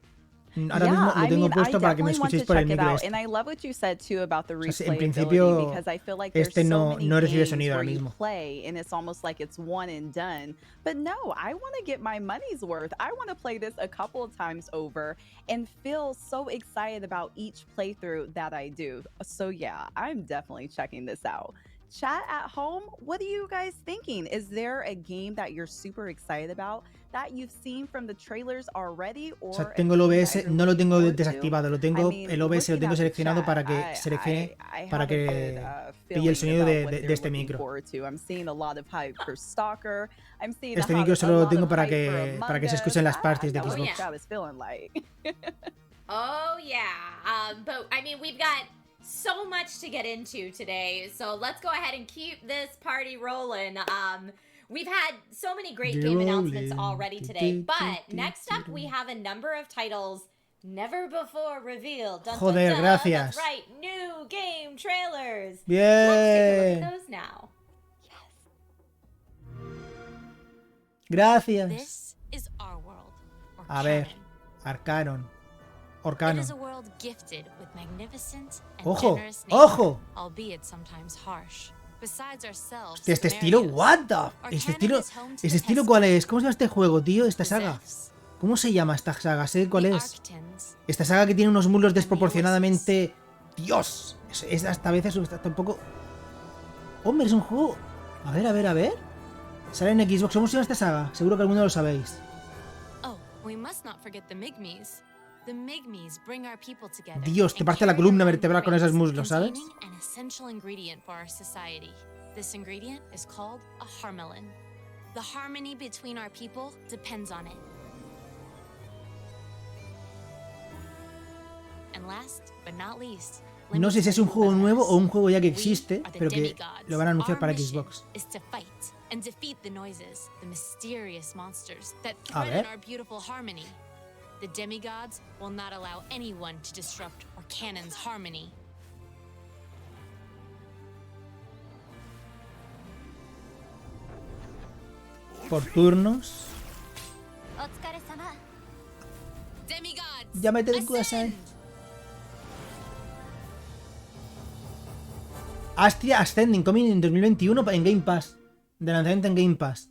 Ahora mismo lo tengo puesto para que me escuchéis por el micro. And I love what you said too about the replayability because I feel like there's so many games where you play and it's almost like it's one and done. But no, I want to get my money's worth. I want to play this a couple of times over and feel so excited about each playthrough that I do. So yeah, I'm definitely checking this out. chat at home, what are you guys thinking? Is there a game that you're super excited about that you've seen from the trailers already, O or sea, a tengo el game that OBS, you're no lo looking tengo forward to? desactivado, lo tengo, I mean, el OBS lo looking tengo at the seleccionado chat, para que seleccione, I para have a good, que pille feeling el sonido about what de they're este looking micro. forward to. I'm seeing a lot of hype for Stalker. I'm seeing Este a micro a solo lo lot tengo of para hype for que se Among escuchen las Us. parties de That was Xbox. what I was feeling like. Oh yeah, but I mean we've got so much to get into today, so let's go ahead and keep this party rolling. We've had so many great game announcements already today, but next up we have a number of titles never before revealed. Dun, Joder, dun, dun. gracias. That's right, new game trailers. Bien. Let's take a look at those now. Gracias. This is our world, or A ver, canon. It Arcano. is a world gifted with magnificent and Ojo, generous nature, ojo. albeit sometimes harsh. Besides ourselves, Hostia, este estilo, what the? Este estilo, ¿cuál es? ¿Cómo se llama este juego, tío? Esta saga. ¿Cómo se llama esta saga? Sé cuál es. Esta saga que tiene unos muslos desproporcionadamente... Dios. Hasta a veces hasta un poco... Hombre, es un juego... A ver, a ver, a ver. Sale en Xbox. ¿Cómo se llama esta saga? Seguro que alguno lo sabéis. Oh, we must not forget the Migmies. The Migmies bring our people together. Dios, te and parte la carry columna around vertebral con esos muslos, ¿sabes? containing an essential ingredient for our society. This ingredient is called a harmelin. The harmony between our people depends on it. And last but not least, No sé si es un juego nuevo o un juego ya que existe, pero que lo van a anunciar para Xbox. is to fight and defeat the noises, the mysterious monsters that A threaten ver. our beautiful harmony. The demigods will not allow anyone to disrupt our canon's harmony. Por turnos. Demigods, Llámate de Kudasai. Astria Ascending, coming en 2021 en Game Pass. De lanzamiento en Game Pass.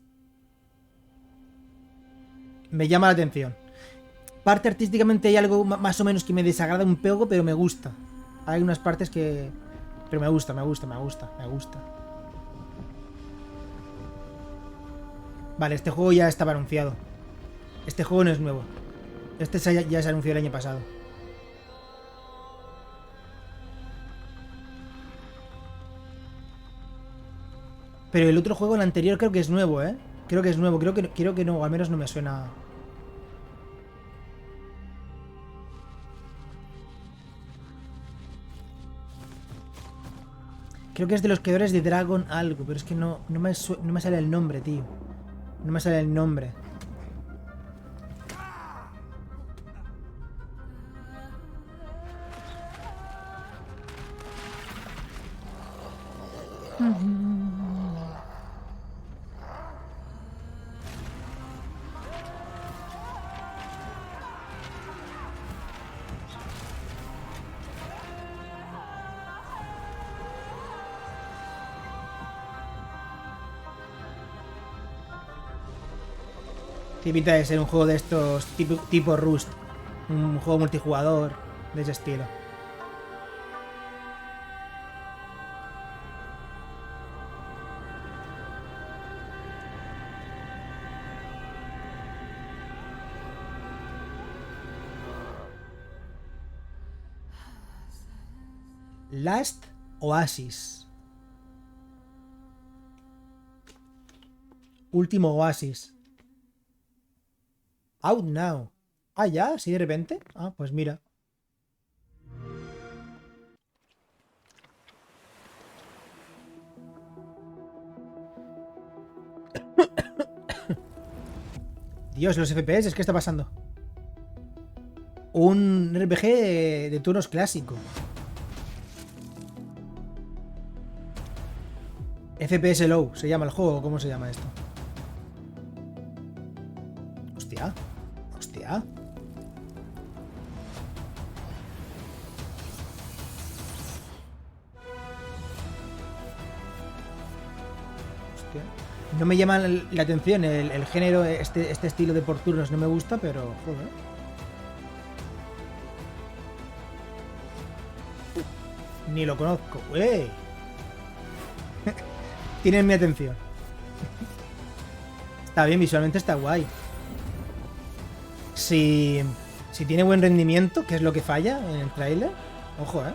Me llama la atención. Parte artísticamente hay algo más o menos que me desagrada un poco, pero me gusta. Hay unas partes que... Pero me gusta. Vale, este juego ya estaba anunciado. Este juego no es nuevo. Este ya se anunció el año pasado. Pero el otro juego, el anterior, creo que es nuevo, ¿eh? Creo que es nuevo, creo que no, o al menos no me suena. Creo que es de los creadores de Dragon algo, pero es que no me sale el nombre, tío. No me sale el nombre. Tiene pinta de ser un juego de estos tipo Rust. Un juego multijugador de ese estilo. Last Oasis. Último Oasis. Out now. Ah, ya, sí, de repente. Ah, pues mira. Dios, los FPS, ¿qué está pasando? Un RPG de turnos clásico. FPS Low, se llama el juego, ¿cómo se llama esto? Hostia. Hostia. Hostia. No me llama la atención el género, este estilo de por turnos no me gusta, pero joder. Ni lo conozco, ¡ey! Tienen mi atención. Está bien, visualmente está guay. Si tiene buen rendimiento, que es lo que falla en el tráiler, ojo, ¿eh?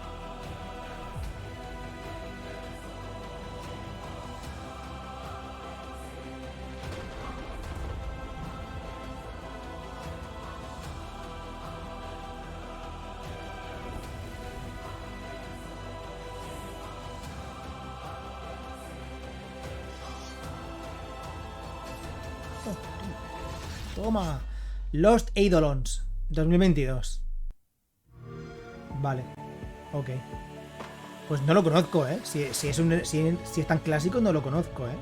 Toma. Lost Eidolons 2022. Vale. Ok. Pues no lo conozco, ¿eh? Si es tan clásico, no lo conozco, ¿eh?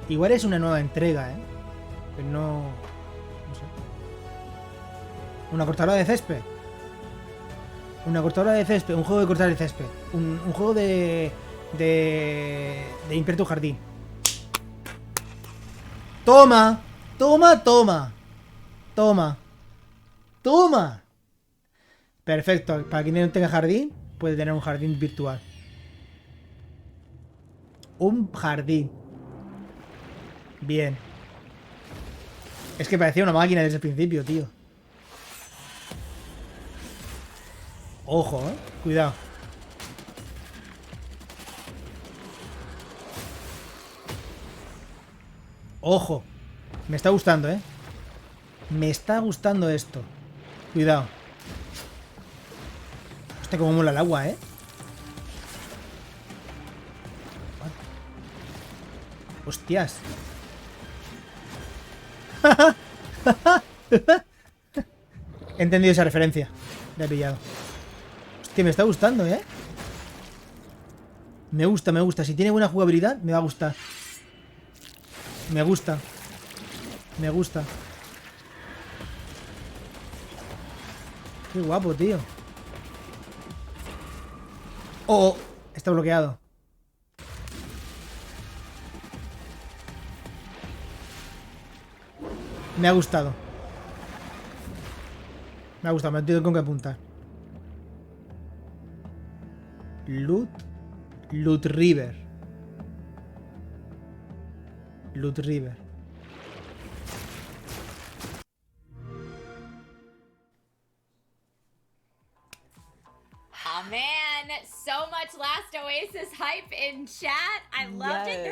Igual es una nueva entrega, ¿eh? Pero no... No sé. Una cortadora de césped. Una cortadora de césped. Un juego de cortar el césped. Un juego de limpiar tu jardín. ¡Toma! ¡Toma, toma! ¡Toma! ¡Toma! Perfecto. Para quien no tenga jardín, puede tener un jardín virtual. Un jardín. Bien. Es que parecía una máquina desde el principio, tío. Ojo, cuidado. Ojo. Me está gustando, Me está gustando esto. Cuidado. Hostia, cómo mola el agua, Hostias. He entendido esa referencia. La he pillado. Hostia, me está gustando, Me gusta, me gusta. Si tiene buena jugabilidad, me va a gustar. Me gusta. Me gusta. Qué guapo, tío. Oh, está bloqueado. Me ha gustado. Me ha gustado, me tengo con qué apuntar. Loot River. Loot River. Oh man, so much Last Oasis hype in chat. I loved it.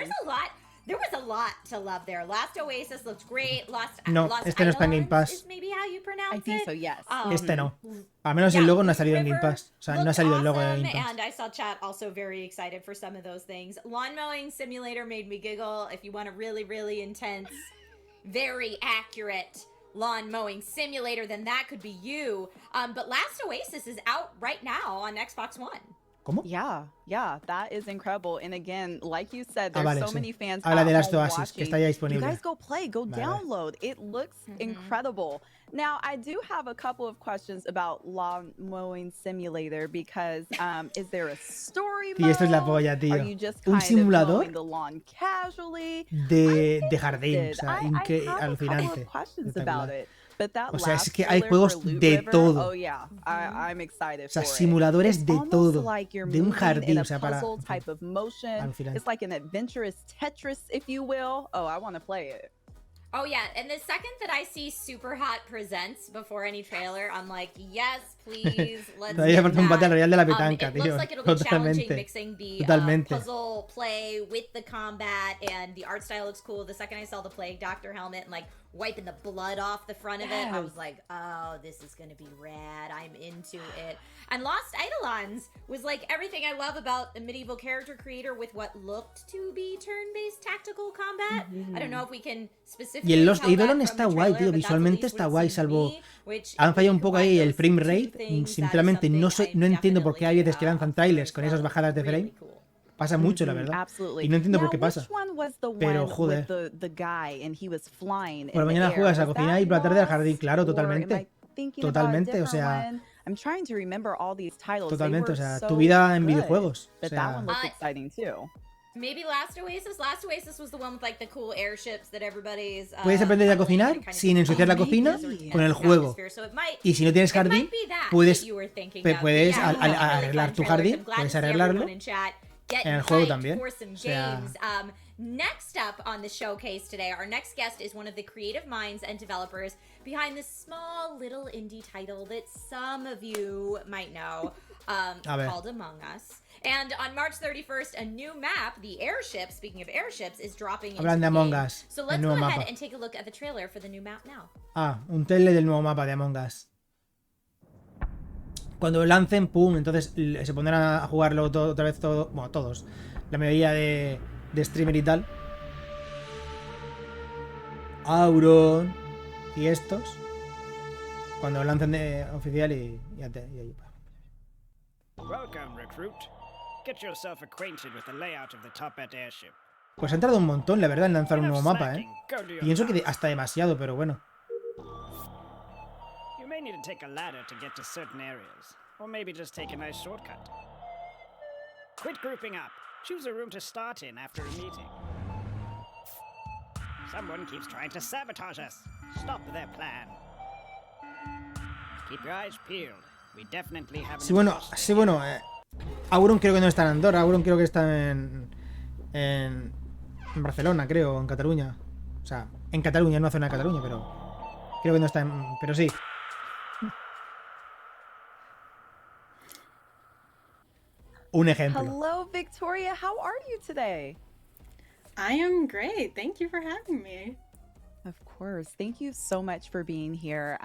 There was a lot to love there. Last Oasis looks great. No, este no está en Game Pass. Is maybe how you pronounce I think so, yes. Este no. Al menos el logo no ha salido en Game Pass. O sea, no ha salido el logo de Game Pass. And I saw chat also very excited for some of those things. Lawn mowing simulator made me giggle. If you want a really, really intense, very accurate lawn mowing simulator, then that could be you. But Last Oasis is out right now on Xbox One. ¿Cómo? Yeah, that is incredible. And again, like you said, there's vale, so sí. many fans Habla out de Last home Oasis, watching. que está ya disponible. You guys go play, go Vale. download. It looks incredible. Now, I do have a couple of questions about Lawn Mowing Simulator because is there a story Y esto es la mode? polla, tío. Are you just Un kind of simulador mowing the lawn casually? de jardín. O sea, I have a couple alucinante. of questions about Espectacular. it. But that O sea, es last que hay trailer juegos for Loot de River, todo. Oh yeah, I'm excited O sea, for it. simuladores It's de almost todo. like you're De un moving jardín, in a o sea, para... puzzle type of motion. Alucinante. It's like an adventurous Tetris, if you will. Oh, I want to play it. Oh yeah, and the second that I see Super Hot Presents before any trailer, I'm like, yes, please, let's Todavía get falta un that. Battle Royale de la petanca, It tío. looks like it'll be challenging Totalmente. mixing the Totalmente. puzzle play with the combat, and the art style looks cool. The second I saw the Plague Doctor helmet and like wiping the blood off the front of it, I was like, oh, this is gonna be rad. I'm into it. And Lost Eidolons was like everything I love about a medieval character creator with what looked to be turn-based tactical combat. I don't know if we can specifically Y el Lost tell that Eidolon from está the guay, trailer, tío. but that's at Visualmente least está what it guay, seemed to salvo... me, which Han if fallado we un poco combine ahí el those frame two rate. things, Sinceramente, that is no entiendo por qué hay veces que lanzan trailers con esas bajadas de frame. Pasa mucho, la verdad. Absolutely. Y no entiendo Now, por qué pasa. which one was the Pero, one joder. with the guy and he was flying Por la in the mañana air? juegas a Was cocinar that y por la tarde al Lost, jardín. Claro, or am I totalmente. thinking about a Totalmente, o different sea... one? I'm trying to remember all these titles. Totalmente, They o were sea, so tu vida en good. videojuegos. O But sea... that one looks exciting too. Maybe Last Oasis. Last Oasis was the one with like the cool airships that everybody's. Puedes aprender a cocinar sin ensuciar la cocina con el juego. Y si no tienes jardín, puedes arreglar tu jardín, puedes arreglarlo Get En el juego hyped también. for some O sea- games. Next up on the showcase today, our next guest is one of the creative minds and developers behind this small little indie title that some of you might know, called Among Us. And on March 31st, a new map, the Airship, speaking of airships, is dropping into Hablan de the Among game. Us, So el let's go nuevo ahead mapa. and take a look at the trailer for the new map now. Ah, un trailer del nuevo mapa de Among Us. Cuando lo lancen, pum, entonces se pondrán a jugarlo otra vez bueno, todos. La mayoría de streamer y tal. Auron y estos. Cuando lo lancen de oficial y ahí. Welcome, recruit. Get yourself acquainted with the layout of the Toppat airship. Pues ha tardado un montón, la verdad, en lanzar un nuevo mapa, ¿eh? Pienso que hasta demasiado, pero bueno. You may need to take a ladder to get to certain areas, or maybe just take a nice shortcut. Quit grouping up. Choose a room to start in after a meeting. Someone keeps trying to sabotage us. Stop their plan. Keep your eyes peeled. We definitely have Sí, bueno, Auron creo que no está en Andorra, Auron creo que está en Barcelona, creo, en Cataluña. O sea, en Cataluña, no zona de Cataluña, pero creo que no está en... Pero sí. Un ejemplo. Hello, Victoria. How are you today? I am great. Thank you for having me. Of course. Thank you so much for being here.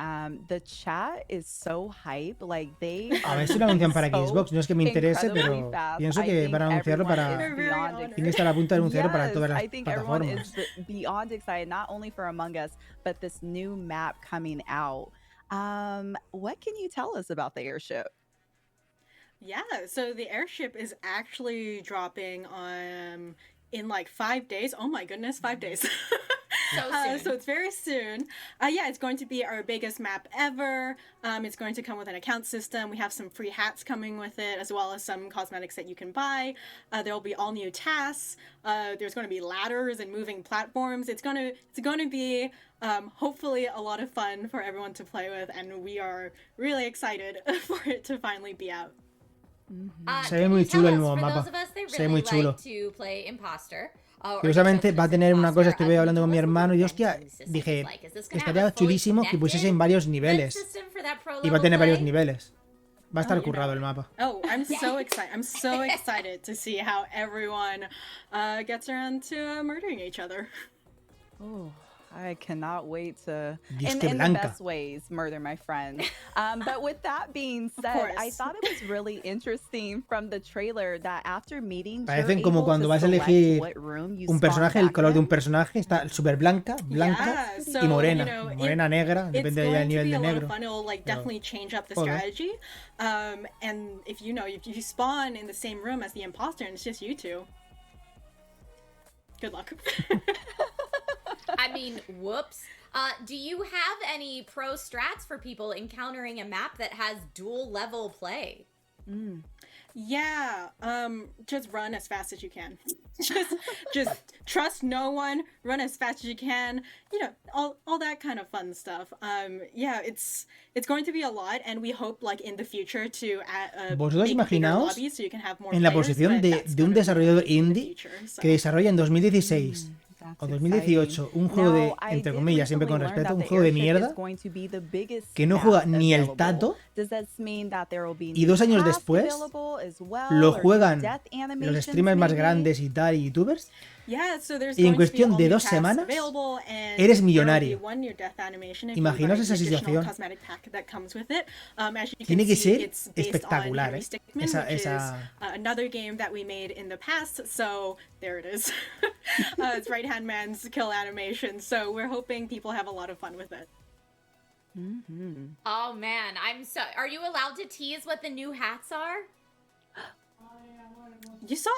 The chat is so hype. Like they A ver si lo anuncian para Xbox. No es que me interese, pero pienso que van a anunciarlo para... Tiene que estar a punto de anunciarlo para todas las I think everyone plataformas. is beyond excited, not only for Among Us, but this new map coming out. What can you tell us about the airship? Yeah, so the airship is actually dropping in like 5 days. Oh my goodness, 5 days. So soon. So it's very soon. Yeah, it's going to be our biggest map ever. It's going to come with an account system. We have some free hats coming with it, as well as some cosmetics that you can buy. There will be all new tasks. There's going to be ladders and moving platforms. It's going to be hopefully a lot of fun for everyone to play with, and we are really excited for it to finally be out. Se ve muy chulo el nuevo mapa. Se ve muy chulo. Curiosamente va a tener una cosa, estuve hablando con mi hermano y hostia, dije, estaría chulísimo que pusiesen varios niveles. Y va a tener varios niveles. Va a estar currado el mapa. Oh, I'm so excited. I'm so excited to see how everyone gets around to murdering each other. Oh, I cannot wait to, Dios, in qué the blanca. best ways, murder my friends. But with that being said, I thought it was really interesting from the trailer that after meeting, Parecen como cuando vas a elegir un personaje, el color de un personaje está súper blanca Yeah, so, y morena. you know, Morena, negra, depende del nivel de negro. Fun. It'll like Pero- definitely change up the Joder. strategy. And if you spawn in the same room as the imposter and it's just you two, good luck. I mean, whoops. Do you have any pro strats for people encountering a map that has dual level play? Yeah, just run as fast as you can. just trust no one, run as fast as you can. You know, all that kind of fun stuff. Yeah, it's going to be a lot, and we hope like in the future to ¿Vosotros make bigger imaginaos lobbies so you can have more en la players, posición but de that's un gonna be desarrollador in the indie future, so. que desarrolla en 2016 o 2018 un juego de, entre comillas, siempre con respeto, un juego de mierda que no juega ni el tato y 2 años después lo juegan los streamers más grandes y tal, y youtubers, Yeah, so there's y en going to be cuestión all de new 2 tasks semanas available, and eres there will be millonario. one near death animation if you Imaginaos buy esa the additional situación. cosmetic pack that comes with it. As you Tiene can que see, ser it's based on espectacular, Henry ¿eh? Stickmin, Esa- which esa- is another game that we made in the past. So there it is. It's Right Hand Man's kill animation. So we're hoping people have a lot of fun with it. Oh man, are you allowed to tease what the new hats are? You saw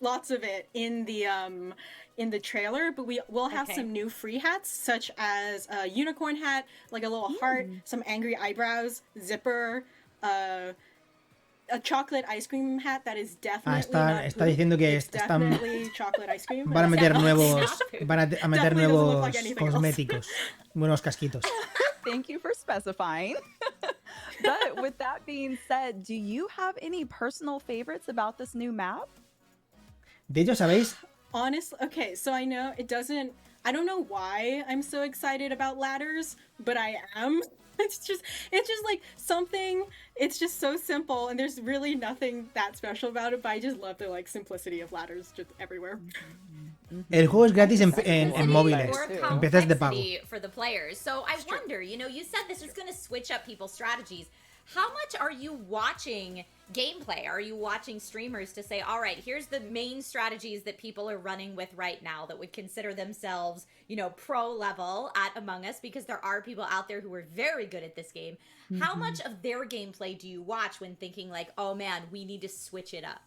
lots of it in the trailer, but we will have Okay. some new free hats, such as a unicorn hat, like a little heart, some angry eyebrows, zipper, a chocolate ice cream hat that is definitely not está poop. diciendo que It's están definitely chocolate ice cream. van a but meter it's nuevos not poop. van a meter Definitely doesn't look nuevos like anything else. cosméticos, buenos casquitos. Thank you for specifying. But with that being said, do you have any personal favorites about this new map? De hecho, ¿sabéis? Honestly, okay, so I don't know why I'm so excited about ladders, but I am. It's just like something, it's just so simple and there's really nothing that special about it, but I just love the like simplicity of ladders just everywhere. El juego es gratis en móviles, en PCs de pago. For the players. So I wonder, you said this is going to switch up people's strategies. How much are you watching gameplay? Are you watching streamers to say, all right, here's the main strategies that people are running with right now that would consider themselves, pro level at Among Us, because there are people out there who are very good at this game. How much of their gameplay do you watch when thinking like, oh man, we need to switch it up?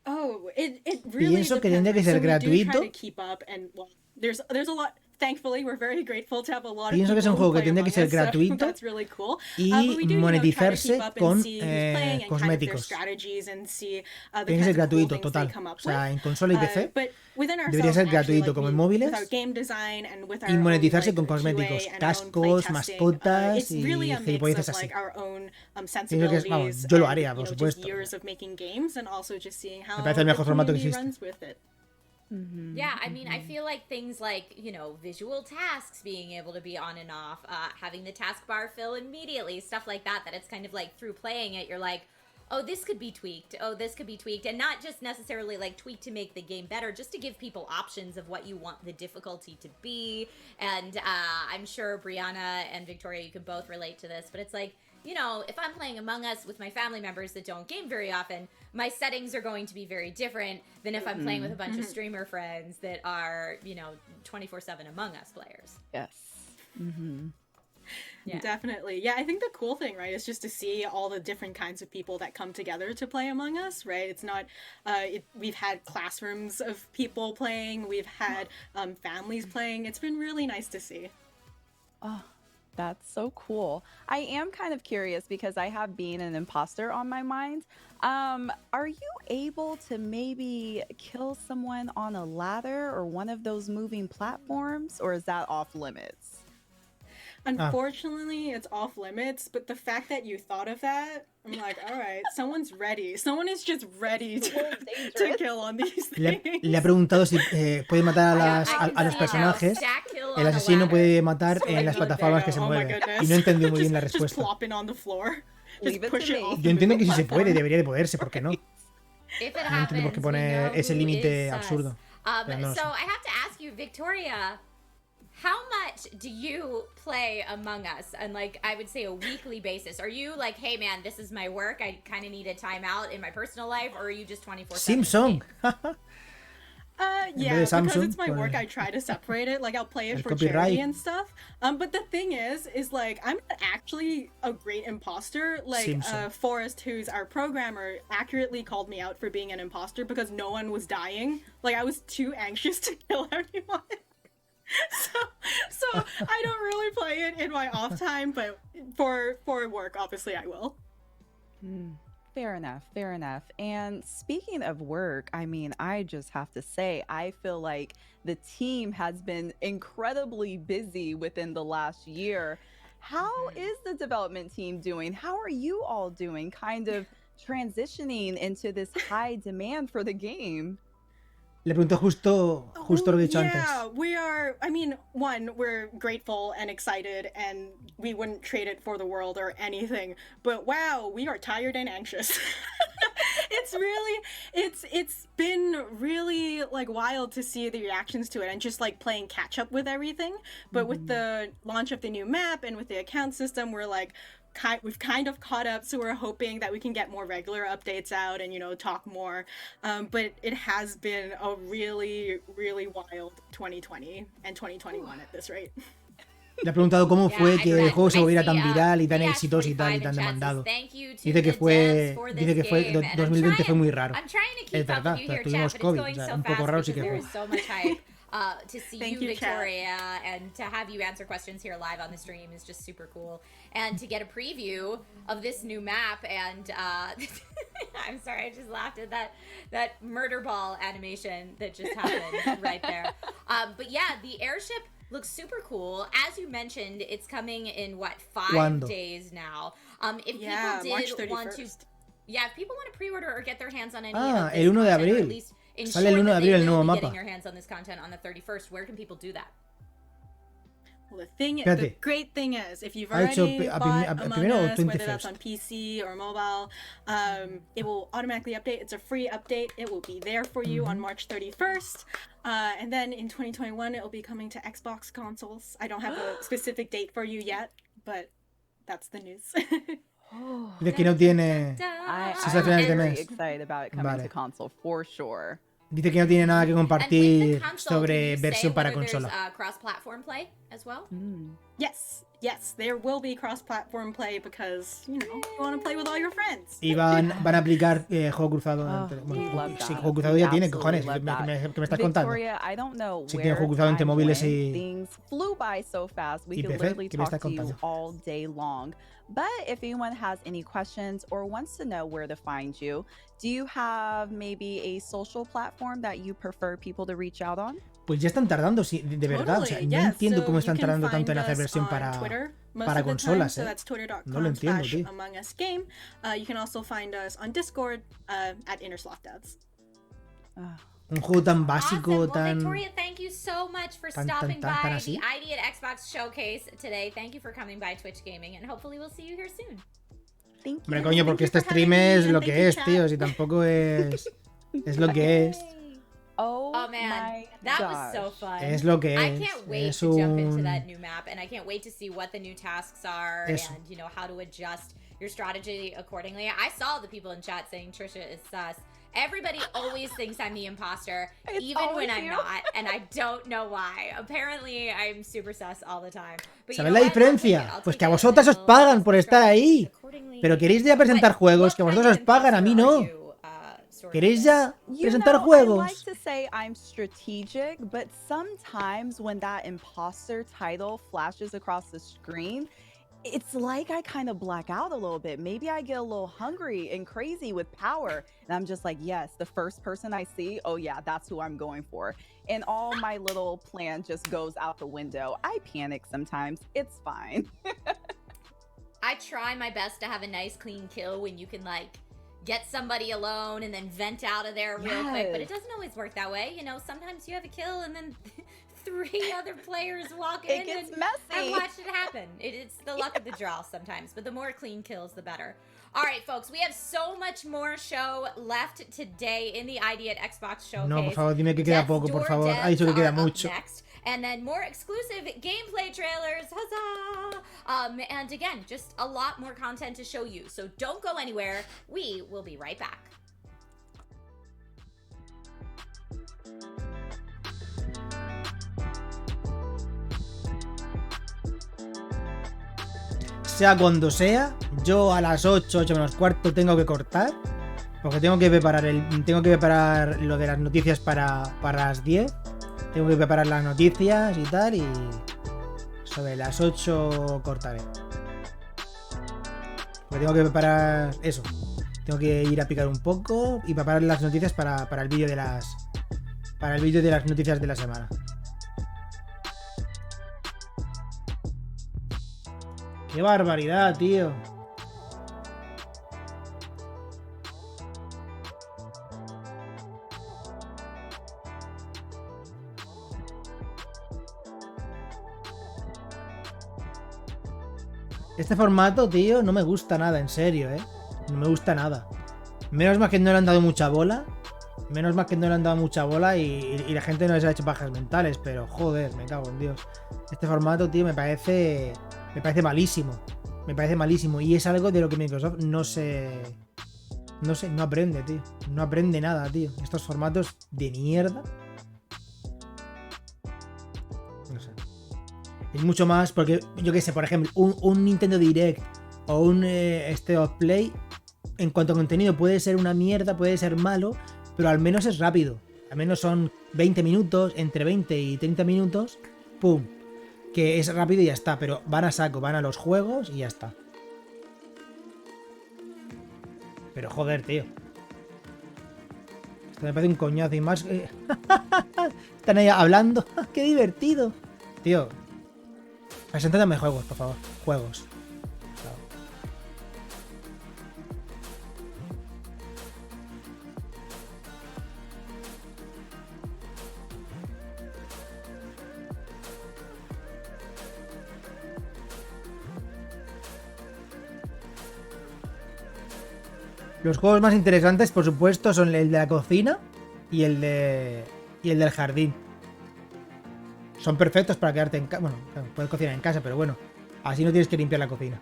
Oh, it really Pienso que depends. tendría que ser So we do gratuito. try to keep up, and well, there's a lot. Thankfully, we're very grateful to have a lot of Pienso que es un people juego que who play tendría que ser Among Us, so gratuito that's really cool. y But we do, try to monetizarse keep up and con see who's playing and kind of their cosméticos. strategies and see the Tiene que ser kinds of cool gratuito, things they total. come up O sea, with. en consola y PC But within debería ourselves, ser actually, gratuito like, como en with móviles our game design and with our y own, monetizarse like, con cosméticos, QA and our own cascos, playtesting, mascotas it's really y a mix gilipolleces of así. like our own Pienso que es, vamos, sensibilities yo lo and, haría, por just supuesto. years of making games and also just seeing how Me parece el mejor the formato que community existe. runs with it. Yeah, I mean, I feel like things like, visual tasks being able to be on and off, having the taskbar fill immediately, stuff like that it's kind of like through playing it, you're like, oh, this could be tweaked. Oh, this could be tweaked. And not just necessarily like tweaked to make the game better, just to give people options of what you want the difficulty to be. And I'm sure Brianna and Victoria, you can both relate to this, but it's like, if I'm playing Among Us with my family members that don't game very often, my settings are going to be very different than if I'm playing with a bunch of streamer friends that are, 24/7 Among Us players. Yes. Yeah. Definitely. Yeah, I think the cool thing, right, is just to see all the different kinds of people that come together to play Among Us, right? It's not, we've had classrooms of people playing, we've had families playing. It's been really nice to see. Oh, that's so cool. I am kind of curious because I have being an imposter on my mind. Are you able to maybe kill someone on a ladder or one of those moving platforms, or is that off limits? Unfortunately, it's off limits, but the fact that you thought of that, I'm like, all right, someone's ready. Someone is just ready to kill on these things. Le ha preguntado si puede matar a los personajes. El asesino puede matar en las plataformas que se mueven. Y no entendió muy bien la respuesta. Just plopping on the floor. Just push it off. Yo entiendo que sí se puede, debería de poderse, ¿por qué no? If it No entiendo por qué poner ese límite absurdo. Pero no lo So sé. I have to ask you, Victoria, how much do you play Among Us on, like, I would say a weekly basis? Are you like, hey man, this is my work, I kind of need a time out in my personal life, or are you just 24/7? Simpson. Yeah, because it's my work, I try to separate it. Like, I'll play it for charity and stuff. But the thing is like, I'm not actually a great imposter. Like, Forrest, who's our programmer, accurately called me out for being an imposter because no one was dying. Like, I was too anxious to kill everyone. So I don't really play it in my off time, but for work, obviously I will. Fair enough. And speaking of work, I mean, I just have to say, I feel like the team has been incredibly busy within the last year. How is the development team doing? How are you all doing, kind of transitioning into this high demand for the game? Le preguntó justo lo que he dicho antes. Yeah, we are, I mean, one, we're grateful and excited, and we wouldn't trade it for the world or anything, but wow, we are tired and anxious. It's been really, like, wild to see the reactions to it and just, like, playing catch up with everything, but with the launch of the new map and with the account system, we're like, we've kind of caught up, so we're hoping that we can get more regular updates out and, talk more. But it has been a really, really wild 2020 and 2021 at this rate. Le ha preguntado cómo fue que el juego se volviera tan viral y tan exitoso y tan demandado. Dice que 2020 fue muy raro. Es verdad, tuvimos COVID, o sea, un poco raro sí que fue. To see you, Victoria, and to have you answer questions here live on the stream is just super cool. And to get a preview of this new map, and I'm sorry, I just laughed at that murder ball animation that just happened right there. But yeah, the airship looks super cool. As you mentioned, it's coming in 5 days now. If people did want to Yeah, if people want to pre-order or get their hands on any Ah, of this el 1 de content, or at abril. least Sale el ensure 1 de that abril they el nuevo will be mapa. getting their hands on this content on the 31st, where can people do that? Well, the Espérate. great thing is, if you've Ha hecho already bought Among primero o Us, whether 21st? that's on PC or mobile, it will automatically update. It's a free update. It will be there for you on March 31st. And then in 2021, it will be coming to Xbox consoles. I don't have a specific date for you yet, but that's the news. Dice que no tiene... Si es al final de I'm very mes. excited about it coming Vale. to console for sure. Dice que no tiene nada que compartir Console, sobre can you versión say para whether consola. there's cross-platform play as well? Yes, there will be cross-platform play because, you want to play with all your friends. Y van a aplicar juego cruzado. Entre, bueno, Love sí, that. juego cruzado ya tiene, Absolutely cojones. love Que me estás contando. Victoria, I don't know Sí, where tiene juego cruzado entre time móviles went. y... Things flew by so fast. We ¿Y could PC? literally ¿Qué me talk estás to you contando? all day long. But if anyone has any questions or wants to know where to find you, do you have maybe a social platform that you prefer people to reach out on? Pues ya están tardando, sí, de verdad. O sea, no entiendo cómo están tardando tanto en hacer versión para consolas, So that's twitter.com/, No lo entiendo, tío. Among Us Game. You can also find us on Discord at InnerSlothDads. Un juego tan básico, Well, tan... Victoria, thank you so much for tan stopping by así. the ID at Xbox Showcase today. Thank you for coming by Twitch Gaming, and hopefully we'll see you here soon. Thank Hombre, coño, porque este stream es lo que es, tío. Si tampoco es... Es lo que es. Oh, man, that was so fun. Es lo que I es. can't wait Es to jump into un- that new map, and I can't wait to see what the new tasks are Eso. and how to adjust your strategy accordingly. I saw the people in chat saying Trisha is sus. Everybody always thinks I'm the imposter, even when always I'm you. not, and I don't know why. Apparently, I'm super sus all the time. But you ¿Sabéis know la what? diferencia? Pues que a vosotras os pagan por estar ahí. Pero queréis ya presentar juegos que a vosotros os pagan, a mí no. ¿Queréis ya presentar I like juegos? to say I'm strategic, but sometimes when that imposter title flashes across the screen, it's like I kind of black out a little bit. Maybe I get a little hungry and crazy with power. And I'm just like, yes, the first person I see, oh yeah, that's who I'm going for. And all my little plan just goes out the window. I panic sometimes. It's fine. I try my best to have a nice clean kill when you can get somebody alone and then vent out of there real quick, but it doesn't always work that way. Sometimes you have a kill and then 3 other players walk in. It gets and messy. I've watched it happen. It's the luck of the draw sometimes, but the more clean kills, the better. All right, folks, we have so much more show left today in the ID at Xbox Showcase. No, por favor, dime que queda poco, por favor. Ha dicho que queda mucho. And then more exclusive gameplay trailers, huzzah! And again, just a lot more content to show you. So don't go anywhere. We will be right back. Sea cuando sea, yo a las 8, 8 menos cuarto tengo que cortar. Porque tengo que preparar lo de las noticias para las 10. Tengo que preparar las noticias y tal. Y sobre las 8 cortaré. Porque tengo que preparar eso. Tengo que ir a picar un poco y preparar las noticias para el vídeo de las. Para el vídeo de las noticias de la semana. ¡Qué barbaridad, tío! Este formato, tío, no me gusta nada, en serio, ¿eh? No me gusta nada. Menos mal que no le han dado mucha bola. Menos mal que no le han dado mucha bola y la gente no les ha hecho pajas mentales, pero joder, me cago en Dios. Este formato, tío, me parece malísimo. Me parece malísimo. Y es algo de lo que Microsoft no aprende, tío. No aprende nada, tío. Estos formatos de mierda. No sé. Es mucho más porque, yo qué sé, por ejemplo, un Nintendo Direct o un State of Play, en cuanto a contenido puede ser una mierda, puede ser malo, pero al menos es rápido. Al menos son 20 minutos, entre 20 y 30 minutos, ¡pum! Que es rápido y ya está, pero van a saco, van a los juegos y ya está. Pero joder, tío. Esto me parece un coñazo y más... Están ahí hablando. ¡Qué divertido! Tío, preséntame juegos, por favor. Juegos. Los juegos más interesantes, por supuesto, son el de la cocina y el del jardín. Son perfectos para quedarte en casa. Bueno, puedes cocinar en casa, pero bueno, así no tienes que limpiar la cocina.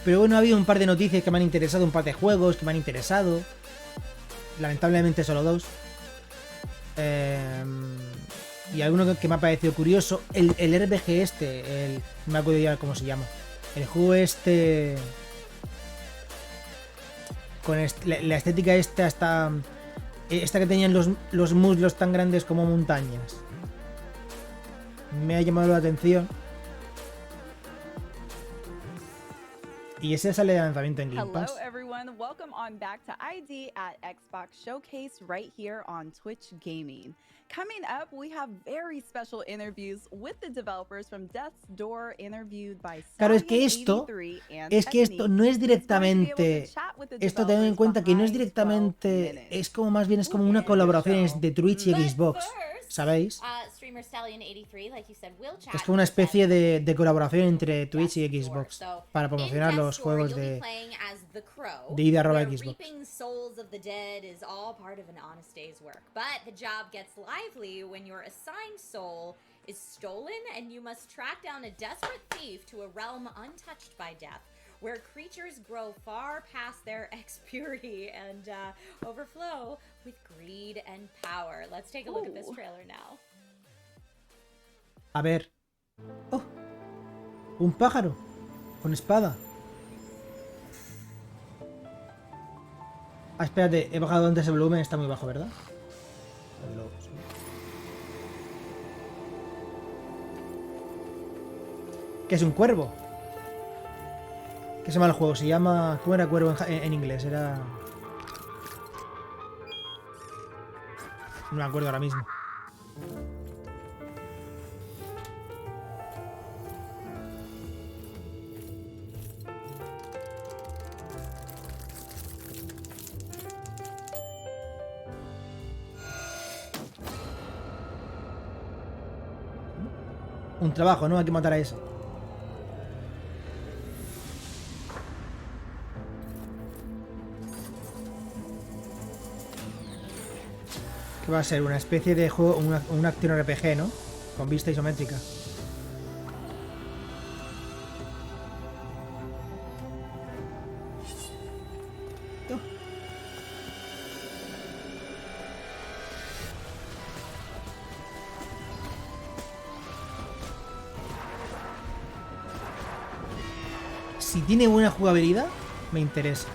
Pero bueno, ha habido un par de noticias que me han interesado, un par de juegos que me han interesado. Lamentablemente solo 2. Y alguno que me ha parecido curioso. El RPG este, no me acuerdo ya cómo se llama. El juego este... Con la estética esta que tenían los muslos tan grandes como montañas. Me ha llamado la atención. Y ese sale de lanzamiento en Game Pass. Hello, everyone. Welcome on back to ID at Xbox Showcase right here on Twitch Gaming. Coming up, we have very special interviews with the developers from Death's Door, interviewed by Claro, es que esto no es directamente. Esto ten en cuenta que no es directamente. Es como más bien es como una colaboración entre Twitch y Xbox. ¿Sabéis? Es como una especie de colaboración entre Twitch y Xbox para promocionar los juegos de id@xbox. Reaping souls of the dead is all part of an honest day's work. But the job gets lively when your assigned soul is stolen and you must track down a desperate thief to a realm untouched by death, where creatures grow far past their ex-purity and overflow with greed and power. Let's take a look at this trailer now. A ver. ¡Oh! Un pájaro. Con espada. Ah, espérate. He bajado antes el volumen. Está muy bajo, ¿verdad? ¿Qué es un cuervo? ¿Qué se llama el juego? Se llama... ¿Cómo era cuervo en inglés? Era... No me acuerdo ahora mismo. Un trabajo, ¿no? Hay que matar a ese. ¿Qué va a ser? Una especie de juego, una acción RPG, ¿no? Con vista isométrica. Si tiene buena jugabilidad, me interesa.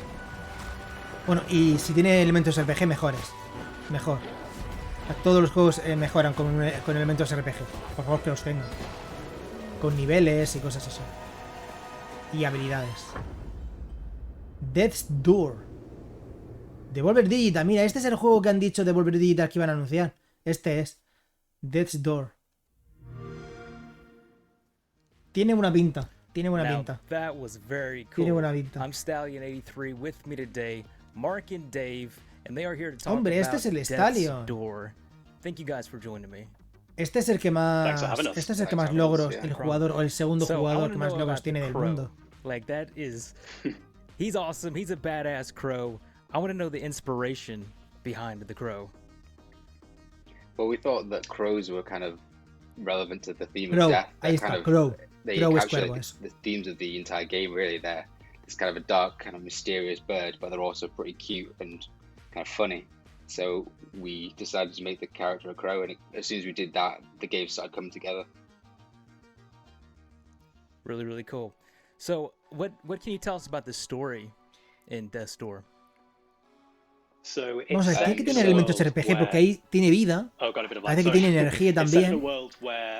Bueno, y si tiene elementos RPG, mejores. Mejor. Todos los juegos mejoran con elementos RPG. Por favor, que los tengan. Con niveles y cosas así. Y habilidades. Death's Door. Devolver Digital. Mira, este es el juego que han dicho Devolver Digital que iban a anunciar. Este es. Death's Door. Tiene buena pinta. Tiene buena pinta. That was very cool. Tiene buena pinta. I'm Stallion83 with me today, Mark and Dave, and they are here to talk Hombre, about este es el Death's Stallion. Door. Thank you guys for joining me. Este es el que más. Este es el que más logros, el jugador o el segundo jugador que más logros tiene del mundo. Like that is, he's awesome. He's a badass crow. I want to know the inspiration behind the crow. Well, we thought that crows were kind of relevant to the theme Crow, of death. ahí está, Crow. They Crow es encapsulate cuervo, the themes of the entire game, really. They're this kind of a dark, kind of mysterious bird, but they're also pretty cute and kind of funny. So we decided to make the character a crow, and as soon as we did that, the game started coming together. Really, really cool. So, what can you tell us about the story in Death's Door? So Vamos a ver, tiene que tener elementos RPG porque ahí tiene vida. Parece que tiene energía también.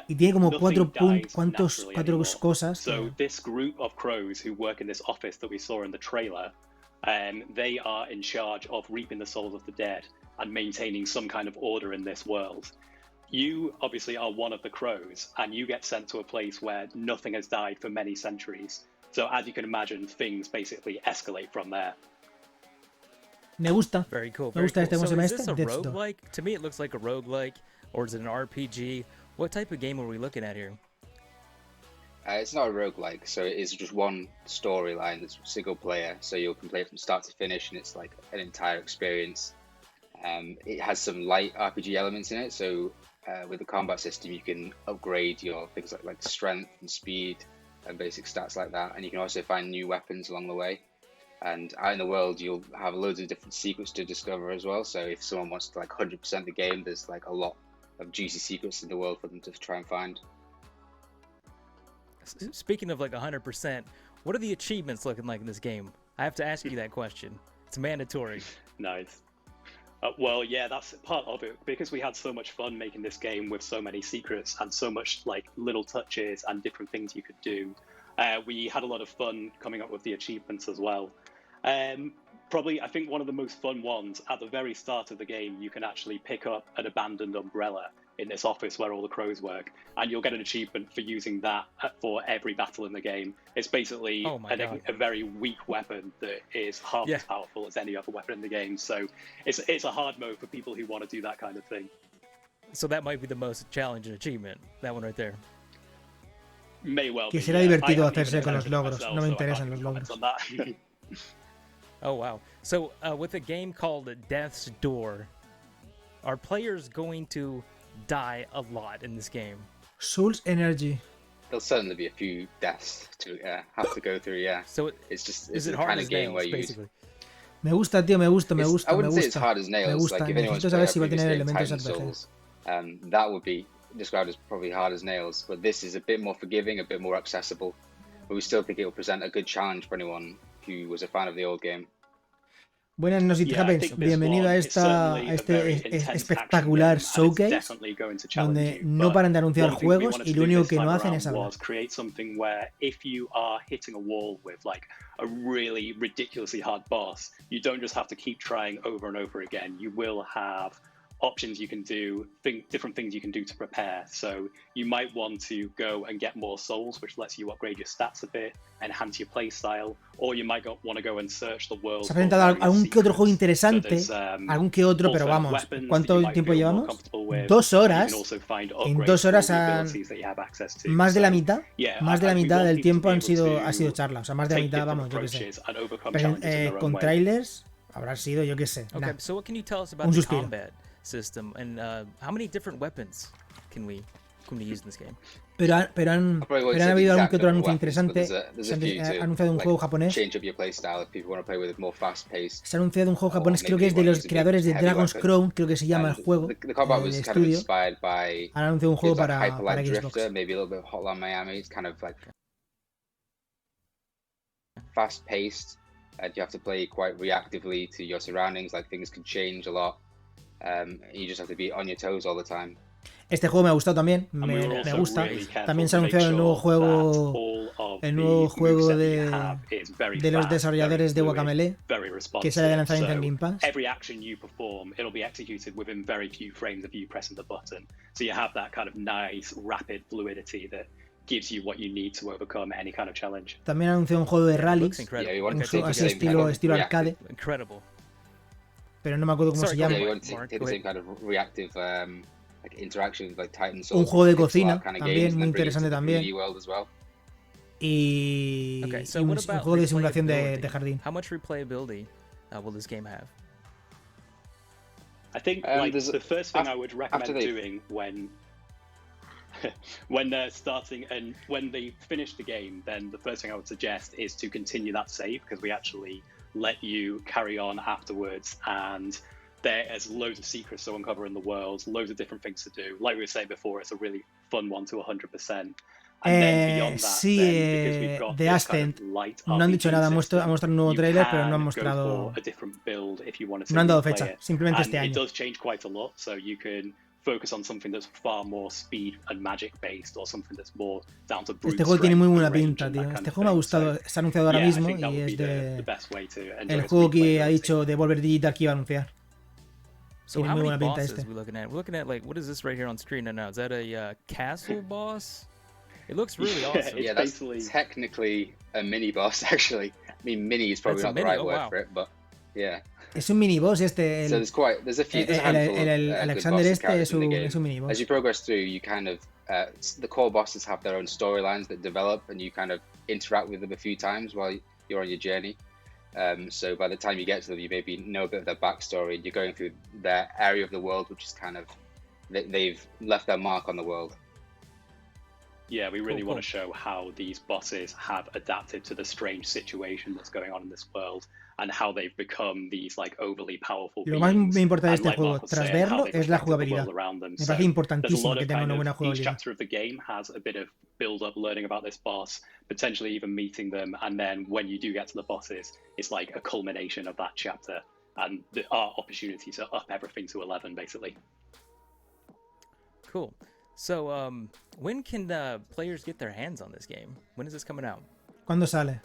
Y tiene como cuatro cosas. So this group of crows who work in this office that we saw in the trailer, they are in charge of reaping the souls of the dead and maintaining some kind of order in this world. You obviously are one of the crows, and you get sent to a place where nothing has died for many centuries. So as you can imagine, things basically escalate from there. Me gusta. Very cool. Me gusta este, ¿cómo se So llama is este? this a Death's Door. roguelike? To me, it looks like a roguelike, or is it an RPG? What type of game are we looking at here? It's not a roguelike, so it is just one storyline that's single player, so you can play it from start to finish, and it's like an entire experience. It has some light RPG elements in it, so with the combat system you can upgrade your things like strength and speed and basic stats like that, and you can also find new weapons along the way. And out in the world you'll have loads of different secrets to discover as well, so if someone wants to like 100% the game, there's like a lot of juicy secrets in the world for them to try and find. Speaking of like 100%, what are the achievements looking like in this game? I have to ask you that question. It's mandatory. Nice. Well, yeah, that's part of it, because we had so much fun making this game with so many secrets and so much like little touches and different things you could do. We had a lot of fun coming up with the achievements as well. Probably, I think one of the most fun ones, at the very start of the game, you can actually pick up an abandoned umbrella in this office where all the crows work, and you'll get an achievement for using that for every battle in the game. It's basically a very weak weapon that is half as powerful as any other weapon in the game, so it's a hard mode for people who want to do that kind of thing. So that might be the most challenging achievement, that one right there. May well Que be, será yeah. divertido I haven't hacerse even con los attempted it logros. myself, No me so I interesan can't los comment logros. on that. Oh, wow. So with a game called Death's Door, are players going to die a lot in this game? Soul's Energy. There'll certainly be a few deaths to have to go through, yeah. So it's is it the hard kind as of game nails, where you basically? Me gusta, tío, me gusta, me I gusta, me wouldn't say it's gusta. hard as Me nails. gusta. Like if anyone's Necesito played saber si va a tener previously elementos Titan RPG. Souls, that would be described as probably hard as nails. But this is a bit more forgiving, a bit more accessible. But we still think it will present a good challenge for anyone who was a fan of the old game. Buenas noches, Happens. Bienvenido a este espectacular showcase donde no paran de anunciar juegos y lo único que no hacen es hablar. Was create something where if you are hitting a wall with like a really ridiculously hard boss, you don't just have to keep trying over and over again. You will have options you can do, different things you can do to prepare. So you might want to go and get more souls, which lets you upgrade your stats a bit, enhance your playstyle, or you might want to go and search the world. Se ha presentado algún que otro juego interesante, algún que otro, pero vamos, ¿cuánto tiempo llevamos? 2 horas. En 2 horas más de la mitad, del tiempo ha sido charla, o sea, más de la mitad, vamos, yo qué sé. Con trailers habrá sido, yo qué sé. Okay, so what can you tell us about the combat system and how many different weapons can we use in this game? Pero han habido algún que otro anuncio interesante. Se ha anunciado un juego japonés. Se ha anunciado un juego japonés, creo que es de los creadores de Dragon's Crown, creo que se llama el juego, el estudio. Han anunciado un juego para Xbox. Fast-paced, and you have to play quite reactively to your surroundings. Like things can change a lot. You just have to be on your toes all the time. Este juego me ha gustado también, me gusta. También se ha anunciado el nuevo juego de los desarrolladores de Guacamelee, que sale de lanzamiento en Game Pass. Every action you perform, it'll be executed within very few frames of you pressing the button. So you have that kind of nice, rapid fluidity that gives you what you need to overcome any kind of challenge. También ha anunciado un juego de rallies, un juego así estilo arcade. Incredible. Pero no me acuerdo cómo se llama. Un juego de cocina, también muy interesante también. Y un juego de simulación de jardín. How much replayability will this game have? I think like the first thing I would recommend doing when they're starting and when they finish the game, then the first thing I would suggest is to continue that save, because we actually let you carry on afterwards, and there's loads of secrets to uncover in the world, loads of different things to do. Like we were saying before, it's a really fun one to 100%. Sí, The Ascent. No han dicho nada, ha mostrado un nuevo trailer, pero no han mostrado. No han dado fecha, simplemente este año. It does change quite a lot, so you can focus on something that's far more speed and magic based, or something that's more down to brute Este juego tiene muy buena strength pinta, and tío. that kind Este of juego me ha thing. gustado, se ha anunciado ahora Yeah, I mismo think that y would es be de the best way to enjoy el its juego que replayability. ha dicho Devolver Digital que iba a anunciar. So Tiene how muy many buena pinta bosses este. are we looking at? We're looking at like, what is this right here on screen right now? Is that a castle boss? It looks really awesome. Yeah, that's technically a mini boss, actually. I mean, mini is probably That's a not the mini? right Oh, word wow. for it, but yeah. Es un miniboss este. So there's a few. There's a handful of good Alexander boss este characters in the game. es un miniboss. As you progress through, you kind of the core bosses have their own storylines that develop, and you kind of interact with them a few times while you're on your journey. So by the time you get to them, you maybe know a bit of their backstory. You're going through their area of the world, which is kind of they've left their mark on the world. Yeah, we really want to show how these bosses have adapted to the strange situation that's going on in this world and how they've become these like overly powerful Lo más beings. importante de And este like juego, Mark was tras saying, how verlo, they've es la affected the jugabilidad. world around them. Me So parece there's a importantísimo lot que of tenga kind una buena of each jugabilidad. chapter of the game has a bit of build up learning about this boss, potentially even meeting them, and then when you do get to the bosses, it's like a culmination of that chapter, and there are opportunities to up everything to 11 basically. Cool. So, when can players get their hands on this game? When is this coming out? ¿Cuándo sale?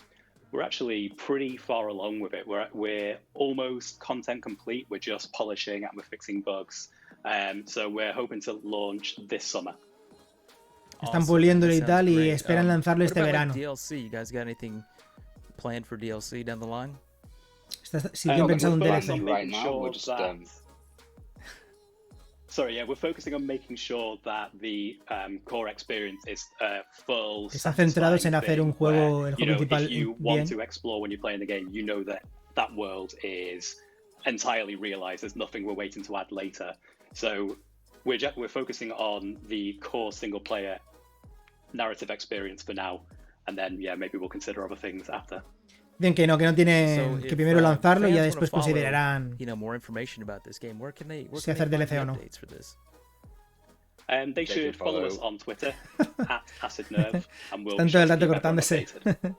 We're actually pretty far along with it. We're almost content complete. We're just polishing and we're fixing bugs. So we're hoping to launch this summer. Están puliéndolo y That tal sounds y great. esperan lanzarlo What este about, verano. like, DLC? You guys got anything planned for DLC down the line? Si tienen pensado un we're DLC. focusing on Right making now, sure we're just that- Sorry, yeah, we're focusing on making sure that the core experience is full. Están centrados en hacer un juego, el You juego know, principal if you bien. want to explore when you're playing the game, you know that that world is entirely realized. There's nothing we're waiting to add later. So we're focusing on the core single player narrative experience for now, and then yeah, maybe we'll consider other things after. Dicen que no tienen So que if, primero lanzarlo y ya fans wanna después follow, considerarán you know, more information about this game. Where can they si hacer find DLC the o no. updates for this? They can should follow us follow- on Twitter @AcidNerve, and we'll Están todo el just rato keep everyone cortándose. updated.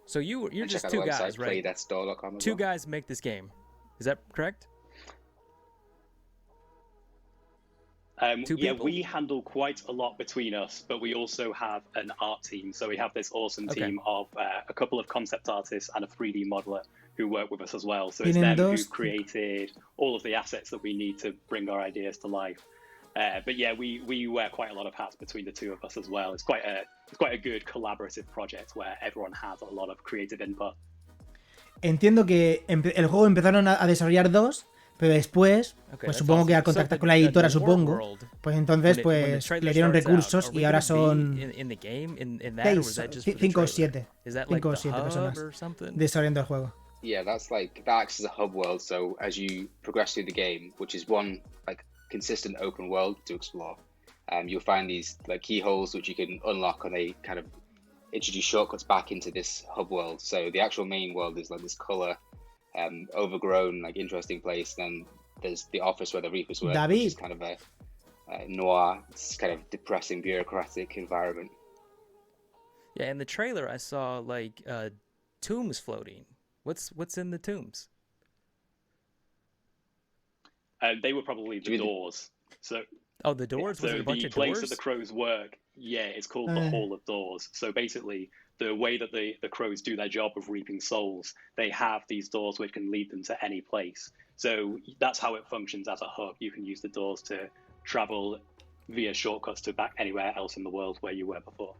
So you're And check just out two the website, guys, right? playdeathstore.com as Two well. guys make this game. Is that correct? Two Yeah, people? we handle quite a lot between us, but we also have an art team. So we have this awesome Okay. team of a couple of concept artists and a 3D modeler who work with us as well. So it's Tienen them dos- who created all of the assets that we need to bring our ideas to life. But yeah, we wear quite a lot of hats between the two of us as well. It's quite a good collaborative project where everyone has a lot of creative input. Entiendo que el juego empezaron a desarrollar dos, pero después, Okay, pues that's supongo que awesome. al contactar So con la the editora, lore supongo, world, pues entonces when the pues trailer le dieron starts out, recursos are y we ahora gonna be son in the game in that, or was that just for the 5 o trailer? 7. Is that like 5 o the 7 hub personas or something? desarrollando el juego. Yeah, that acts as a hub world. So as you progress through the game, which is one like consistent open world to explore, you'll find these like keyholes which you can unlock, and they kind of introduce shortcuts back into this hub world. So the actual main world is like this color, overgrown, like interesting place. Then there's the office where the Reapers work, which is kind of a noir, it's kind of depressing, bureaucratic environment. Yeah, in the trailer I saw like tombs floating. What's in the tombs? They were probably the doors. So Oh, the doors? Was so it a bunch the of place doors? that the crows work, yeah, it's called the Hall of Doors. So basically, the way that the crows do their job of reaping souls, they have these doors which can lead them to any place. So that's how it functions as a hub. You can use the doors to travel via shortcuts to back anywhere else in the world where you were before.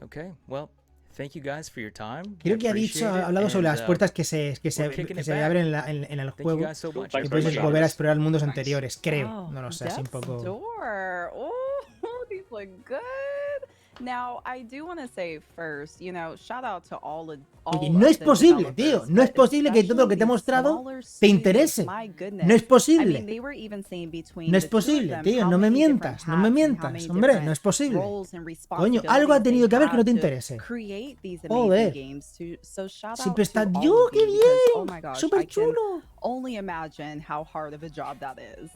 Okay, well, thank you guys for your time. Creo I que ha dicho, appreciate ha it, hablado sobre and, las puertas que se we're kicking it back. abren en el Thank you juego guys so much. y puedes volver a explorar mundos anteriores, creo. Oh, No lo sé, así un Death's poco... Door. Oh, these look good. Now, I do want to say first, you know, shout out to all of Oye, no es posible, tío. No es posible que todo lo que te he mostrado te interese. No es posible. No es posible, tío. No me mientas. No me mientas. Hombre, no es posible. Coño, algo ha tenido que haber que no te interese. Joder. Siempre está... ¡Yo, qué bien! ¡Súper chulo! Only imagine how hard of a job that is.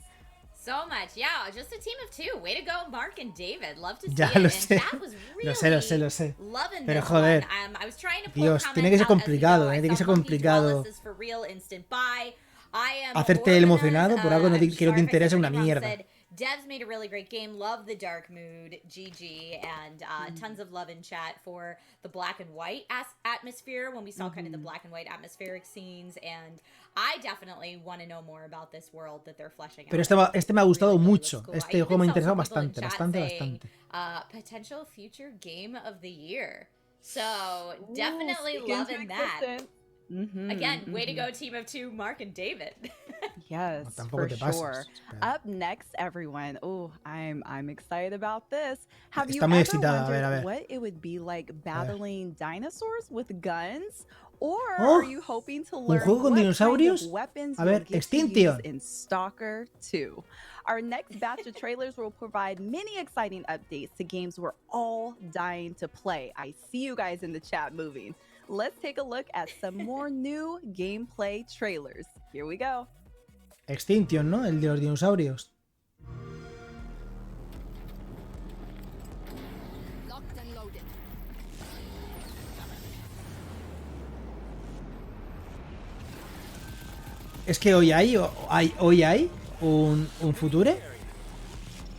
So much, yeah. Just a team of two. Way to go, Mark and David. Love to see Ya it. lo And sé. Chad was Lo really sé, lo sé. loving Pero this joder. one. I was trying to pull Dios, tiene comments que ser out as we complicado, go. I tiene que saw ser Monkey complicado. Wallace is for real, instant buy. I am Hacerte el Orbanon, emocionado por algo que no te interesa una Sharfix mierda. said, Devs made a really great game. Love the dark mood, GG, and tons of love in chat for the black and white atmosphere when we saw kind of the black and white atmospheric scenes. And I definitely want to know more about this world that they're fleshing out. Pero este me ha gustado mucho. Este juego me ha interesado bastante, bastante, Saying, bastante. potential future game of the year. So definitely speaking to loving that. existence. Again, way to go, team of two, Mark and David. Yes, tampoco for te pases. sure. Up next, everyone. Oh, I'm excited about this. Have you Está muy ever excitada. wondered A ver. what it would be like battling dinosaurs with guns? Or Oh, are you hoping to ¿un learn juego con what dinosaurios? kind of weapons A you'll ver, get to use Extinction. in Stalker 2? Our next batch of trailers will provide many exciting updates to games we're all dying to play. I see you guys in the chat moving. Let's take a look at some more new gameplay trailers. Here we go. Extinction, ¿no? El de los dinosaurios. Es que hoy hay un Future.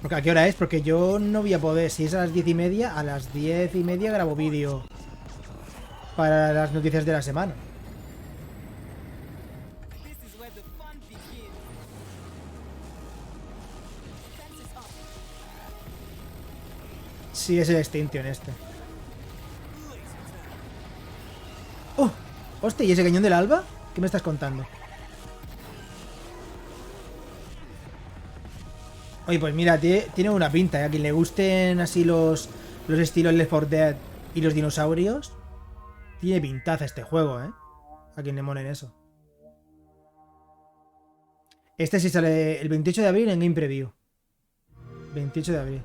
Porque ¿a qué hora es? Porque yo no voy a poder. Si es a las 10:30, a las 10:30 grabo vídeo para las noticias de la semana. Sí, es el Extinction este. ¡Oh! ¡Hostia! ¿Y ese cañón del alba? ¿Qué me estás contando? Oye, pues mira, tiene una pinta, ¿eh? A quien le gusten así los estilos Left 4 Dead y los dinosaurios, tiene pintaza este juego, ¿eh? A quien le molen eso. Este sí sale el 28 de abril en Game Preview. 28 de abril.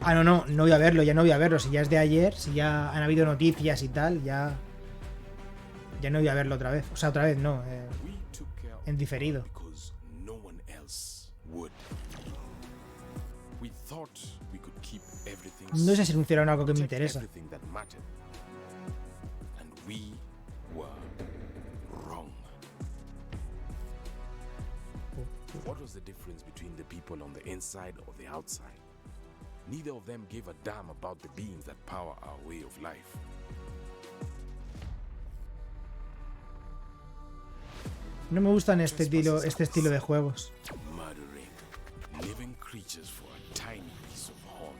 Ah, no voy a verlo, ya no voy a verlo. Si ya es de ayer, si ya han habido noticias y tal, ya no voy a verlo otra vez. O sea, otra vez no, en diferido. No sé si anunciaron algo que me interesa. What was the difference between the people on the inside or the outside? Neither of them gave a damn about the beings that power our way of life. No me gustan este estilo de juegos. Murdering living creatures for a tiny piece of honor.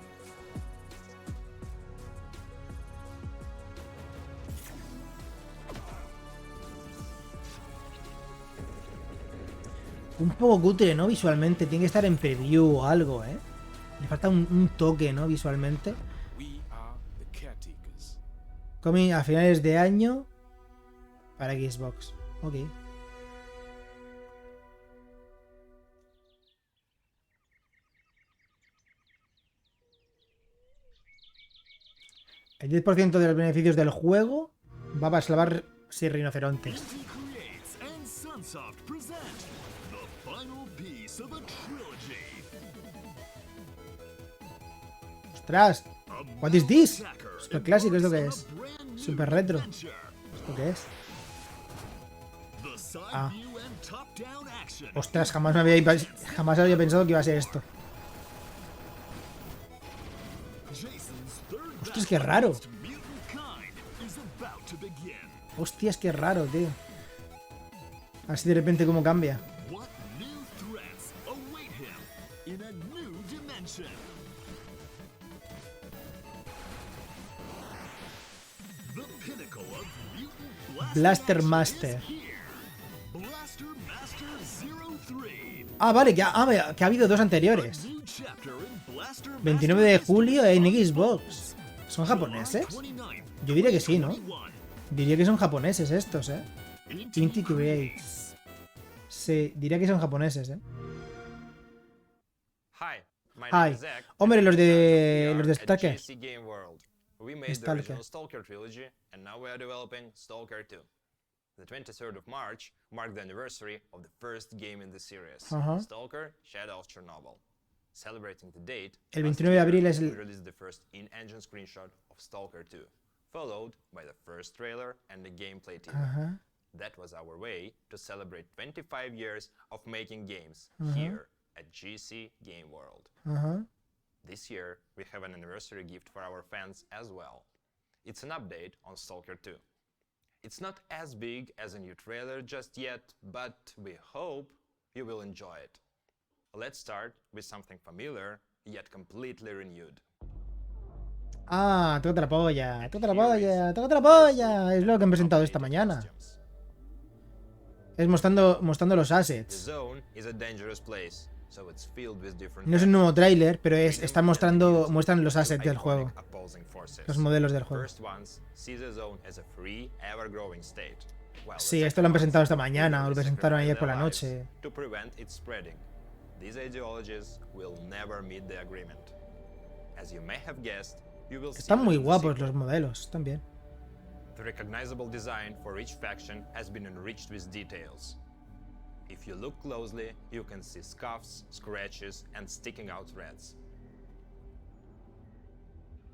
Un poco cutre, ¿no? Visualmente. Tiene que estar en preview o algo, ¿eh? Le falta un toque, ¿no? Visualmente. Coming a finales de año para Xbox. Ok. El 10% de los beneficios del juego va para salvar 6 rinocerontes. ¡Ostras! What is this? Super clásico es lo que es. Super retro. ¿Esto qué es? Ah. Ostras, jamás había pensado que iba a ser esto. Ostras, qué raro. Hostias, qué raro, tío. Así de repente cómo cambia. Blaster Master. Ah, vale, que ha habido dos anteriores. 29 de julio en Xbox. ¿Son japoneses? Yo diría que sí, ¿no? Diría que son japoneses estos, ¿eh? Inti Creates. Sí, diría que son japoneses, ¿eh? Hi. Hombre, los de Stalker. We made the original Stalker trilogy, and now we are developing Stalker 2. The 23rd of March marked the anniversary of the first game in the series, Stalker Shadow of Chernobyl. Celebrating the date, El 29 de abril es we el... released the first in-engine screenshot of Stalker 2, followed by the first trailer and the gameplay teaser. That was our way to celebrate 25 years of making games here at GC Game World. This year, we have an anniversary gift for our fans as well. It's an update on Stalker 2. It's not as big as a new trailer just yet, but we hope you will enjoy it. Let's start with something familiar, yet completely renewed. Ah, tócate la polla, tócate la polla, tócate la polla. Es lo que han presentado esta mañana. Es mostrando los The assets. zone is a dangerous place, so it's filled with different No es un nuevo factions. tráiler, pero Freedom están muestran los assets del juego. iconic opposing forces. Los modelos del The juego. first ones see the zone as a free, ever-growing state, while the Sí, esto second lo han presentado esta ones mañana, o lo willingly presentaron sacrifice ayer por la their lives noche. to prevent its spreading. These ideologies will never meet the agreement. As you may have guessed, you will see Están them muy in the guapos sequel. los modelos, están bien. The recognizable design for each faction has been enriched with details. If you look closely, you can see scuffs, scratches, and sticking out threads.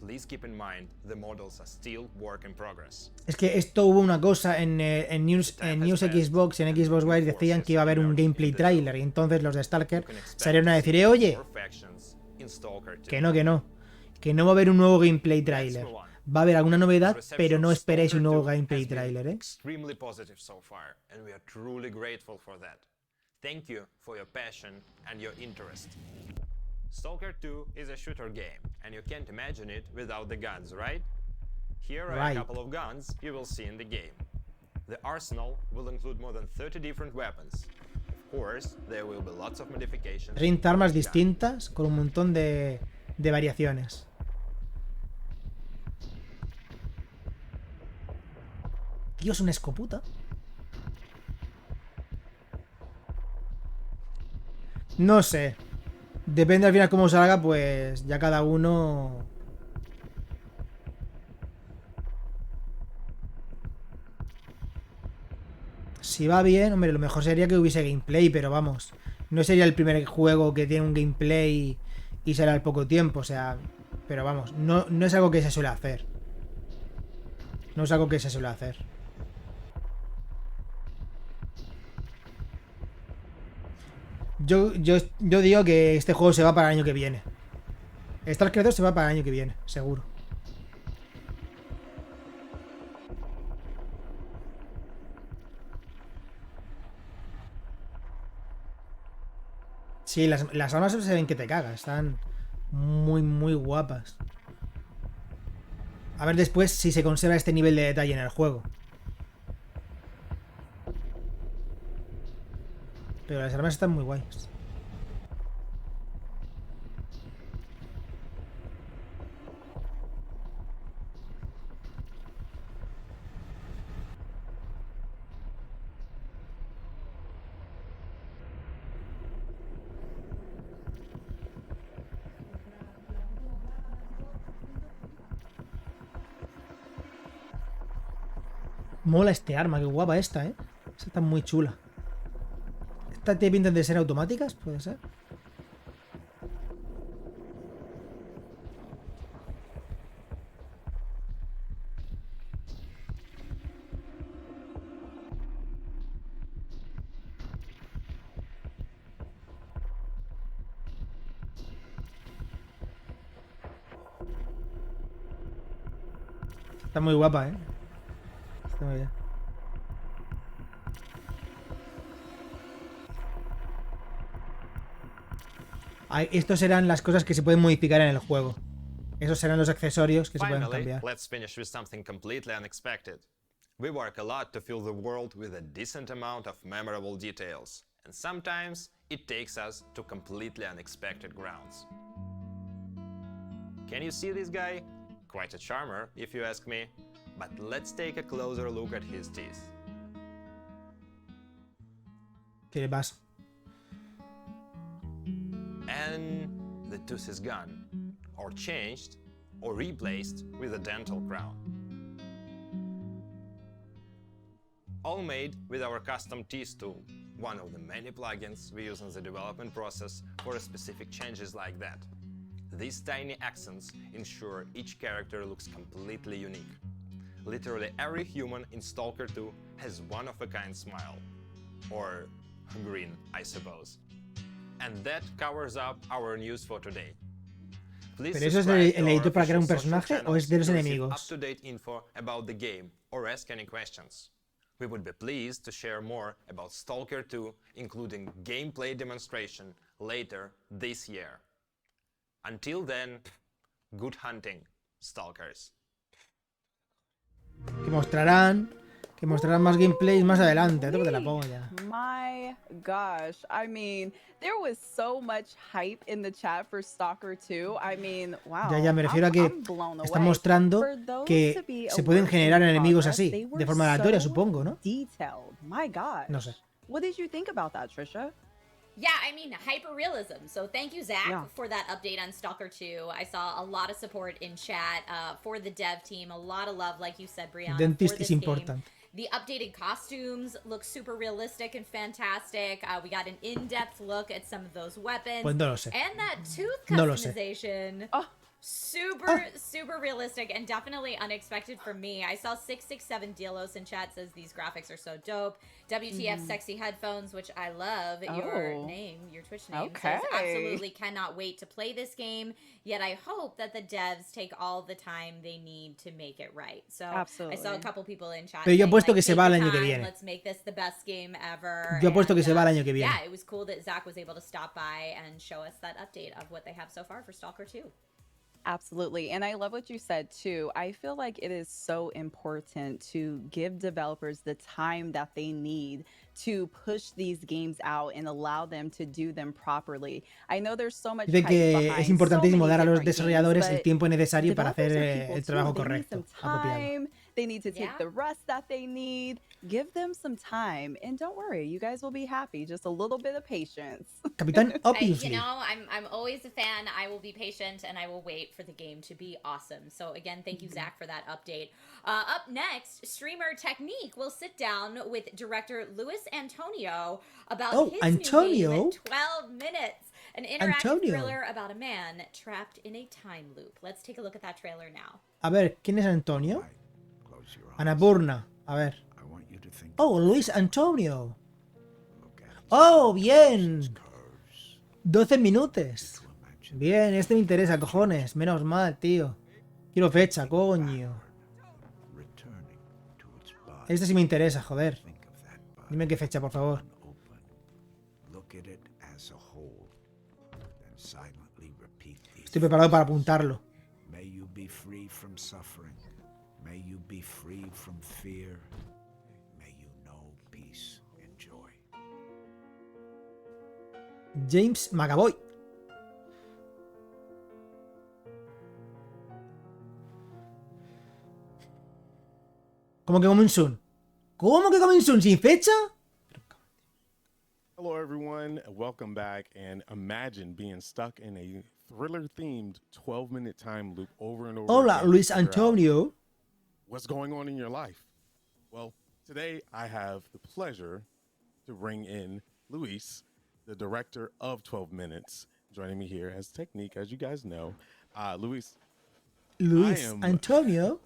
Please keep in mind, the models are still work in progress. Es que esto hubo una cosa en News Xbox y en Xbox Wire decían que iba a haber un gameplay trailer y entonces los de Stalker salieron a decir, oye, More factions in Stalker 2. que no va a haber un nuevo gameplay trailer. Va a haber alguna novedad, pero no esperéis un nuevo gameplay trailer, ¿eh? Extremely positive so far, and we are truly grateful for that. Thank you for your passion and your interest. Stalker 2 is a shooter game, and you can't imagine it without the guns, right? Here are Right. a couple of guns you will see in the game. The arsenal will include more than 30 different weapons. Of course, there will be lots of modifications. 30 armas distintas con un montón de variaciones. Tío, es una escoputa. No sé. Depende al final cómo salga, pues ya cada uno... Si va bien, hombre, lo mejor sería que hubiese gameplay, pero vamos. No sería el primer juego que tiene un gameplay y sale al poco tiempo, o sea... Pero vamos, no es algo que se suele hacer. No es algo que se suele hacer. Yo digo que este juego se va para el año que viene. Stalker 2 se va para el año que viene, seguro. Sí, las armas se ven que te cagas. Están muy guapas. A ver después si se conserva este nivel de detalle en el juego. Pero las armas están muy guays. Mola este arma, qué guapa esta, ¿eh? Esta está muy chula. ¿Esta te pintan de ser automáticas? Puede ser. Está muy guapa, ¿eh? Está muy bien. Estos serán las cosas que se pueden modificar en el juego. Esos serán los accesorios que se pueden Finally, cambiar. let's finish with something completely unexpected. We work a lot to fill the world with a decent amount of memorable details, and sometimes it takes us to completely unexpected grounds. Can you see this guy? Quite a charmer, if you ask me. But let's take a closer look at his teeth. ¿Qué le pasa? And the tooth is gone, or changed, or replaced with a dental crown. All made with our custom teeth tool, one of the many plugins we use in the development process for specific changes like that. These tiny accents ensure each character looks completely unique. Literally every human in Stalker 2 has one-of-a-kind smile. Or grin, I suppose. And that covers up our news for today. Please ¿Pero eso es subscribe to el our editor para crear un official social personaje o es de los channels to receive enemigos? up-to-date info about the game or ask any questions. We would be pleased to share more about Stalker 2, including gameplay demonstration, later this year. Until then, good hunting. Stalkers. Que mostrarán más gameplays más adelante. Toco de la polla. My gosh. I mean, there was so much hype in the chat for Stalker 2. I mean, wow. Ya, me refiero a que I'm blown están away. mostrando For those to que be se a pueden work generar in enemigos progress, así, they de were forma aleatoria, so supongo, ¿no? Detailed. My gosh. No sé. What did you think about that, Trisha? Yeah, I mean, hyper-realism. So thank you, Zach, for that update on Stalker 2. I saw a lot of support in chat for the dev team. A lot of love, like you said, Brianna, Dentist for this is important. game. The updated costumes look super realistic and fantastic. We got an in-depth look at some of those weapons. Pues no lo sé. And that tooth No lo sé. customization. Super realistic and definitely unexpected for me. I saw 667 Dielos in chat says these graphics are so dope. WTF sexy headphones, which I love. Your name, your Twitch name says absolutely cannot wait to play this game. Yet I hope that the devs take all the time they need to make it right. So I saw a couple people in chat. Pero yo saying, apuesto like, que se take va el your año que time, viene. Let's make this the best game ever. Yo apuesto que se va el año que viene. Yeah, it was cool that Zach was able to stop by and show us that update of what they have so far for Stalker 2. Absolutely. And I love what you said too. I feel like it is so important to give developers the time that they need to push these games out and allow them to do them properly. I know there's so much Dice hype que behind es so importantísimo many dar a los different desarrolladores games, el but tiempo necesario para hacer developers are people el trabajo too. They need correcto, some apropiado. time. They need to take the rest that they need. Give them some time. And don't worry, you guys will be happy. Just a little bit of patience. Capitán, obviously. You know, I'm always a fan. I will be patient and I will wait for the game to be awesome. So again, thank you, Zach, for that update. Up next, streamer Technique will sit down with director Luis Antonio about his Antonio? new game, 12 Minutes, an interactive thriller about a man trapped in a time loop. Let's take a look at that trailer now. A ver, ¿quién es Antonio? Anapurna. A ver. Oh, Luis Antonio. Oh, bien. 12 minutos. Bien, este me interesa, cojones. Menos mal, tío. Quiero fecha, coño. Este sí me interesa, joder. Dime qué fecha, por favor. Estoy preparado para apuntarlo. May you be free from fear. May you know peace and joy. James McAvoy. ¿Cómo que coming soon? ¿Cómo que coming soon? ¿Sin fecha? Hello everyone, welcome back, and imagine being stuck in a thriller-themed 12-minute time loop over and over Hola, again. Luis Antonio. What's going on in your life? Well, today I have the pleasure to bring in Luis, the director of 12 Minutes, joining me here as Technique, as you guys know. Luis Antonio.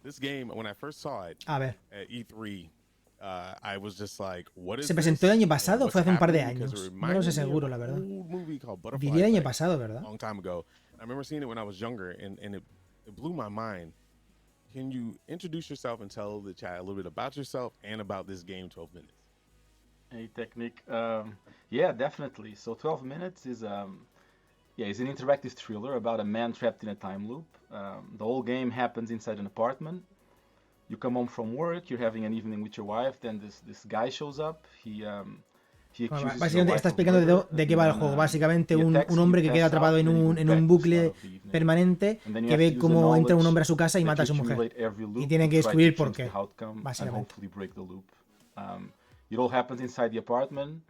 This game, when I first saw it at E3, I was just like, what is ¿Se presentó el año this? pasado o And fue hace un par de what's happening? 'Cause años? it No lo sé reminded me of seguro, an la verdad. old movie called Butterfly Diría el año Effect pasado, ¿verdad? a long time ago. I remember seeing it when I was younger, and it blew my mind. Can you introduce yourself and tell the chat a little bit about yourself and about this game, 12 Minutes? Hey, Technique. Yeah, definitely. So 12 Minutes is it's an interactive thriller about a man trapped in a time loop. The whole game happens inside an apartment. You come home from work, you're having an evening with your wife, then this guy shows up. He Bueno, básicamente está explicando de qué va el juego. Básicamente un hombre que queda atrapado en un bucle permanente que ve cómo entra un hombre a su casa y mata a su mujer. Y tiene que descubrir el por qué, básicamente. It all happens inside the apartment.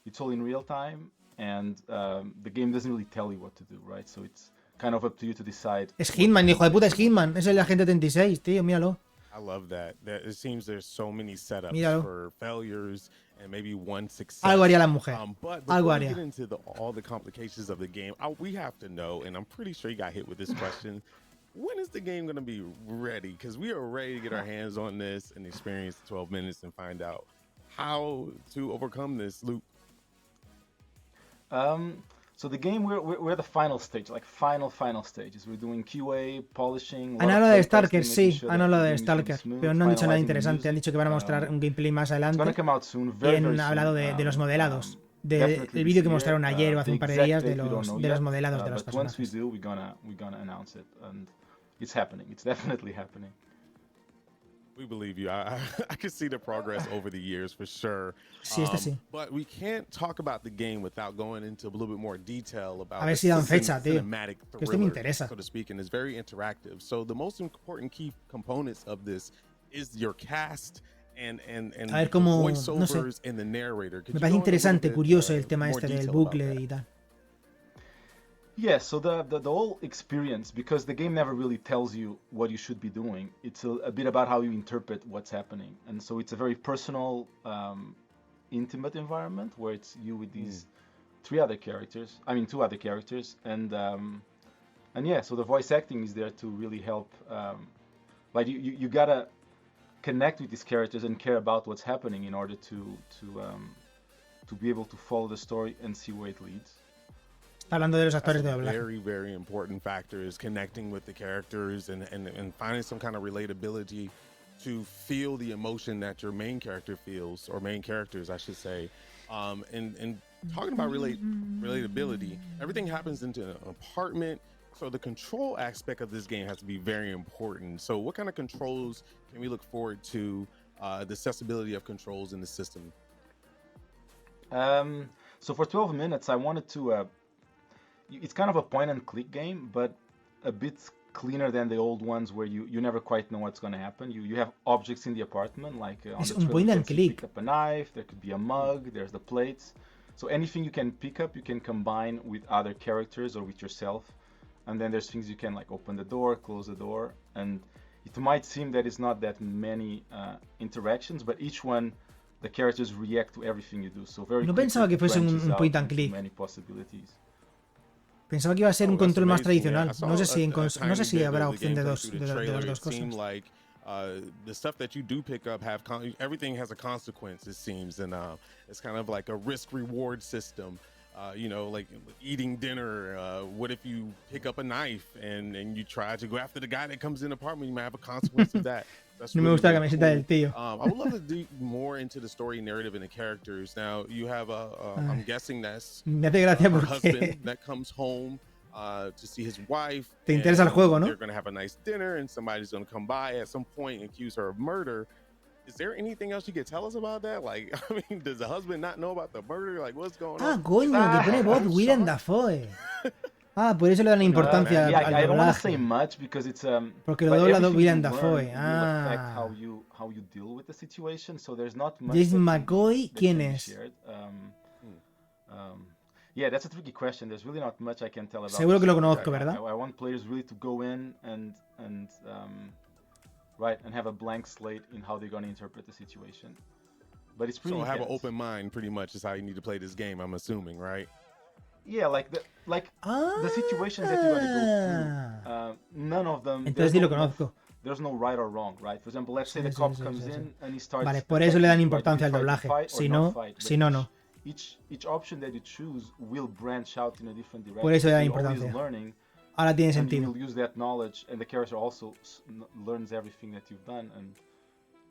It's all in real time, and the game doesn't really tell you what to do, right? So it's kind of up to you to decide. Es Hitman, hijo de puta, es Hitman. Es el agente 36, tío, míralo. I love that. It seems there's so many setups Míralo. for failures and maybe one success. Algo haría la mujer. But Algo before we haría. get into all the complications of the game, we have to know, and I'm pretty sure you got hit with this question, when is the game going to be ready? Because we are ready to get our hands on this and experience 12 minutes and find out how to overcome this loop. So the game, we're at the final stage, like final stages. We're doing QA, polishing. Han hablado de Stalker, sí, han hablado de Stalker, pero no han dicho nada interesante. Han dicho que van a mostrar un gameplay más adelante y han hablado de los modelados. Del vídeo que mostraron ayer o hace un par de días de los modelados de las personas. it's happening. It's definitely happening. We believe you. I can see the progress over the years for sure. Sí, este sí. But we can't talk about the game without going into a little bit more detail about A ver the si dan fecha, tío. cinematic Que este me thriller, interesa. so to speak, and it's very interactive. So the most important key components of this is your cast and A ver cómo, no voiceovers sé. and the narrator. Could Me you parece go into a interesante, little bit, curioso el tema more este del detail about bucle that? y tal. Yeah, so the whole experience, because the game never really tells you what you should be doing, it's a bit about how you interpret what's happening. And so it's a very personal, intimate environment where it's you with these two other characters. And yeah, so the voice acting is there to really help. Like you gotta connect with these characters and care about what's happening in order to be able to follow the story and see where it leads. Está hablando de los actores de That's a doblaje. very, very important factor is connecting with the characters and finding some kind of relatability to feel the emotion that your main character feels, or main characters, I should say. And talking about relatability, everything happens into an apartment, so the control aspect of this game has to be very important. So what kind of controls can we look forward to, the accessibility of controls in the system? So for 12 minutes, I wanted to... it's kind of a point-and-click game, but a bit cleaner than the old ones where you never quite know what's going to happen. You have objects in the apartment, like on Es the un trailer, point you and can click. pick up a knife, there could be a mug, there's the plates. So anything you can pick up, you can combine with other characters or with yourself. And then there's things you can like open the door, close the door. And it might seem that it's not that many interactions, but each one, the characters react to everything you do. So very No quickly pensaba que it fuese branches un out point and into click. many possibilities. Pensaba que iba a ser un That's control más amazing. tradicional. I saw No sé si, a no sé tiny si bit habrá of the opción de gameplay dos, through de, the de las trailer. dos It seemed cosas. like the stuff that you do pick up everything has a consequence, it seems, and it's kind of like a risk-reward system. You know, like eating dinner. What if you pick up a knife and you try to go after the guy that comes in the apartment? You might have a consequence of that. That's No me really, gusta la really camiseta del cool. tío. I would love to dig more into the story narrative and the characters. Now, you have I'm guessing that's Me hace gracia her porque husband that comes home to see his wife. Te interesa el and juego, ¿no? They're going to have a nice dinner and somebody's going to come by at some point and accuse her of murder. Is there anything else you could tell us about that? Like, I mean, does the husband not know about the murder? Like, what's going Ah, on? coño, que pone voz Willem Dafoe. Ah, por eso le dan importancia Yeah, al I don't want to say doblaje. much because it's Porque lo but dobla everything Willem you Dafoe. learn will affect Ah. how you deal with the situation. So there's not much. James that can be- McCoy, that ¿quién can be es? shared. Yeah, that's a tricky question. There's really not much I can tell about. Seguro the que lo story. conozco, ¿verdad? I want players really to go in and right and have a blank slate in how they're going to interpret the situation. But it's pretty. So have an intense. open mind, pretty much, is how you need to play this game, I'm assuming, right? Yeah, like the situations that you're going to go through. None of them. Entonces there's sí lo no- conozco. There's no right or wrong, right? For example, let's say Sí, the sí, cop sí, comes sí, sí. in and he starts. Vale, por eso le dan attacking, importancia al right? You doblaje. try to fight or Si not no, fight, but si no, no. Each option that you choose will branch out in a different direction. Por eso le dan So you're always importancia. learning, Ahora tiene and you sentido. will use that knowledge, and the character also learns everything that you've done, and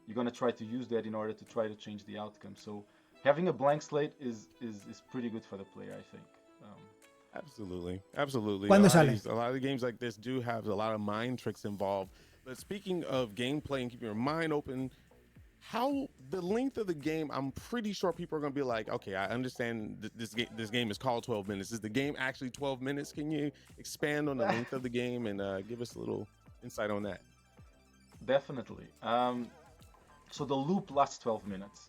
you're gonna try to use that in order to try to change the outcome. So having a blank slate is pretty good for the player, I think. Absolutely. ¿Cuándo A sale? lot of the games like this do have a lot of mind tricks involved. But speaking of gameplay and keeping your mind open, how the length of the game, I'm pretty sure people are going to be like, okay, I understand this game is called 12 minutes. Is the game actually 12 minutes? Can you expand on the length of the game and give us a little insight on that? Definitely. So the loop lasts 12 minutes.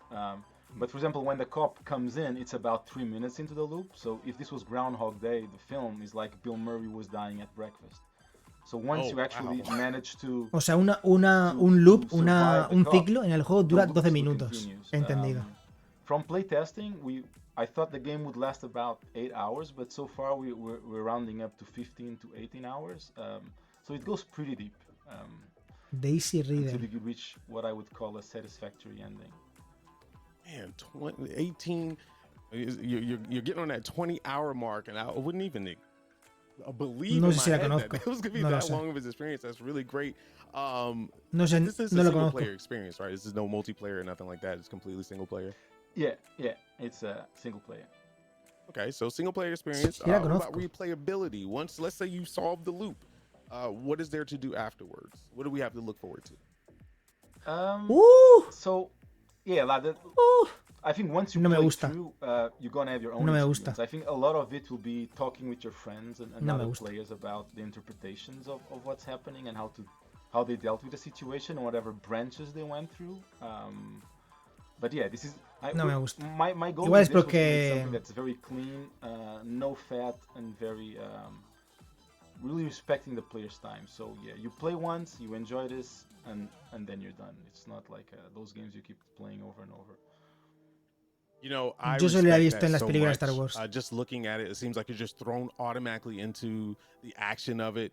But for example, when the cop comes in, it's about 3 minutes into the loop. So if this was Groundhog Day, the film is like Bill Murray was dying at breakfast. So once you actually manage to... O sea, un loop, un ciclo en el juego dura 12 minutos. Entendido. From playtesting, I thought the game would last about 8 hours, but so far we're rounding up to 15 to 18 hours. So it goes pretty deep. Daisy Ridder. Until you reach what I would call a satisfactory ending. Man, 18, you're getting on that 20-hour mark, and I wouldn't even believe No in sé my si la head that conozco. it was going to be No lo that sé. long of an experience. That's really great. No sé, This is no a lo single conozco. player experience, right? This is no multiplayer or nothing like that. It's completely single player. Yeah, it's a single player. Okay, so single player experience. Sí, la What about conozco. replayability? Once, let's say you solve the loop, what is there to do afterwards? What do we have to look forward to? So, yeah, like I think once you No me play gusta. through, you're gonna have your own No me experience. gusta. I think a lot of it will be talking with your friends and No me other gusta. players about the interpretations of what's happening and how they dealt with the situation and whatever branches they went through. But yeah, this is No me gusta. my goal Igual is es this was to make porque something that's very clean, no fat, and very really respecting the player's time. So yeah, you play once, you enjoy this, and then you're done. It's not like those games you keep playing over and over. You know, I Yo solo lo he respect visto that en las so películas de much. Star Wars. Just looking at it, it seems like you're just thrown automatically into the action of it.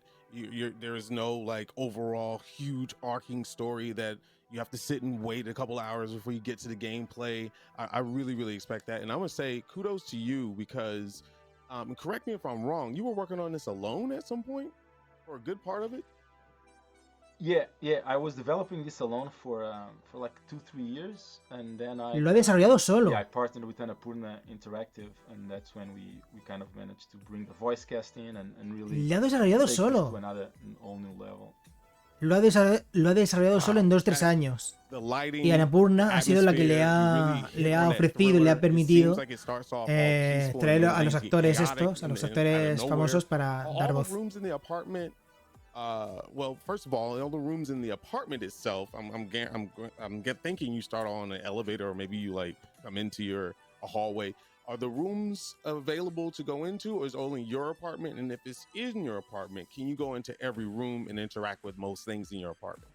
There is no like overall huge arcing story that you have to sit and wait a couple hours before you get to the gameplay. I really, really expect that. And I'm gonna say kudos to you because, correct me if I'm wrong, you were working on this alone at some point for a good part of it. Yeah, I was developing this alone for like 2-3 years, and then Lo ha desarrollado solo. Yeah, I partnered with Annapurna Interactive, and that's when we kind of managed to bring the voice cast in and really Lo ha desarrollado take this solo. to another all new level. Lo ha desarrollado solo en 2-3 años. Y Annapurna ha sido la que le ha ofrecido y le ha permitido traer a los actores estos, a los actores famosos para dar voz. Well, first of all the rooms in the apartment itself, I'm thinking you start on an elevator or maybe you like come into a hallway. Are the rooms available to go into, or is it only your apartment? And if it's in your apartment, can you go into every room and interact with most things in your apartment?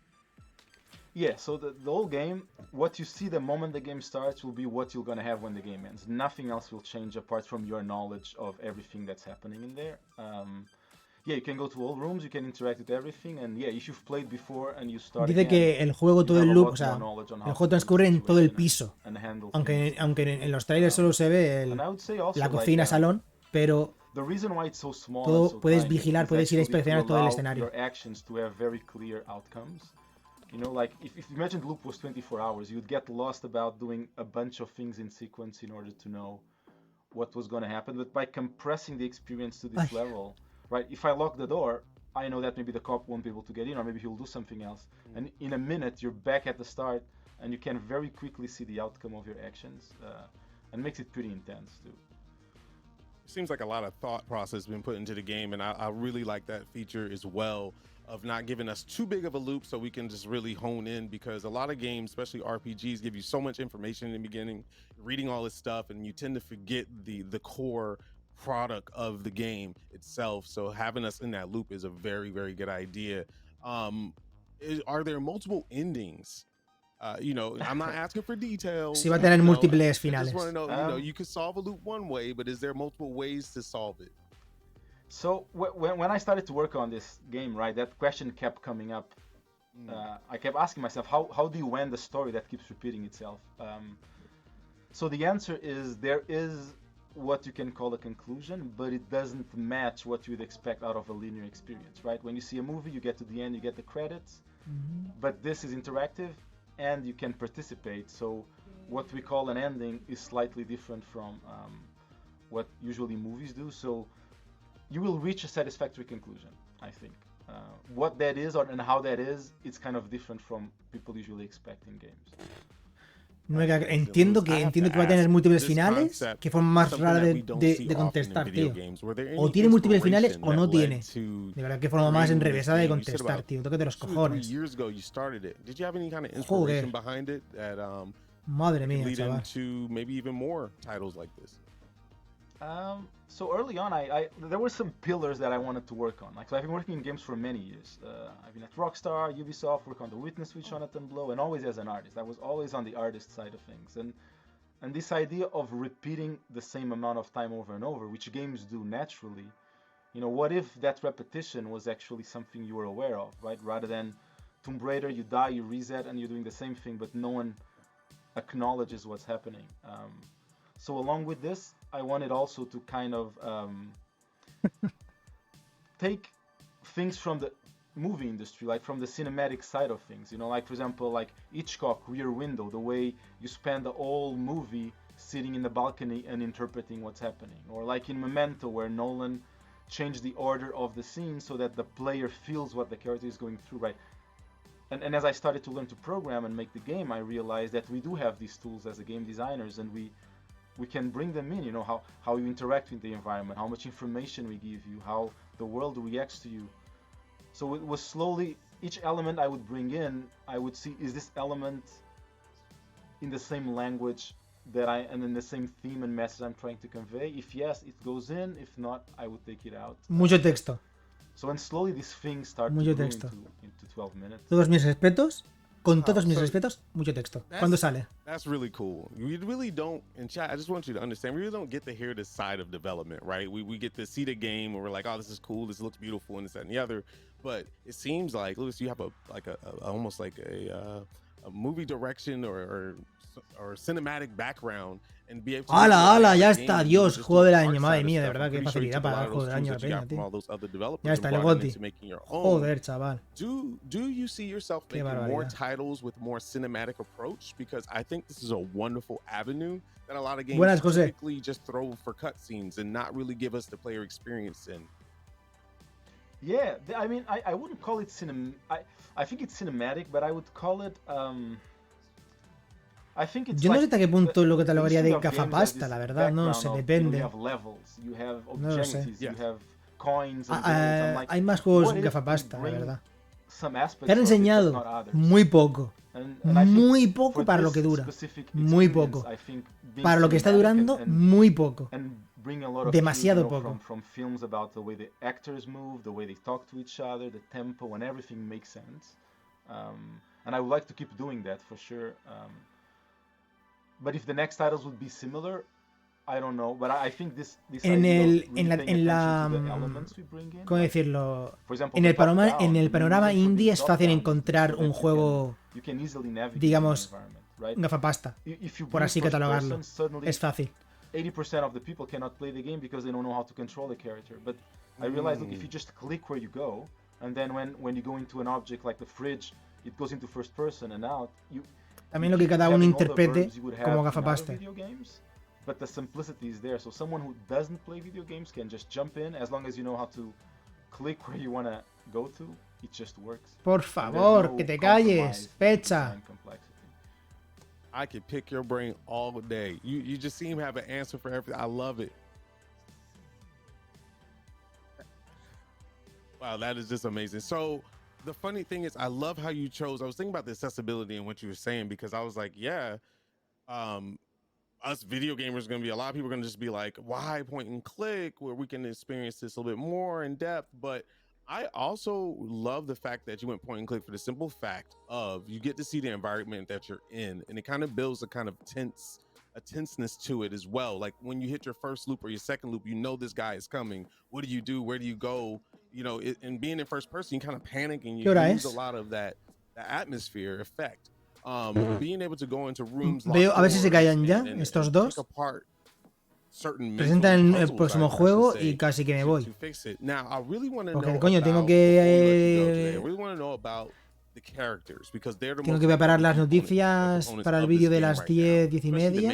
Yeah, so the whole game, what you see the moment the game starts will be what you're gonna have when the game ends. Nothing else will change apart from your knowledge of everything that's happening in there. Yeah, you can go to all rooms, you can interact with everything, and yeah, if you've played before and you start Dice again, que el juego, todo el loop, o sea, knowledge on el how juego to transcurre en todo el piso. Aunque en los trailers solo se ve And I would say also, la like, cocina, salón, pero the reason why it's so small todo and so puedes tiny vigilar, is puedes ir a actually to inspeccionar todo el allow escenario. your actions to have very clear outcomes. You know, like if you imagine the loop was 24 hours, you'd get lost about doing a bunch of things in sequence in order to know what was going to happen. But by compressing the experience to this level, right? If I lock the door, I know that maybe the cop won't be able to get in, or maybe he'll do something else. And in a minute, you're back at the start, and you can very quickly see the outcome of your actions, and makes it pretty intense too. It seems like a lot of thought process has been put into the game, and I really like that feature as well, of not giving us too big of a loop so we can just really hone in, because a lot of games, especially RPGs, give you so much information in the beginning, reading all this stuff, and you tend to forget the core product of the game itself. So having us in that loop is a very, very good idea. Are there multiple endings? You know, I'm not asking for details. Si va a tener múltiples I finales. just want to know, you know, you could solve a loop one way, but is there multiple ways to solve it? So when I started to work on this game, right, that question kept coming up. I kept asking myself, how do you end the story that keeps repeating itself? So the answer is there is what you can call a conclusion, but it doesn't match what you'd expect out of a linear experience, right? When you see a movie, you get to the end, you get the credits, but this is interactive and you can participate. So what we call an ending is slightly different from what usually movies do. So you will reach a satisfactory conclusion, I think. What that is and how that is, it's kind of different from people usually expect in games. No, entiendo que va a tener múltiples finales, que forma más rara de contestar, tío. O tiene múltiples finales o no tiene. De verdad que forma más enrevesada de contestar, tío. Tócate los cojones. Joder. Madre mía, chaval. So early on, there were some pillars that I wanted to work on. Like, so I've been working in games for many years. I've been at Rockstar, Ubisoft, worked on The Witness with Jonathan Blow, and always as an artist. I was always on the artist side of things. And this idea of repeating the same amount of time over and over, which games do naturally, you know, what if that repetition was actually something you were aware of, right? Rather than Tomb Raider, you die, you reset, and you're doing the same thing, but no one acknowledges what's happening. So along with this, I wanted also to kind of take things from the movie industry, like from the cinematic side of things, you know, like for example, like Hitchcock, Rear Window, the way you spend the whole movie sitting in the balcony and interpreting what's happening, or like in Memento, where Nolan change the order of the scene so that the player feels what the character is going through, right? And as I started to learn to program and make the game, I realized that we do have these tools as a game designers, and we can bring them in, you know, how you interact with the environment, how much information we give you, how the world reacts to you. So it was slowly, each element I would bring in, I would see, is this element in the same language that and in the same theme and message I'm trying to convey? If yes, it goes in. If not, I would take it out. Mucho texto. So and slowly these things start Mucho to go texto. into 12 minutes. Todos mis respetos. Con todos mis respetos, mucho texto. ¿Cuándo sale? That's really cool. We really don't, in chat, I just want you to understand, we really don't get to hear this side of development, right? We get to see the game where we're like, oh, this is cool, this looks beautiful, and this, that, and the other. But it seems like, Lewis, you have almost like a movie direction or cinematic background and be able to ¡Hala! Ya está, Dios, juego del año, madre mía, de verdad, qué facilidad para dar juego del año, pena, tío. Ya está, el GOTY. Joder, chaval. Do you see yourself making more titles with more cinematic approach? Because I think this is a wonderful avenue that a lot of games typically just throw for cutscenes and not really give us the player experience in. Yeah, I mean, I wouldn't call it I think it's cinematic, but I would call it Yo no sé hasta qué punto lo catalogaría de gafapasta, la verdad, no sé, depende. No lo sé. Hay más juegos gafapasta, la verdad. Te han enseñado muy poco. Muy poco para lo que dura. Muy poco. Para lo que está durando, muy poco. Demasiado poco. From films about the way the actors move, the way they talk to each other, the tempo, and everything makes sense. And I would like to keep doing that for sure. But if the next titles would be similar, I don't know. But I think this ¿cómo decirlo? En el panorama indie es fácil encontrar un juego, digamos, gafapasta, por así catalogarlo. Es fácil. 80% of the people cannot play the game because they don't know how to control the character. But I realized, look, if you just click where you go, and then when you go into an object like the fridge, it goes into first person and out. También lo que cada uno interprete como gafapasta. But the simplicity is there. So someone who doesn't play video games can just jump in as long as you know how to click where you want to go to. It just works. Por favor, que te calles, Pecha. I could pick your brain all day. You just seem to have an answer for everything. I love it. Wow, that is just amazing. So the funny thing is, I love how you chose. I was thinking about the accessibility and what you were saying, because I was like, yeah, us video gamers are going to be, a lot of people are going to just be like, why point and click, where we can experience this a little bit more in depth. But I also love the fact that you went point and click for the simple fact of you get to see the environment that you're in, and it kind of builds a kind of tenseness to it as well. Like when you hit your first loop or your second loop, you know this guy is coming. What do you do? Where do you go? You know, and being in first person, you kind of panic and you lose a lot of that atmosphere effect. Being able to go into rooms. Veo a ver si se callan ya estos dos. Presentan el próximo juego y casi que me voy. Porque coño, tengo que preparar las noticias para el vídeo de las 10, 10 y media.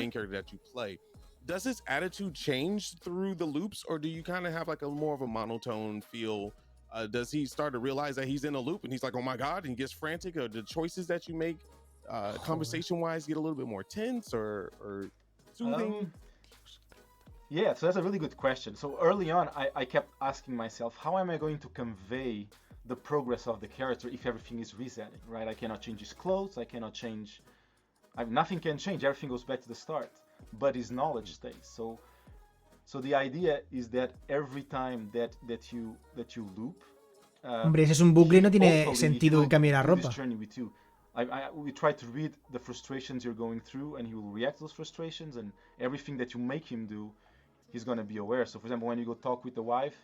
Does his attitude change through the loops, or do you kind of have like a more of a monotone feel? Does he start to realize that he's in a loop and he's like, oh my god, and gets frantic? Or the choices that you make conversation-wise get a little bit more tense or soothing? Yeah, so that's a really good question. So early on, I kept asking myself, how am I going to convey the progress of the character if everything is resetting, right? I cannot change his clothes, I cannot change... nothing can change, everything goes back to the start. But his knowledge stays. So the idea is that every time that you loop... Hombre, ese es un bucle y no tiene sentido que cambie la ropa. We try to read the frustrations you're going through, and he will react to those frustrations, and everything that you make him do, he's going to be aware. So for example, when you go talk with the wife,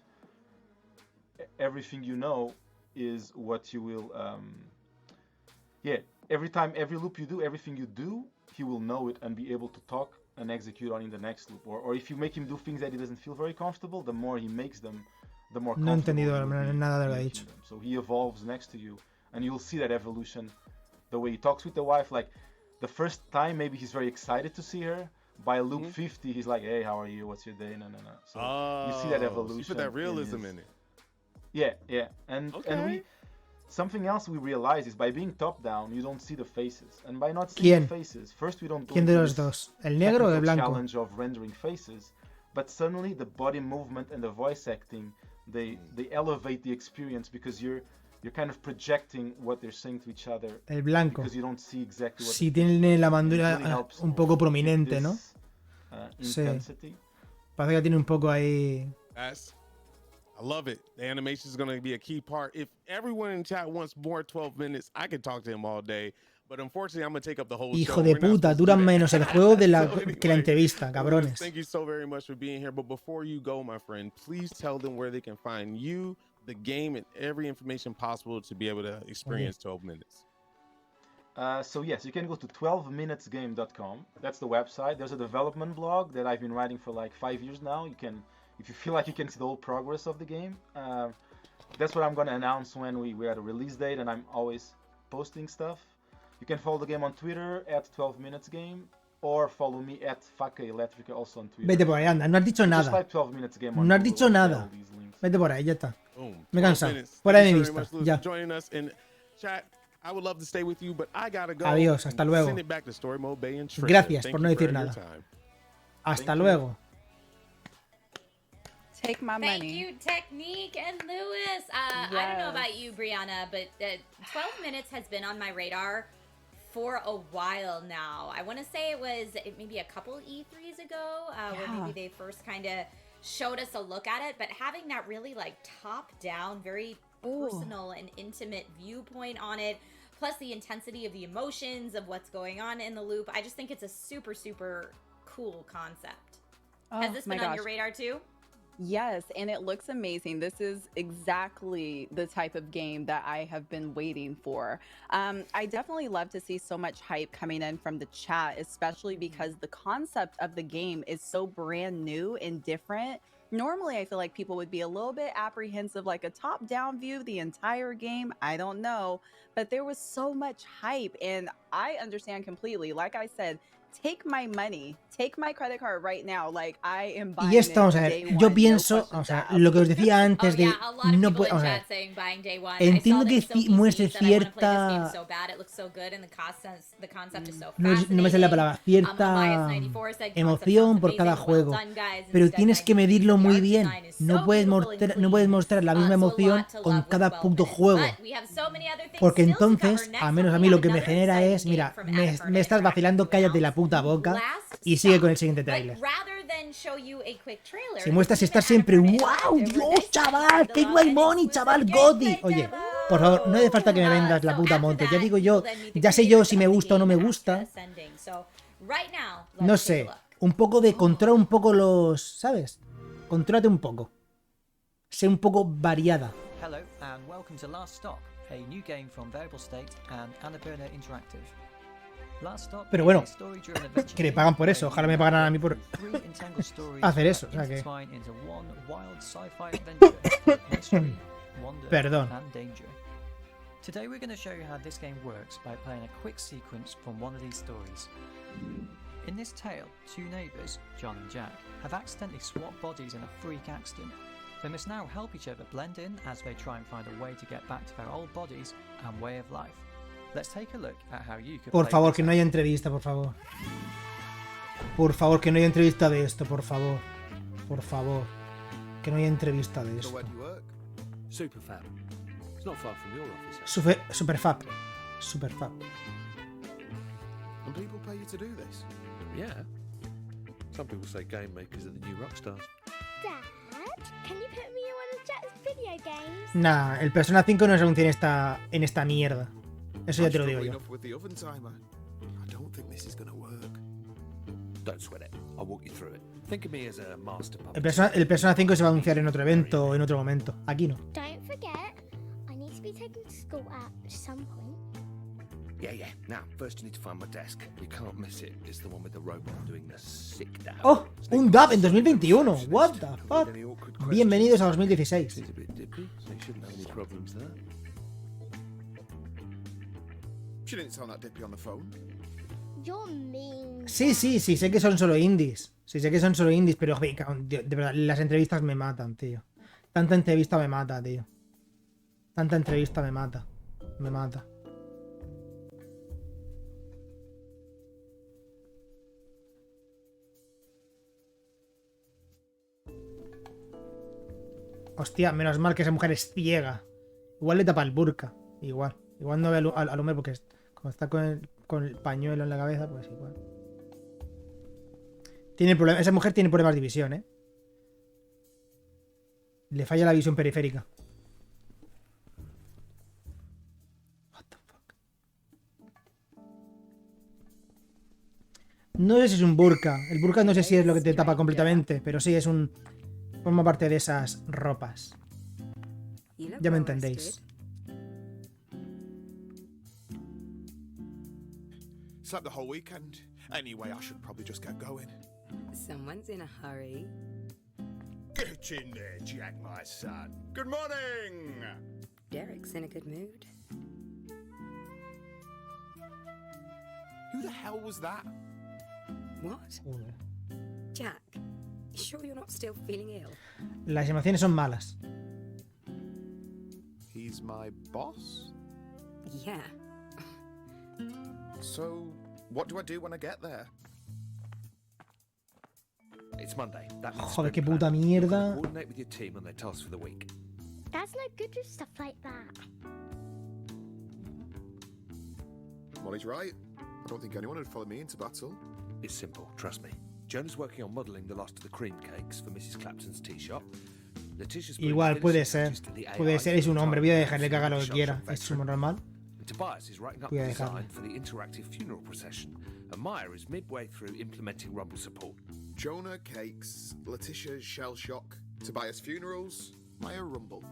everything you know is what you will... every loop you do, everything you do, he will know it and be able to talk and execute on in the next loop. Or if you make him do things that he doesn't feel very comfortable, the more he makes them, the more comfortable. No he entendido nada de lo que ha dicho. So he evolves next to you, and you'll see that evolution. The way he talks with the wife, like the first time maybe he's very excited to see her, by loop 50, he's like, "Hey, how are you? What's your day?" No. So you see that evolution. So you put that realism in it. Yeah. And something else we realize is by being top down, you don't see the faces, and by not seeing the faces, first we don't go ¿Quién de into los this dos? ¿El negro o el technical blanco? challenge of rendering faces, but suddenly the body movement and the voice acting, they elevate the experience because you're kind of projecting what they're saying to each other. El blanco. Because you don't see exactly what Sí, tiene la mandíbula really helps un poco prominente, this, ¿no? Sí. intensity. Parece que tiene un poco ahí. I love it. The animation is going to be a key part. If everyone in chat wants more 12 minutes, I could talk to him all day. But unfortunately, I'm going to take up the whole Hijo show. de We're not puta, supposed to duran do that. menos el juego de la, So que la anyway, entrevista, cabrones. Thank you so very much for being here. But before you go, my friend, please tell them where they can find you, the game, and every information possible to be able to experience 12 minutes. So yes, you can go to 12minutesgame.com. That's the website. There's a development blog that I've been writing for like 5 years now. You can, if you feel like you can see the whole progress of the game. That's what I'm going to announce when we're at a release date, and I'm always posting stuff. You can follow the game on Twitter at 12minutesgame, or follow me at Faca Eléctrica also on Twitter. Vete por ahí, anda, no has dicho Just nada. type 12minutesgame on No has Google dicho and nada. all these links. Vete por ahí, ya está. Boom. Me he 12 cansado. minutes. Fuera de Thank mi you so very vista. much, Luz, Ya. for joining us. And chat, I would love to stay with you, but I gotta go. Adiós, hasta and luego. Send it back to Story Mode Bay and Trisha. Gracias Thank por you no for decir your nada. time. Hasta luego. Take my Thank money. you, Technique and Lewis. I don't know about you, Brianna, but 12 minutes has been on my radar for a while now. I want to say it was maybe a couple E3s ago where maybe they first kind of showed us a look at it, but having that really like top-down, very personal and intimate viewpoint on it, plus the intensity of the emotions of what's going on in the loop, I just think it's a super, super cool concept. Has this been on your radar too? Yes, and it looks amazing. This is exactly the type of game that I have been waiting for. I definitely love to see so much hype coming in from the chat, especially because the concept of the game is so brand new and different. Normally, I feel like people would be a little bit apprehensive, like a top-down view the entire game. I don't know, but there was so much hype, and I understand completely. Like I said, take my money, take my credit card right now. Like I am buying Y esto, vamos a it ver, day yo one, pienso, no o sea, questions lo que os decía antes de no puedo, People o in sea, chat saying buying day one. entiendo I que saw that Sophie muestre said, I wanna play this game cierta, so bad, it looks so good, and the concept is so no me sale la palabra, cierta emoción por cada juego, pero tienes que medirlo muy bien. No puedes mostrar la misma emoción con cada puto juego, porque entonces, al menos a mí lo que me genera es, mira, me estás vacilando, cállate la puta boca y sigue con el siguiente tráiler. Si muestras estar siempre, wow, Dios, chaval, que no hay money, chaval, Godi. Oye, por favor, no hace falta que me vendas la puta moto. Ya digo yo, ya sé yo si me gusta o no me gusta. No sé, un poco de controla un poco los, ¿sabes? Contrólate un poco. Sé un poco variada. Hello and welcome to Last Stop, a new game from Variable State and Annapurna Interactive. Last Stop Pero bueno, is a story-driven adventure que le pagan por eso. Ojalá me pagaran a mí por three entangled stories hacer eso. O sea that que... intertwine into one wild sci-fi adventure of mystery, wonder, Perdón. and danger. Today we're going to show you how this game works by playing a quick sequence from one of these stories. In this tale, two neighbours, John and Jack, have accidentally swapped bodies in a freak accident. They must now help each other blend in as they try and find a way to get back to their old bodies and way of life. Let's take a look at how you could Por play favor, this que no haya entrevista, por favor. Por favor, que no haya entrevista de esto, por favor. Por favor. Que no haya entrevista de esto. Superfab. It's not far from your office. Superfab. Superfab. And people pay you to do this? Yeah. Some people say game makers are the new rock stars. Dad, can you put me in one of Jack's video games? Nah, el Persona 5 no se anuncia en esta mierda. Eso ya te lo digo yo. With the oven timer. I don't think this is going to work. Don't sweat it. I'll walk you through it. Think of me as a master puppet. El Persona 5 se va a anunciar en otro evento o en otro momento. Aquí no. Don't forget, I need to be taken to school at some point. Yeah. Now, first you need to find my desk. You can't miss it. It's the one with the robot doing the sick dab. ¡Oh! ¡Un dub en 2021! ¿What the fuck? Bienvenidos a 2016. Seems a bit dippy, so you shouldn't have any problems there. She didn't sound that dippy on the phone. You're mean. Sí, sé que son solo indies. Sí, sé que son solo indies, pero de verdad, las entrevistas me matan, tío. Tanta entrevista me mata, tío. Tanta entrevista me mata. Me mata. Hostia, menos mal que esa mujer es ciega. Igual le tapa el burka. Igual no ve al hombre porque como está con el pañuelo en la cabeza, pues igual. Esa mujer tiene problemas de visión, ¿eh? Le falla la visión periférica. What the fuck. No sé si es un burka. El burka no sé si es lo que te tapa completamente, pero sí es un... Forma parte de esas ropas. Ya me entendéis. Slept the whole weekend. Anyway, I should probably just get going. Someone's in a hurry. Get in there, Jack, my son. Good morning! Derek's in a good mood. Who the hell was that? What? Jack, you sure you're not still feeling ill? Las emociones son malas. He's my boss? Yeah. So, what do I do when I get there? It's Monday. That means Joder, sprint qué puta plan. You've got to mierda. coordinate with your team on their tasks for the week. Dad's no good with stuff like that. Molly's right. I don't think anyone would follow me into battle. It's simple, trust me. Jonah's working on modelling the last of the cream cakes for Mrs. Clapton's tea shop. Letitia's Igual puede ser. Puede ser, es un hombre. Voy a dejarle que haga lo que quiera. Es un normal. Tobias is writing up Voy the a dejarle. design for the interactive funeral procession, and Maya is midway through implementing Rumble support. Jonah cakes, Letitia's shell shock, Tobias funerals, Maya rumble.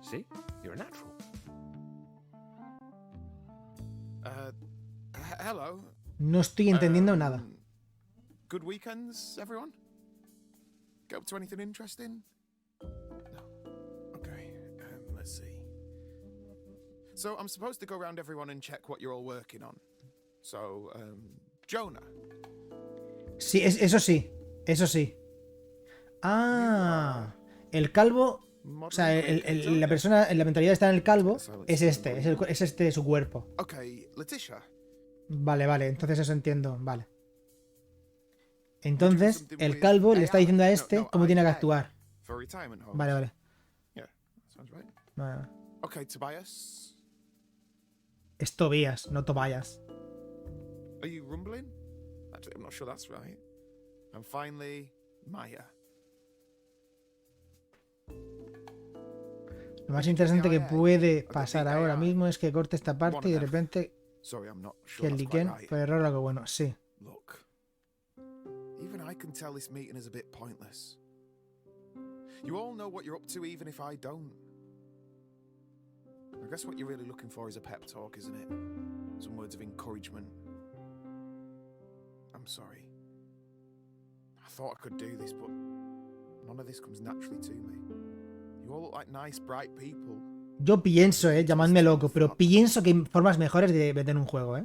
See? You're a natural. Hello. No estoy entendiendo nada. Good weekends, everyone? Get up to anything interesting? No. Okay, let's see. So I'm supposed to go around everyone and check what you're all working on. So, Jonah. Sí, eso sí. Eso sí. Ah. El calvo... O sea, la persona, la mentalidad está en el calvo. Es este su cuerpo. Okay, Letitia. Vale, entonces eso entiendo. Vale. Entonces, el calvo le está diciendo a este cómo tiene que actuar. Vale. Vale. Okay, Tobias. Es Tobías, no Tobias. Are you rumbling? Actually, I'm not sure that's right. And finally, Maya. Lo más interesante que puede pasar ahora mismo es que corte esta parte y de repente que el Liken por error algo bueno. Sí. Look, even I can tell this meeting is a bit pointless. You all know what you're up to, even if I don't. I guess what you're really looking for is a pep talk, isn't it? Some words of encouragement. I'm sorry. I thought I could do this, but none of this comes naturally to me. You all look like nice, bright people. Yo pienso, llamadme loco, pero pienso que hay formas mejores de vender un juego,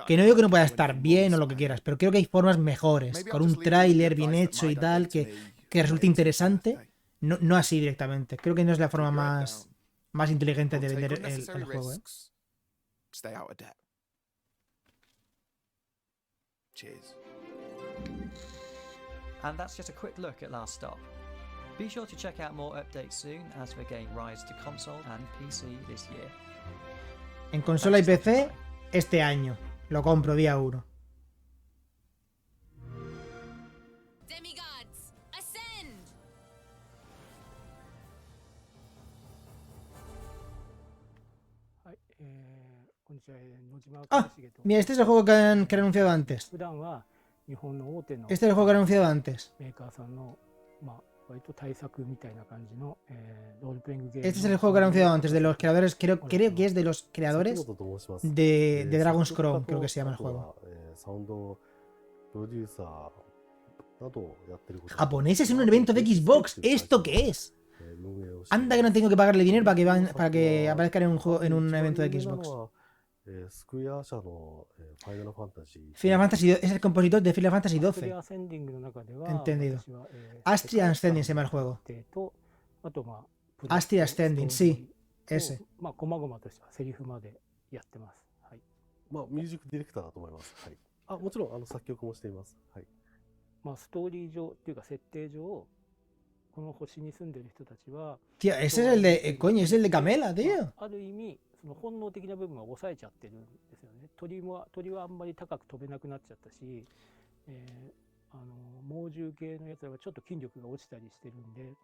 Que no digo que no pueda estar bien o lo que quieras, pero creo que hay formas mejores, con un tráiler bien hecho y tal, que resulte interesante, no así directamente. Creo que no es la forma más inteligente de vender el juego, Stay out of debt. Cheers. And that's just a quick look at Last Stop. Be sure to check out more updates soon as the game rises to console and PC this year. En consola y PC, este año. Lo compro día 1. Demigods, ascend! Ah, mira, este es el juego que han anunciado antes. Este es el juego que han anunciado antes. Este es el juego que han anunciado antes, de los creadores, creo que es de los creadores de Dragon's Crown, creo que se llama el juego. Japoneses en un evento de Xbox, ¿esto qué es? Anda que no tengo que pagarle dinero para que aparezcan en un evento de Xbox. Final Fantasy es el compositor de Final Fantasy XII. Entendido. Astria Ascending se llama el juego. Astria Ascending, sí. Ese. まあ、細々としたセリフまでやってます。はい。まあ、ミュージックディレクターだと思います。はい。あ、もちろん、作曲もしています。はい。まあ、ストーリー上っていうか設定上、この星に住んでる人たちは。Tío, ese es el de, coño, es el de Camela, tío. ある意味、その本能的な部分は抑えちゃってるんですよね。鳥はあんまり高く飛べなくなっちゃったし、猛獣系のやつらはちょっと筋力が落ちたりしてるんで、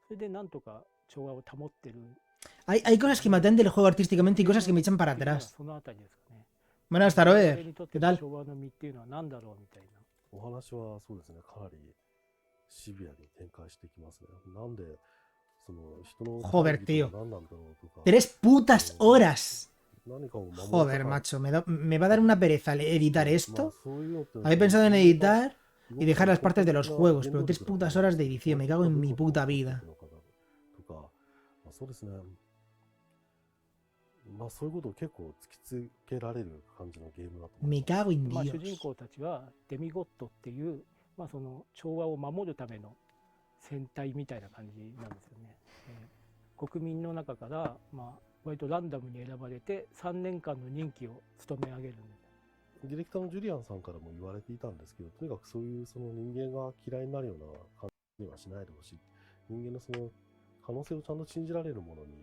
それでなんとか調和を保ってる。Hay cosas que me atraen del juego artísticamente y cosas que me echan para atrás. Buenas tardes, ¿qué tal? お話はそうですね、かなりシビアに展開していきますね。なんで、その人の Joder, tío. 3 putas horas. Joder, macho, me va a dar una pereza editar esto. Había pensado en editar y dejar las partes de los juegos, pero 3 putas horas de edición, me cago en mi puta vida. そうですね。まあそういうことを結構突きつけられる感じのゲームだと思います。Me cago en Dios. まあ主人公たちはデミゴットっていう、まあその調和を守るための戦隊みたいな感じなんですよね。国民の中からまあ割とランダムに選ばれて3年間の任期を務め上げる。ディレクターのジュリアンさんからも言われていたんですけど、とにかくそういうその人間が嫌いになるような感じにはしないでほしい。人間のその可能性をちゃんと信じられるものに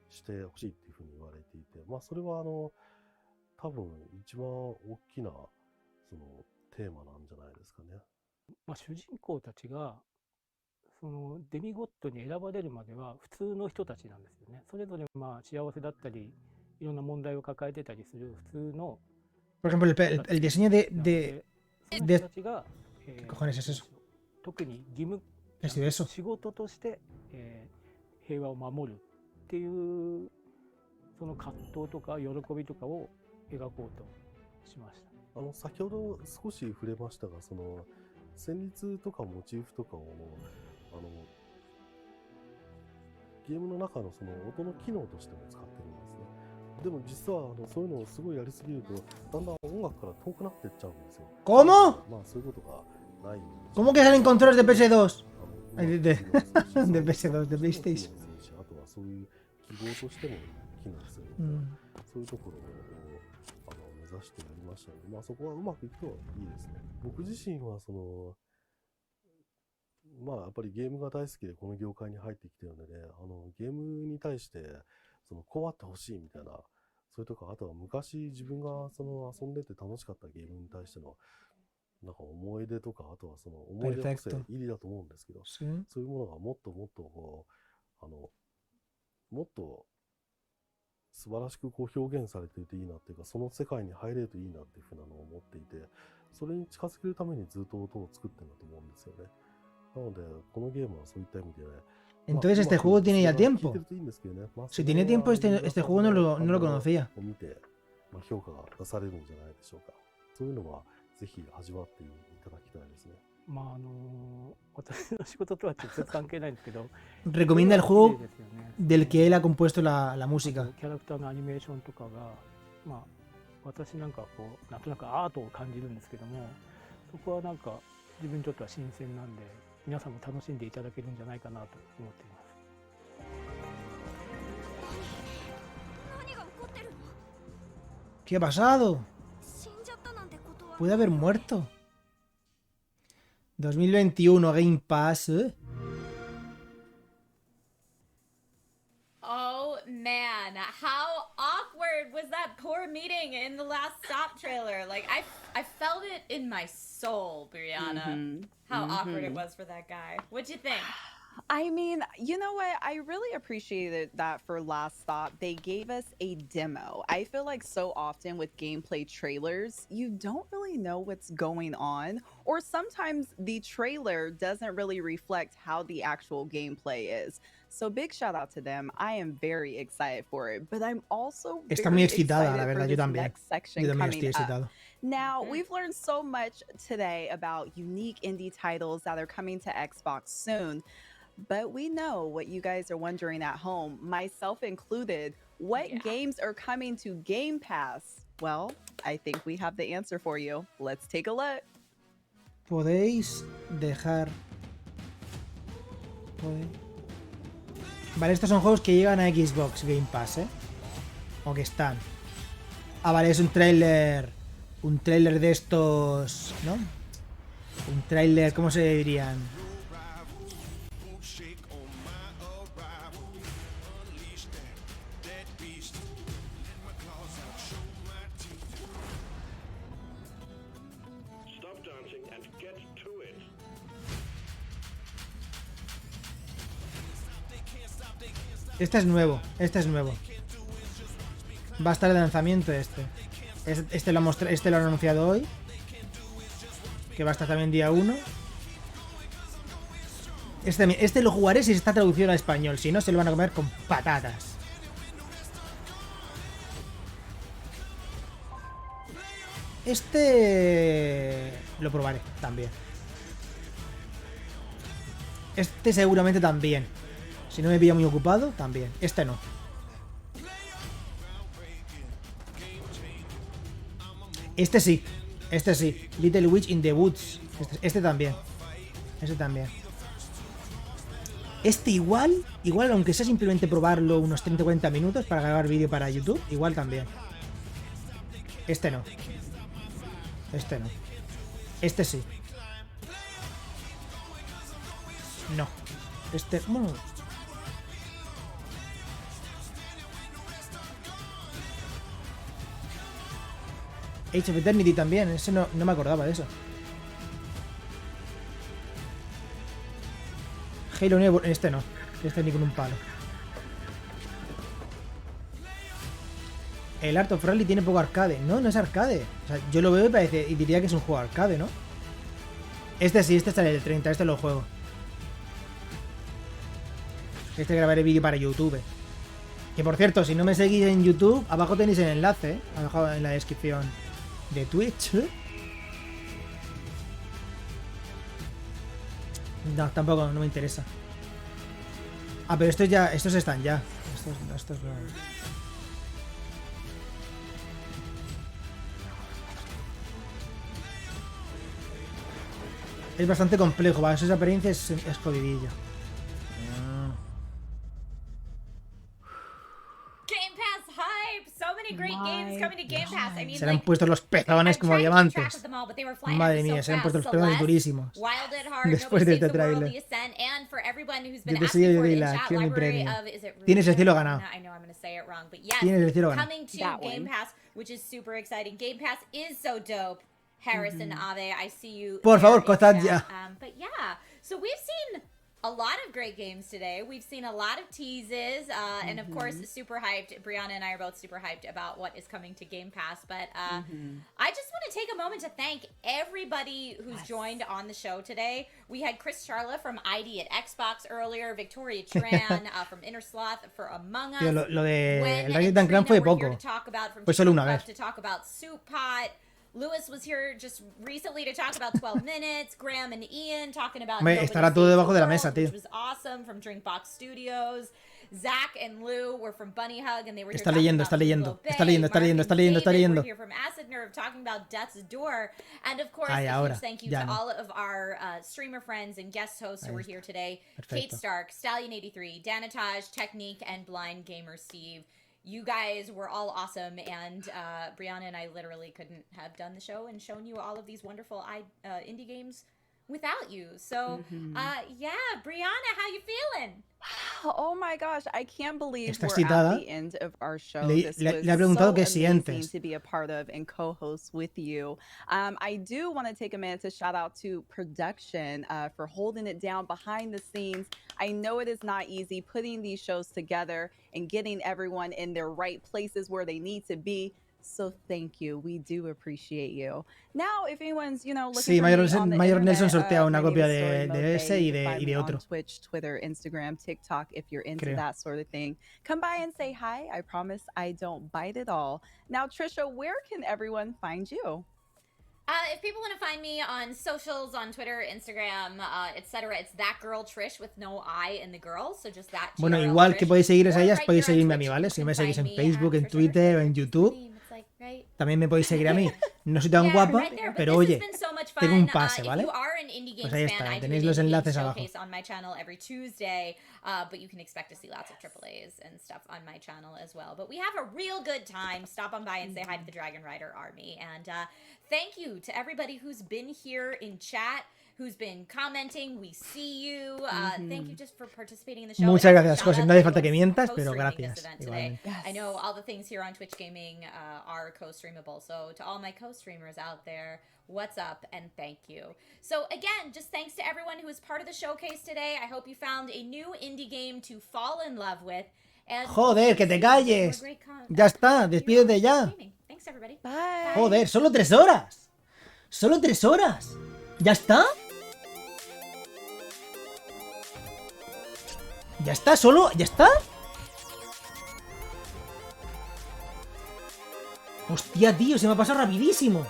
してほしいっていうふうに言われていて、まあそれは多分一番大きなそのテーマなんじゃないですかね。まあ主人公たちがそのデミゴットに選ばれるまでは普通の人たちなんですよね。それぞれまあ幸せだったりいろんな問題を抱えてたりする普通の。Por ejemplo, el diseño de... ¿Qué cojones es eso? 特に義務仕事として、平和を守るっていうその葛藤とか喜びとかを描こうとしました。先ほど少し触れましたが、その旋律とかモチーフとかをゲームの中のその音の機能としても使ってるんですね。でも実はそういうのをすごいやりすぎるとだんだん音楽から遠くなっていっちゃうんですよ。¿Cómo? まあそういうことがない。¿Cómo que salen controles de PS2? De PS2, de PlayStation. あとはそういう記号としても機能するので、そういうところを目指してやりましたので、まあそこはうまくいくといいですね。僕自身はそのまあやっぱりゲームが大好きでこの業界に入ってきてるので、ゲームに対してそのこうあってほしいみたいな、それとかあとは昔自分がその遊んでて楽しかったゲームに対してのなんか思い出とか、あとはその思い出補正入りだと思うんですけど、そういうものがもっともっとこうもっと素晴らしくこう表現されていていいなっていうか、その世界に入れるといいなっていうふうなのを思っていて、それに近づけるためにずっと音を作ってるんだと思うんですよね。なのでこのゲームはそういった意味で、Entonces este juego tiene ya tiempo. Si tiene tiempo, este juego no lo conocía. を見て、評価が出されるんじゃないでしょうか。そういうのはぜひ味わっていただきたいですね。まあ私の仕事とは直接関係ないんですけど、recomienda el juego del que él ha compuesto la música. キャラクターのアニメーションとかが、まあ私なんかこうなんとなくアートを感じるんですけども、そこはなんか自分にとっては新鮮なんで、皆さんも楽しんでいただけるんじゃないかなと思っています。¿Qué ha pasado? Puede haber muerto. 2021 Game Pass. Oh man, how awkward was that poor meeting in the last stop trailer? Like I felt it in my soul, Brianna. How awkward it was for that guy. What'd you think? I mean, you know what? I really appreciated that for Last Stop. They gave us a demo. I feel like so often with gameplay trailers, you don't really know what's going on, or sometimes the trailer doesn't really reflect how the actual gameplay is. So big shout out to them. I am very excited for it, but I'm also Está muy excitada, la for verdad, this yo también. next section Yo también coming estoy excitado. up. Now, we've learned so much today about unique indie titles that are coming to Xbox soon. But we know what you guys are wondering at home, myself included. What games are coming to Game Pass Well, I think we have the answer for you. Let's take a look. Podéis dejar... Vale, estos son juegos que llegan a Xbox Game Pass, ¿eh? O que están. Ah, vale, es un tráiler... Un tráiler de estos... ¿No? Un tráiler, ¿cómo se dirían? Este es nuevo, este es nuevo. Va a estar de lanzamiento este. Este lo han anunciado hoy. Que va a estar también día 1. Este lo jugaré si está traducido al español. Si no, se lo van a comer con patatas. Este... Lo probaré también. Este seguramente también. Si no me pilla muy ocupado, también. Este no. Este sí. Este sí. Little Witch in the Woods. Este también. Este también. Este igual, aunque sea simplemente probarlo unos 30-40 minutos para grabar vídeo para YouTube, igual también. Este no. Este no. Este sí. No. Este... Bueno... Age of Eternity también, ese no me acordaba de eso. Halo 9, este no. Este ni con un palo. El Art of Rally tiene poco arcade. No, no es arcade. O sea, yo lo veo y diría que es un juego arcade, ¿no? Este sí, este está en el 30, este lo juego. Este grabaré vídeo para YouTube. Que por cierto, si no me seguís en YouTube, abajo tenéis el enlace, abajo en la descripción de Twitch. No, tampoco, no me interesa. Ah, pero estos están ya. Estos no. Es bastante complejo, ¿vale? Esa apariencia es jodidilla. Se le han puesto los pezones como diamantes. Madre mía, se le han puesto los pezones durísimos. Después de este trailer. Yo te sigo, yo Dila, quiero mi premio. Tienes el cielo ganado. Tienes el cielo ganado. Por favor, costad ya. So we've seen a lot of great games today. We've seen a lot of teases, and of course, super hyped. Brianna and I are both super hyped about what is coming to Game Pass. But I just want to take a moment to thank everybody who's joined on the show today. We had Chris Charla from ID at Xbox earlier, Victoria Tran from Inner Sloth for Among Us. Lo de el Ratchet & Clank fue poco. Fue solo una vez. To talk about Soup Pot. Lewis was here just recently to talk about 12 Minutes. Graham and Ian talking about estará todo debajo de la mesa, tío. Which was awesome from Drinkbox Studios. Zach and Lou were from Bunny Hug and they were here está leyendo. We're here from Acid Nerve talking about Death's Door. And of course, a huge thank you to all of our streamer friends and guest hosts who were here today. Kate Stark, Stallion83, Danatage, Technique, and Blind Gamer Steve. You guys were all awesome, and Brianna and I literally couldn't have done the show and shown you all of these wonderful indie games without you. So, yeah, Brianna, how you feeling? Oh my gosh, I can't believe we're excitada. At the end of our show. Le ha preguntado que si amazing to be a part of and co-host with you. I do want to take a minute to shout out to production for holding it down behind the scenes. I know it is not easy putting these shows together and getting everyone in their right places where they need to be. So thank you. We do appreciate you. Now, if anyone's, looking sí, for me on the Mayor internet, Nelson sortea una my name copia is Story Mode de ese Bay. y You can de find me otro. on Twitch, Twitter, Instagram, TikTok, if you're into Creo. that sort of thing. Come by and say hi. I promise I don't bite at all. Now, Trisha, where can everyone find you? If people want to find me on socials, on Twitter, Instagram, etc., it's that girl Trish with no I in the girl, so just that. Bueno, igual que podéis seguirles a ellas, podéis seguirme a mí, ¿vale? Si me seguís en Facebook, en Twitter o en YouTube, también me podéis seguir a mí. No soy tan guapa, pero oye, tengo un pase, ¿vale? Pues ahí está, tenéis los enlaces abajo. On my channel every Tuesday, but you can expect to see lots of AAAs and stuff on my channel as well. But we have a real good time. Stop on by and say hi to the Dragon Rider Army. And thank you to everybody who's been here in chat, who's been commenting. We see you. Thank you just for participating in the show. Muchas gracias, José. No hace falta que mientas, pero gracias. I know all the things here on Twitch Gaming are co-streamable. So to all my co-streamers out there, what's up and thank you. So again, just thanks to everyone who was part of the showcase today. I hope you found a new indie game to fall in love with. And Joder, que te calles. Ya está, despídete ya. Thanks everybody. Bye. Joder, solo 3 horas. Solo 3 horas. ¿Ya está? ¿Ya está? ¿Solo? ¿Ya está? Hostia, tío, se me ha pasado rapidísimo.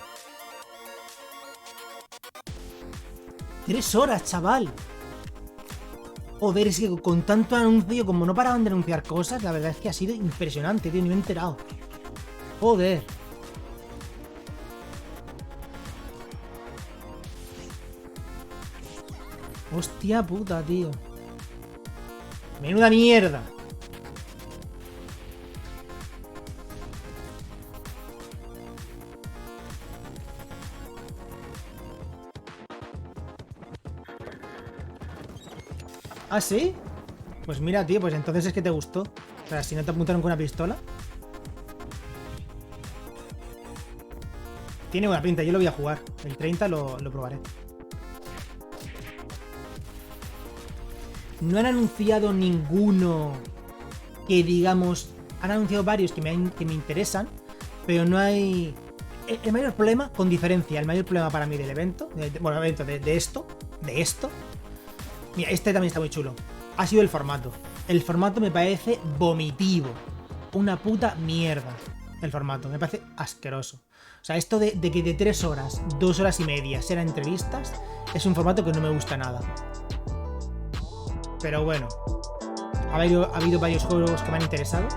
3 horas, chaval. Joder, es que con tanto anuncio, como no paraban de anunciar cosas, la verdad es que ha sido impresionante, tío, ni me he enterado. Joder. Hostia puta, tío. Menuda mierda. ¿Ah, sí? Pues mira, tío, pues entonces es que te gustó. O sea, si no te apuntaron con una pistola. Tiene buena pinta, yo lo voy a jugar. El 30 lo probaré. No han anunciado ninguno que digamos... Han anunciado varios que me interesan, pero no hay... El mayor problema, con diferencia, el mayor problema para mí del evento, de esto, mira, este también está muy chulo, ha sido el formato. El formato me parece vomitivo, una puta mierda. El formato, me parece asqueroso. O sea, esto de que de 3 horas, 2 horas y media sean entrevistas, es un formato que no me gusta nada. Pero bueno, ha habido varios juegos que me han interesado.